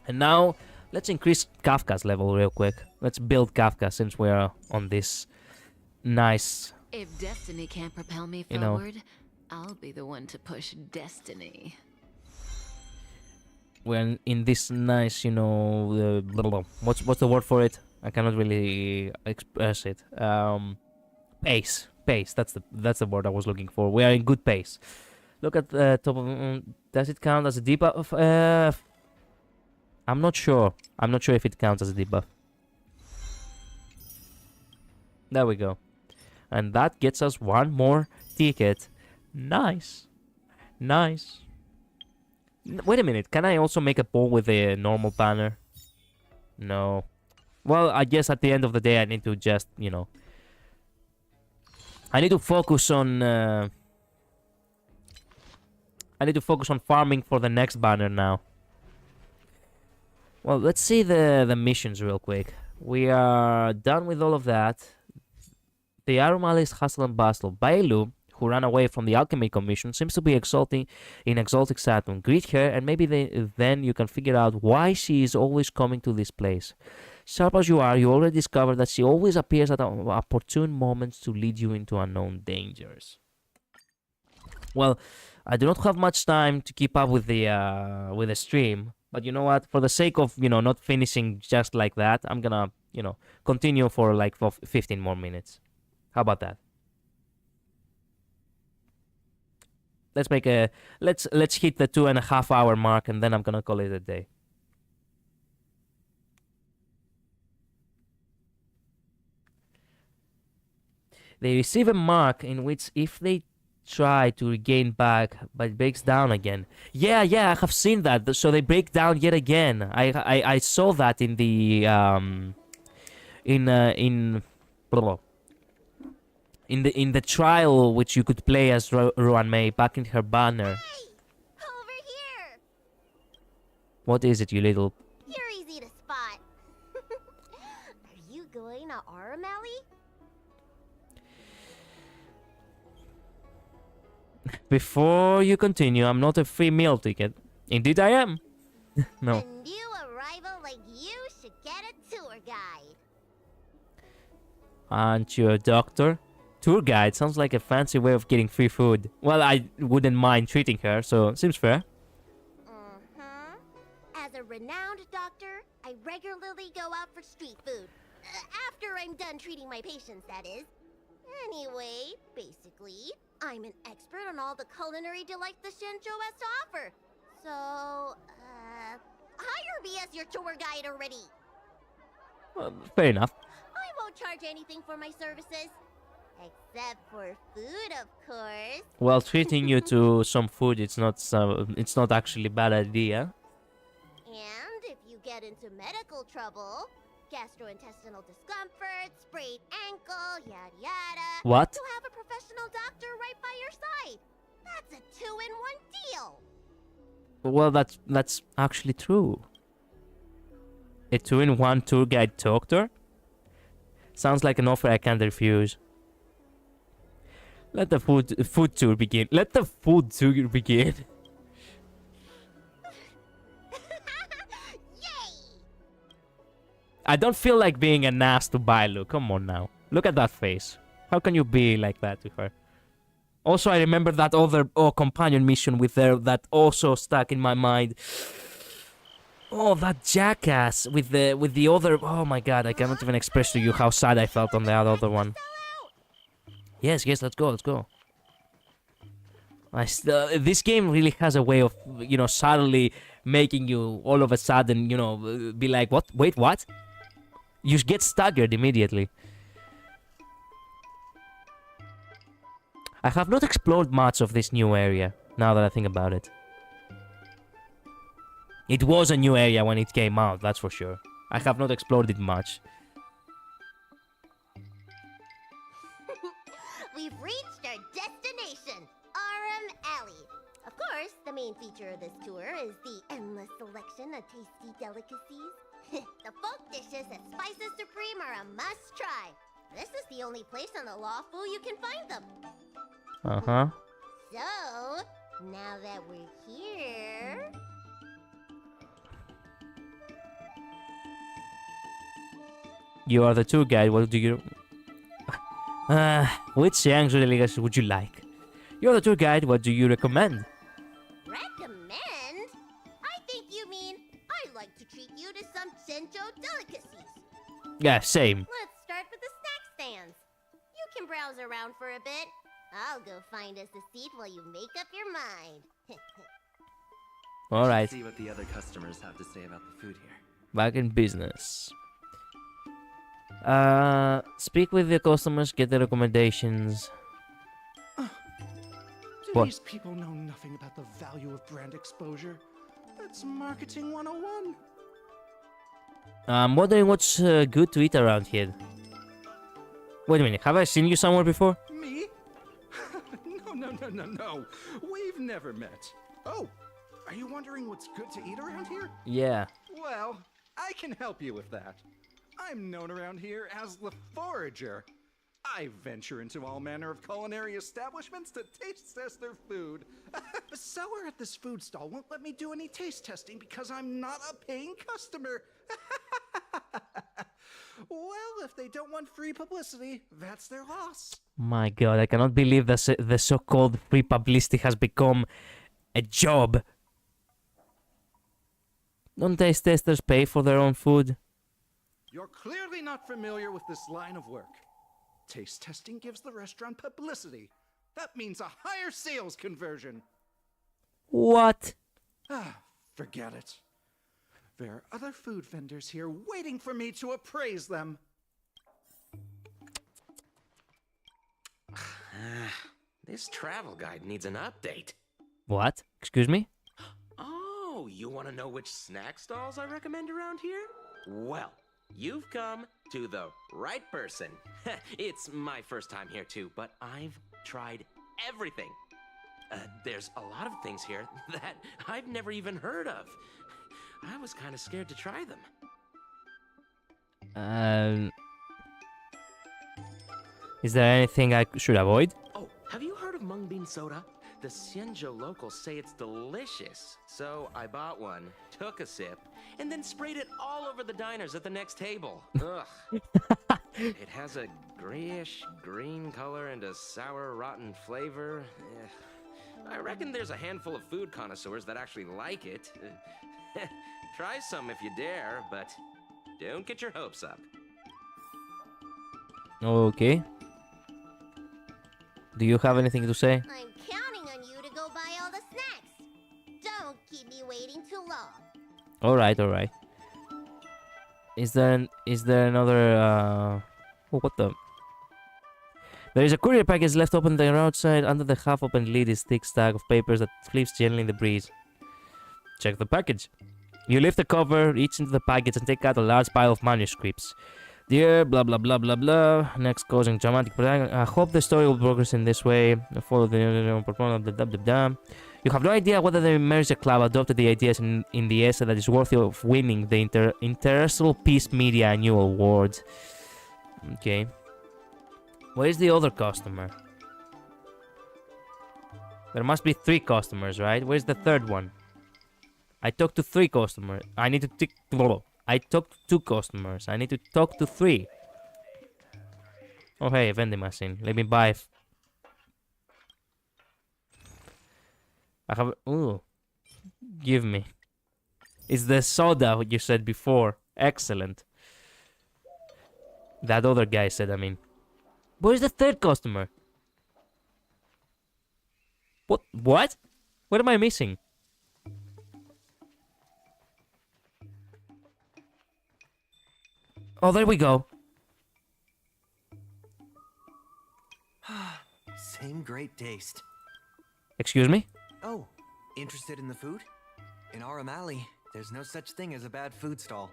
And now, let's increase Kafka's level real quick. Let's build Kafka since we're on this nice... If destiny can't propel me You know. forward, I'll be the one to push destiny. We're in this nice, you know... what's the word for it? I cannot really express it. Pace. Pace, that's the word I was looking for. We are in good pace. Look at the top of... does it count as a debuff? I'm not sure. I'm not sure if it counts as a debuff. There we go. And that gets us one more ticket. Nice. Nice. Wait a minute. Can I also make a ball with a normal banner? No. Well, I guess at the end of the day, I need to just, you know... I need to focus on... I need to focus on farming for the next banner now. Well, let's see the missions real quick. We are done with all of that. The Arumalis hustle and bustle. Bailu, who ran away from the Alchemy Commission, seems to be exalting in exotic Saturn. Greet her, and maybe then you can figure out why she is always coming to this place. Sharp as you are, you already discovered that she always appears at opportune moments to lead you into unknown dangers. Well, I do not have much time to keep up with the stream, but you know what? For the sake of, you know, not finishing just like that, I'm gonna, you know, continue for like 15 more minutes. How about that? Let's make a let's hit the 2.5 hour mark, and then I'm gonna call it a day. They receive a mark in which if they try to regain back, but it breaks down again. Yeah, I have seen that. So they break down yet again. I saw that in the in the trial which you could play as Ruan Mei back in her banner. Hey! Over here! What is it, you little? You're easy to spot. Are you going to Aurum Alley? Before you continue, I'm not a free meal ticket. Indeed, I am. No. A new arrival like you should get a tour guide. Aren't you a doctor? Tour guide sounds like a fancy way of getting free food. Well, I wouldn't mind treating her, so seems fair. As a renowned doctor, I regularly go out for street food. After I'm done treating my patients, that is. Anyway, basically, I'm an expert on all the culinary delight the Shinjo has to offer. So, hire me as your tour guide already. Well, fair enough. I won't charge anything for my services. Except for food, of course. Well, treating you to some food, it's not actually a bad idea. And if you get into medical trouble, gastrointestinal discomfort, sprained ankle, yada yada. What? You have a professional doctor right by your side. That's a 2-in-1 deal. Well, that's actually true. A 2-in-1 tour guide doctor? Sounds like an offer I can't refuse. Let the food tour begin. Let the food tour begin. I don't feel like being an ass to Bailu. Come on now. Look at that face. How can you be like that to her? Also, I remember that other companion mission with her that also stuck in my mind. Oh, that jackass with the other. Oh my god, I cannot even express to you how sad I felt on that other one. Yes, let's go. This game really has a way of, suddenly making you all of a sudden, be like, what? Wait, what? You get staggered immediately. I have not explored much of this new area, now that I think about it. It was a new area when it came out, that's for sure. I have not explored it much. We've reached our destination, Aurum Alley. Of course, the main feature of this tour is the endless selection of tasty delicacies. The folk dishes at Spices Supreme are a must-try. This is the only place on the Lawful you can find them. Uh-huh. So, now that we're here... You are the tour guide, what do you... which Shangri delicacy would you like? You're the tour guide, what do you recommend? Recommend? I think you mean I like to treat you to some Shinjo delicacies. Yeah, same. Let's start with the snack stands. You can browse around for a bit. I'll go find us a seat while you make up your mind. Alright. See what the other customers have to say about the food here. Back in business. Speak with the customers, get the recommendations. Do these people know nothing about the value of brand exposure? That's marketing 101. I'm wondering what's good to eat around here. Wait a minute, have I seen you somewhere before? Me? No. We've never met. Oh, are you wondering what's good to eat around here? Yeah. Well, I can help you with that. I'm known around here as the Forager. I venture into all manner of culinary establishments to taste test their food. The seller at this food stall won't let me do any taste testing because I'm not a paying customer. Well, if they don't want free publicity, that's their loss. My god, I cannot believe that the so-called free publicity has become a job. Don't taste testers pay for their own food? You're clearly not familiar with this line of work. Taste testing gives the restaurant publicity. That means a higher sales conversion. What? Forget it. There are other food vendors here waiting for me to appraise them. This travel guide needs an update. What? Excuse me? Oh, you want to know which snack stalls I recommend around here? Well, you've come to the right person. It's my first time here too, but I've tried everything. There's a lot of things here that I've never even heard of. I was kind of scared to try them. Um, is there anything I should avoid? Oh, have you heard of mung bean soda? The Xianzhou locals say it's delicious. So I bought one, took a sip, and then sprayed it all over the diners at the next table. Ugh. It has a grayish green color and a sour, rotten flavor. I reckon there's a handful of food connoisseurs that actually like it. Try some if you dare, but don't get your hopes up. Okay. Do you have anything to say? I'm counting on you to go buy all the snacks. Don't keep me waiting too long. Alright, alright. Is there another oh, what the? There is a courier package left open there outside. Under the half-open lid is thick stack of papers that flips gently in the breeze. Check the package. You lift the cover, reach into the package and take out a large pile of manuscripts. Dear blah blah blah blah blah. Next causing dramatic. I hope the story will progress in this way. Follow the You have no idea whether the Merger Club adopted the ideas in the essay that is worthy of winning the International Peace Media Annual Award. Okay. Where is the other customer? There must be 3 customers, right? Where's the third one? I talked to 3 customers. I need to I talked to 2 customers. I need to talk to 3. Oh hey, vending machine. Let me buy. I have. Ooh. Give me. It's the soda you said before. Excellent. That other guy said, I mean. Where's the third customer? What? What? What am I missing? Oh, there we go. Same great taste. Excuse me? Oh, interested in the food? In Aram Alley, there's no such thing as a bad food stall.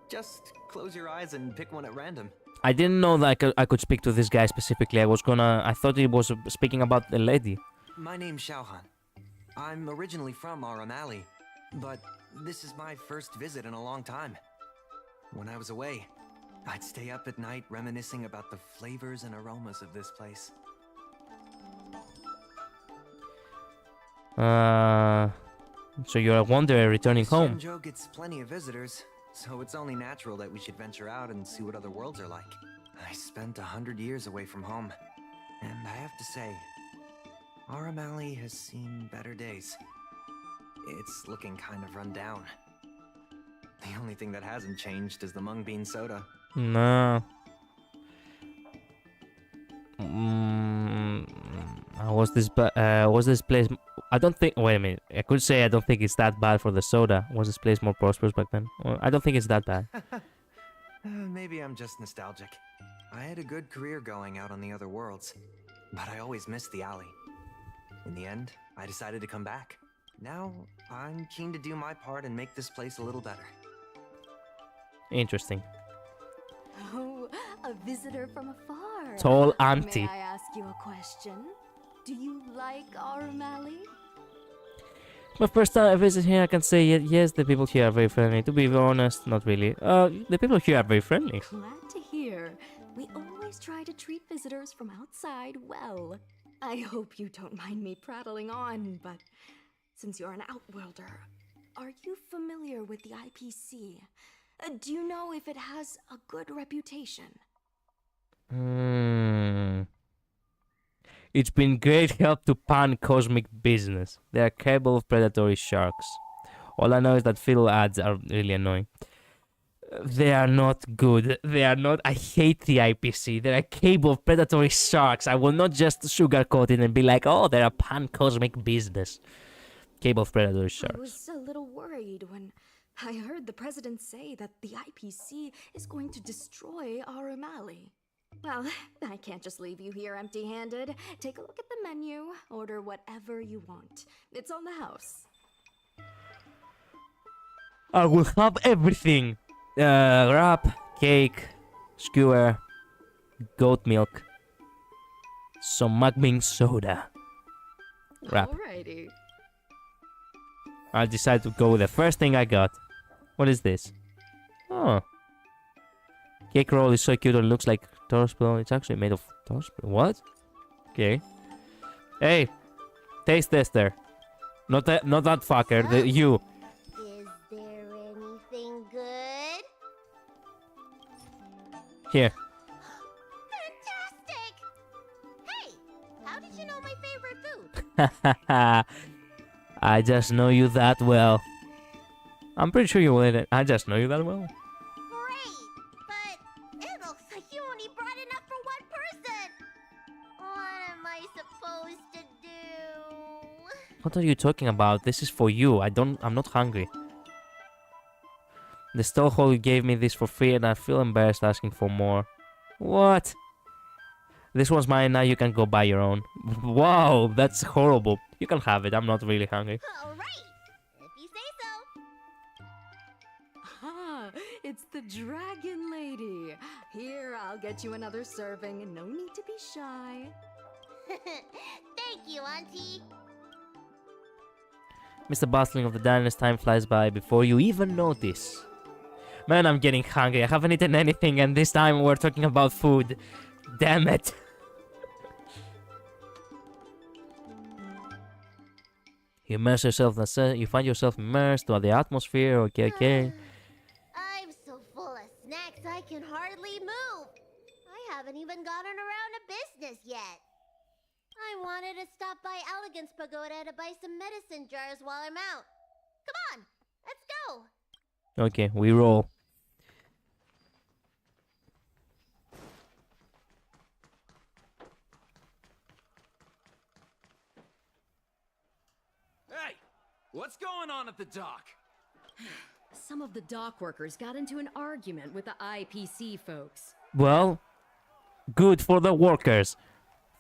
Just close your eyes and pick one at random. I didn't know that I could speak to this guy specifically. I thought he was speaking about the lady. My name's Xiaohan. I'm originally from Aram Alley, but this is my first visit in a long time. When I was away, I'd stay up at night reminiscing about the flavors and aromas of this place. So you're a wanderer returning home. Shenzhou gets plenty of visitors, so it's only natural that we should venture out and see what other worlds are like. I spent 100 years away from home, and I have to say, Aram Alley has seen better days. It's looking kind of run down. The only thing that hasn't changed is the mung bean soda. No. Was this place? I don't think. Wait a minute. I could say I don't think it's that bad for the soda. Was this place more prosperous back then? Well, I don't think it's that bad. Maybe I'm just nostalgic. I had a good career going out on the other worlds, but I always missed the alley. In the end, I decided to come back. Now, I'm keen to do my part and make this place a little better. Interesting. Oh, a visitor from afar. Tall auntie. May I ask you a question? Do you like Aram Alley? My first time I visit here, I can say yes, the people here are very friendly. To be honest, not really. The people here are very friendly. Glad to hear. We always try to treat visitors from outside well. I hope you don't mind me prattling on, but since you're an outworlder, are you familiar with the IPC? Do you know if it has a good reputation? It's been great help to pan-cosmic business. They are capable of predatory sharks. All I know is that fiddle ads are really annoying. They are not good. They are not... I hate the IPC. They are capable of predatory sharks. I will not just sugarcoat it and be like, oh, they're a pan-cosmic business. Capable of predatory sharks. I was a little worried when I heard the president say that the IPC is going to destroy Aram Alley. Well, I can't just leave you here empty-handed. Take a look at the menu, order whatever you want. It's on the house. I will have everything. Wrap, cake, skewer, goat milk, some mung bean soda. Wrap. Alrighty. I'll decide to go with the first thing I got. What is this? Oh. Cake roll is so cute. It looks like torchbean. It's actually made of torchbean. What? Okay. Hey, taste tester. Not that fucker. You. Is there anything good? Here. Fantastic! Hey, how did you know my favorite food? I just know you that well. I'm pretty sure you will. I just know you that well. Great, but it looks like you only brought enough for one person. What am I supposed to do? What are you talking about? This is for you. I'm not hungry. The stallholder gave me this for free and I feel embarrassed asking for more. What? This one's mine, now you can go buy your own. Wow, that's horrible. You can have it, I'm not really hungry. All right, if you say so. Ah, it's the dragon lady. Here, I'll get you another serving. No need to be shy. Thank you, Auntie. Mr. Bustling of the Diners, time flies by before you even notice. Man, I'm getting hungry. I haven't eaten anything and this time we're talking about food. Damn it. You immerse yourself, you find yourself immersed to the atmosphere, okay. I'm so full of snacks I can hardly move. I haven't even gotten around to business yet. I wanted to stop by Elegance Pagoda to buy some medicine jars while I'm out. Come on, let's go. Okay, we roll. Hey, what's going on at the dock? Some of the dock workers got into an argument with the IPC folks. Well, good for the workers.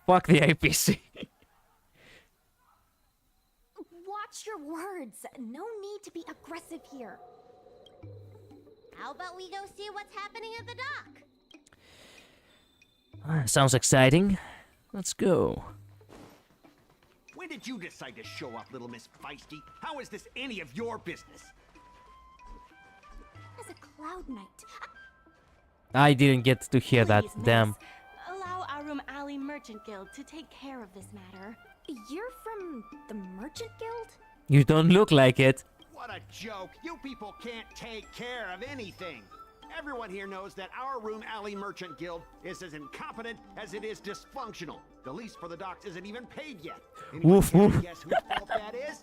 Fuck the APC. Watch your words. No need to be aggressive here. How about we go see what's happening at the dock? Sounds exciting. Let's go. When did you decide to show up, little Miss Feisty? How is this any of your business? As a Cloud Knight. I didn't get to hear that. Please, Damn. miss, allow our room alley merchant guild to take care of this matter. You're from the Merchant Guild? You don't look like it. What a joke! You people can't take care of anything! Everyone here knows that our Room Alley Merchant Guild is as incompetent as it is dysfunctional. The lease for the docks isn't even paid yet. Woof, Anyone woof. guess whose fault that is?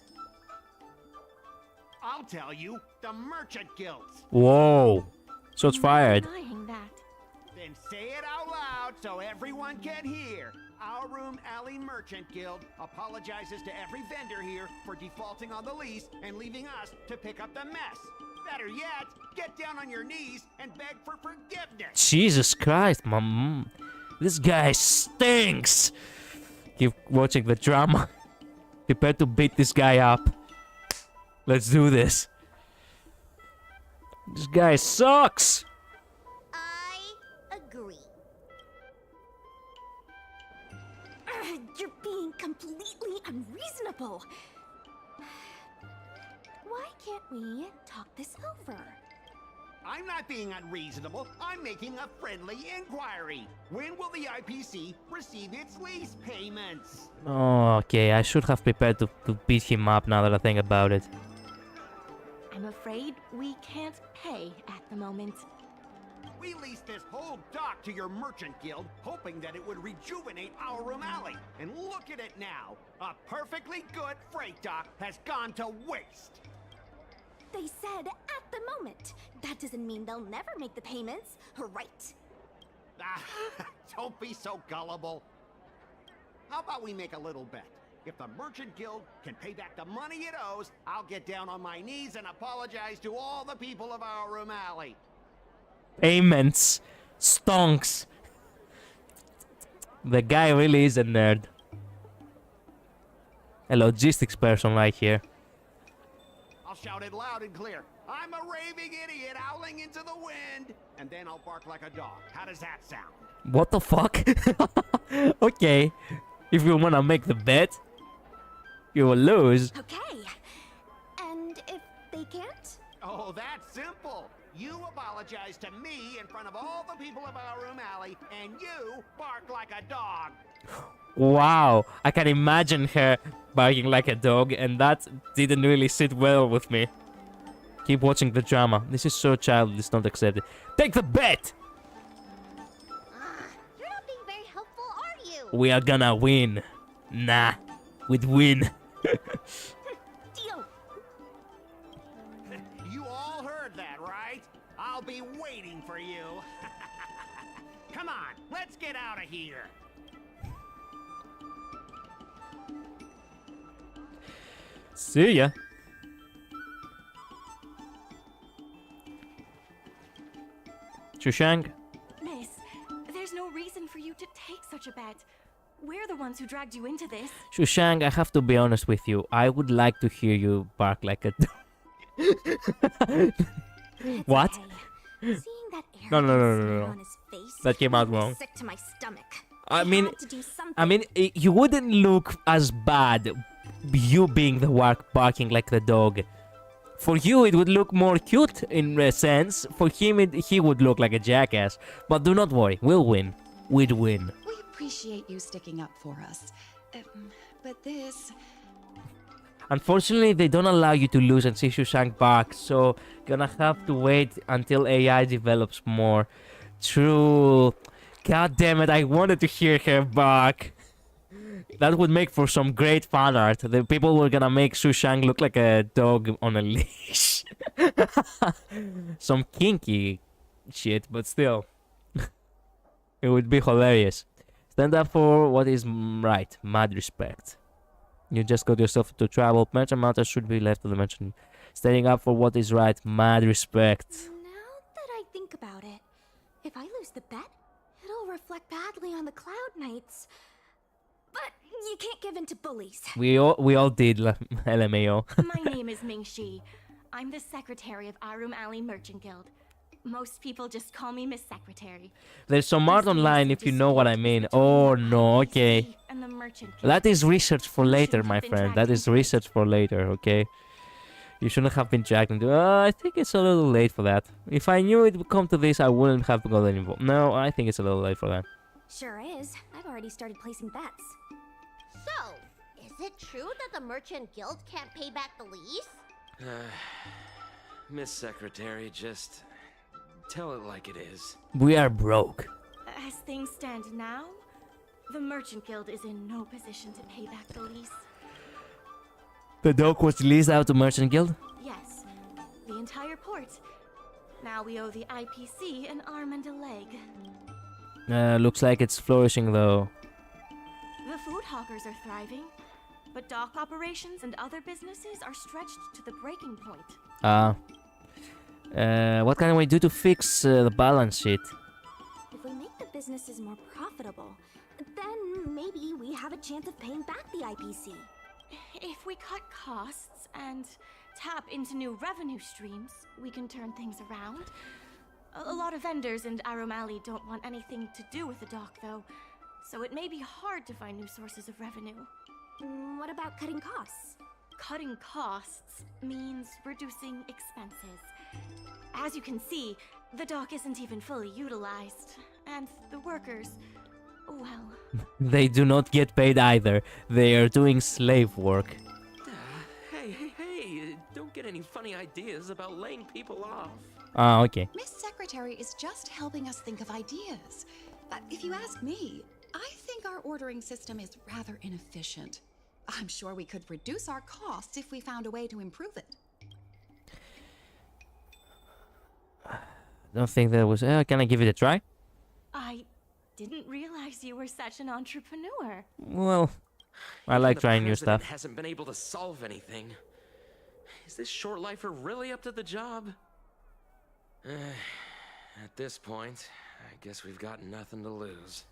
I'll tell you, the Merchant Guild's. Whoa. Shots fired. Denying that. Then say it out loud so everyone can hear. Our Room Alley Merchant Guild apologizes to every vendor here for defaulting on the lease and leaving us to pick up the mess. Better yet, get down on your knees and beg for forgiveness. Jesus Christ, mom. This guy stinks. Keep watching the drama. Prepare to beat this guy up. Let's do this. This guy sucks. I agree. You're being completely unreasonable. Why can't we talk this over? I'm not being unreasonable. I'm making a friendly inquiry. When will the IPC receive its lease payments? Oh, okay. I should have prepared to beat him up now that I think about it. I'm afraid we can't pay at the moment. We leased this whole dock to your merchant guild, hoping that it would rejuvenate our room alley. And look at it now. A perfectly good freight dock has gone to waste. They said at the moment. That doesn't mean they'll never make the payments, right? Don't be so gullible. How about we make a little bet? If the Merchant Guild can pay back the money it owes, I'll get down on my knees and apologize to all the people of our room alley. Payments. Stonks. The guy really is a nerd. A logistics person right here. I'll shout it loud and clear. I'm a raving idiot howling into the wind. And then I'll bark like a dog. How does that sound? What the fuck? Okay. If you wanna make the bet, you will lose. Okay. And if they can't? Oh, that's simple. You apologize to me in front of all the people of our room alley, and you bark like a dog. Wow, I can imagine her barking like a dog, and that didn't really sit well with me. Keep watching the drama. This is so childish, don't accept it. Take the bet! You're not being very helpful, are you? We are gonna win. Nah, we'd win. Deal. You all heard that, right? I'll be waiting for you. Come on, let's get out of here. See ya. Shushank? Miss, there's no reason for you to take such a bet. We're the ones who dragged you into this. Shushank, I have to be honest with you. I would like to hear you bark like a dog. What? Seeing that No, no, no, arrogant no, sneer no. on his face That came out made me wrong. sick to my stomach. I mean, had to do something. you wouldn't look as bad you being the barking like the dog. For you, it would look more cute in a sense. For him, he would look like a jackass. But do not worry, we'll win. We'd win. We appreciate you sticking up for us. But this... Unfortunately, they don't allow you to lose and see Shushank bark, so gonna have to wait until AI develops more. True. God damn it, I wanted to hear her bark. That would make for some great fan art. The people were gonna make Shushank look like a dog on a leash. Some kinky shit, but still. It would be hilarious. Stand up for what is right. Mad respect. You just got yourself to travel. Merchant matters should be left to the merchant. Standing up for what is right. Mad respect. Now that I think about it, if I lose the bet, it'll reflect badly on the Cloud Knights. But you can't give in to bullies. We all did, LMAO. My name is Ming-Shi. I'm the secretary of Arum Alley Merchant Guild. Most people just call me Miss Secretary. There's some art online if you know what I mean. Oh no, okay. And the Merchant Guild. That is research for later, my friend. That is research for later, okay? You shouldn't have been dragged into... I think it's a little late for that. If I knew it would come to this, I wouldn't have gotten involved. No, I think it's a little late for that. Sure is. I've already started placing bets. So, is it true that the Merchant Guild can't pay back the lease? Miss Secretary, just tell it like it is. We are broke. As things stand now, the Merchant Guild is in no position to pay back the lease. The dock was leased out to Merchant Guild? Yes, the entire port. Now we owe the IPC an arm and a leg. Looks like it's flourishing though. The food hawkers are thriving, but dock operations and other businesses are stretched to the breaking point. What can we do to fix the balance sheet? If we make the businesses more profitable, then maybe we have a chance of paying back the IPC. If we cut costs and tap into new revenue streams, we can turn things around. A lot of vendors in Arum Alley don't want anything to do with the dock, though, so it may be hard to find new sources of revenue. What about cutting costs? Cutting costs means reducing expenses. As you can see, the dock isn't even fully utilized, and the workers, well... They do not get paid either. They are doing slave work. Hey, don't get any funny ideas about laying people off. Okay. Miss Secretary is just helping us think of ideas. If you ask me, I think our ordering system is rather inefficient. I'm sure we could reduce our costs if we found a way to improve it. Don't think that was... can I give it a try? I didn't realize you were such an entrepreneur. Well, I like trying new The president stuff. hasn't been able to solve anything. Is this short lifer really up to the job? At this point, I guess we've got nothing to lose.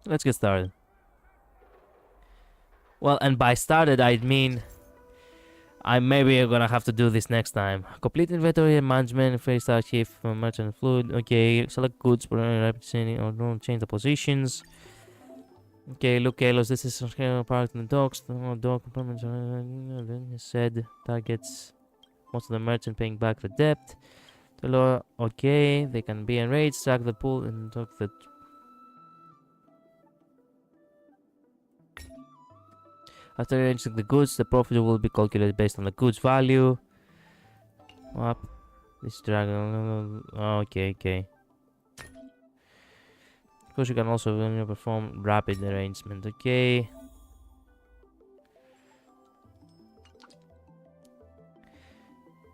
Let's get started. Well, and by started, I mean... I maybe are gonna have to do this next time. Complete inventory management, face archive, merchant fluid. Okay, select goods, rapid sending, or don't change the positions. Okay, look, Kalos, this is parked in the docks. Dock compartments said targets. most of the merchant paying back the debt. The law, okay, they can be enraged, sack the pool, and talk the. After arranging the goods, the profit will be calculated based on the goods value. Up. This dragon. Okay. Of course, you can also perform rapid arrangement. Okay.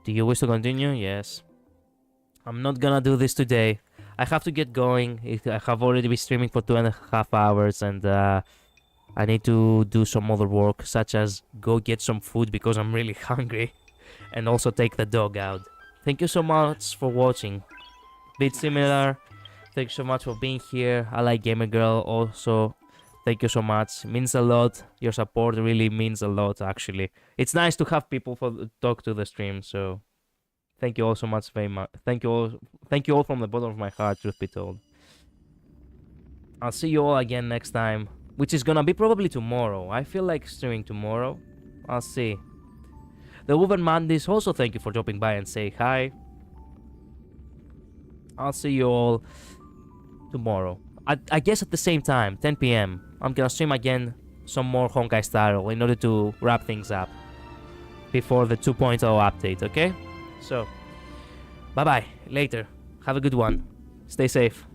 Do you wish to continue? Yes. I'm not gonna do this today. I have to get going. I have already been streaming for 2.5 hours, and I need to do some other work, such as go get some food because I'm really hungry, and also take the dog out. Thank you so much for watching. Bit similar. Thank you so much for being here. I like Gamer Girl also. Thank you so much. Means a lot. Your support really means a lot, actually. It's nice to have people for talk to the stream, so thank you all so much, very much. Thank you all from the bottom of my heart, truth be told. I'll see you all again next time, which is gonna be probably tomorrow. I feel like streaming tomorrow. I'll see. The Woven Mandis, also thank you for dropping by and say hi. I'll see you all tomorrow. I guess at the same time, 10 p.m. I'm gonna stream again some more Honkai Star Rail in order to wrap things up before the 2.0 update, okay? So, bye-bye. Later. Have a good one. Stay safe.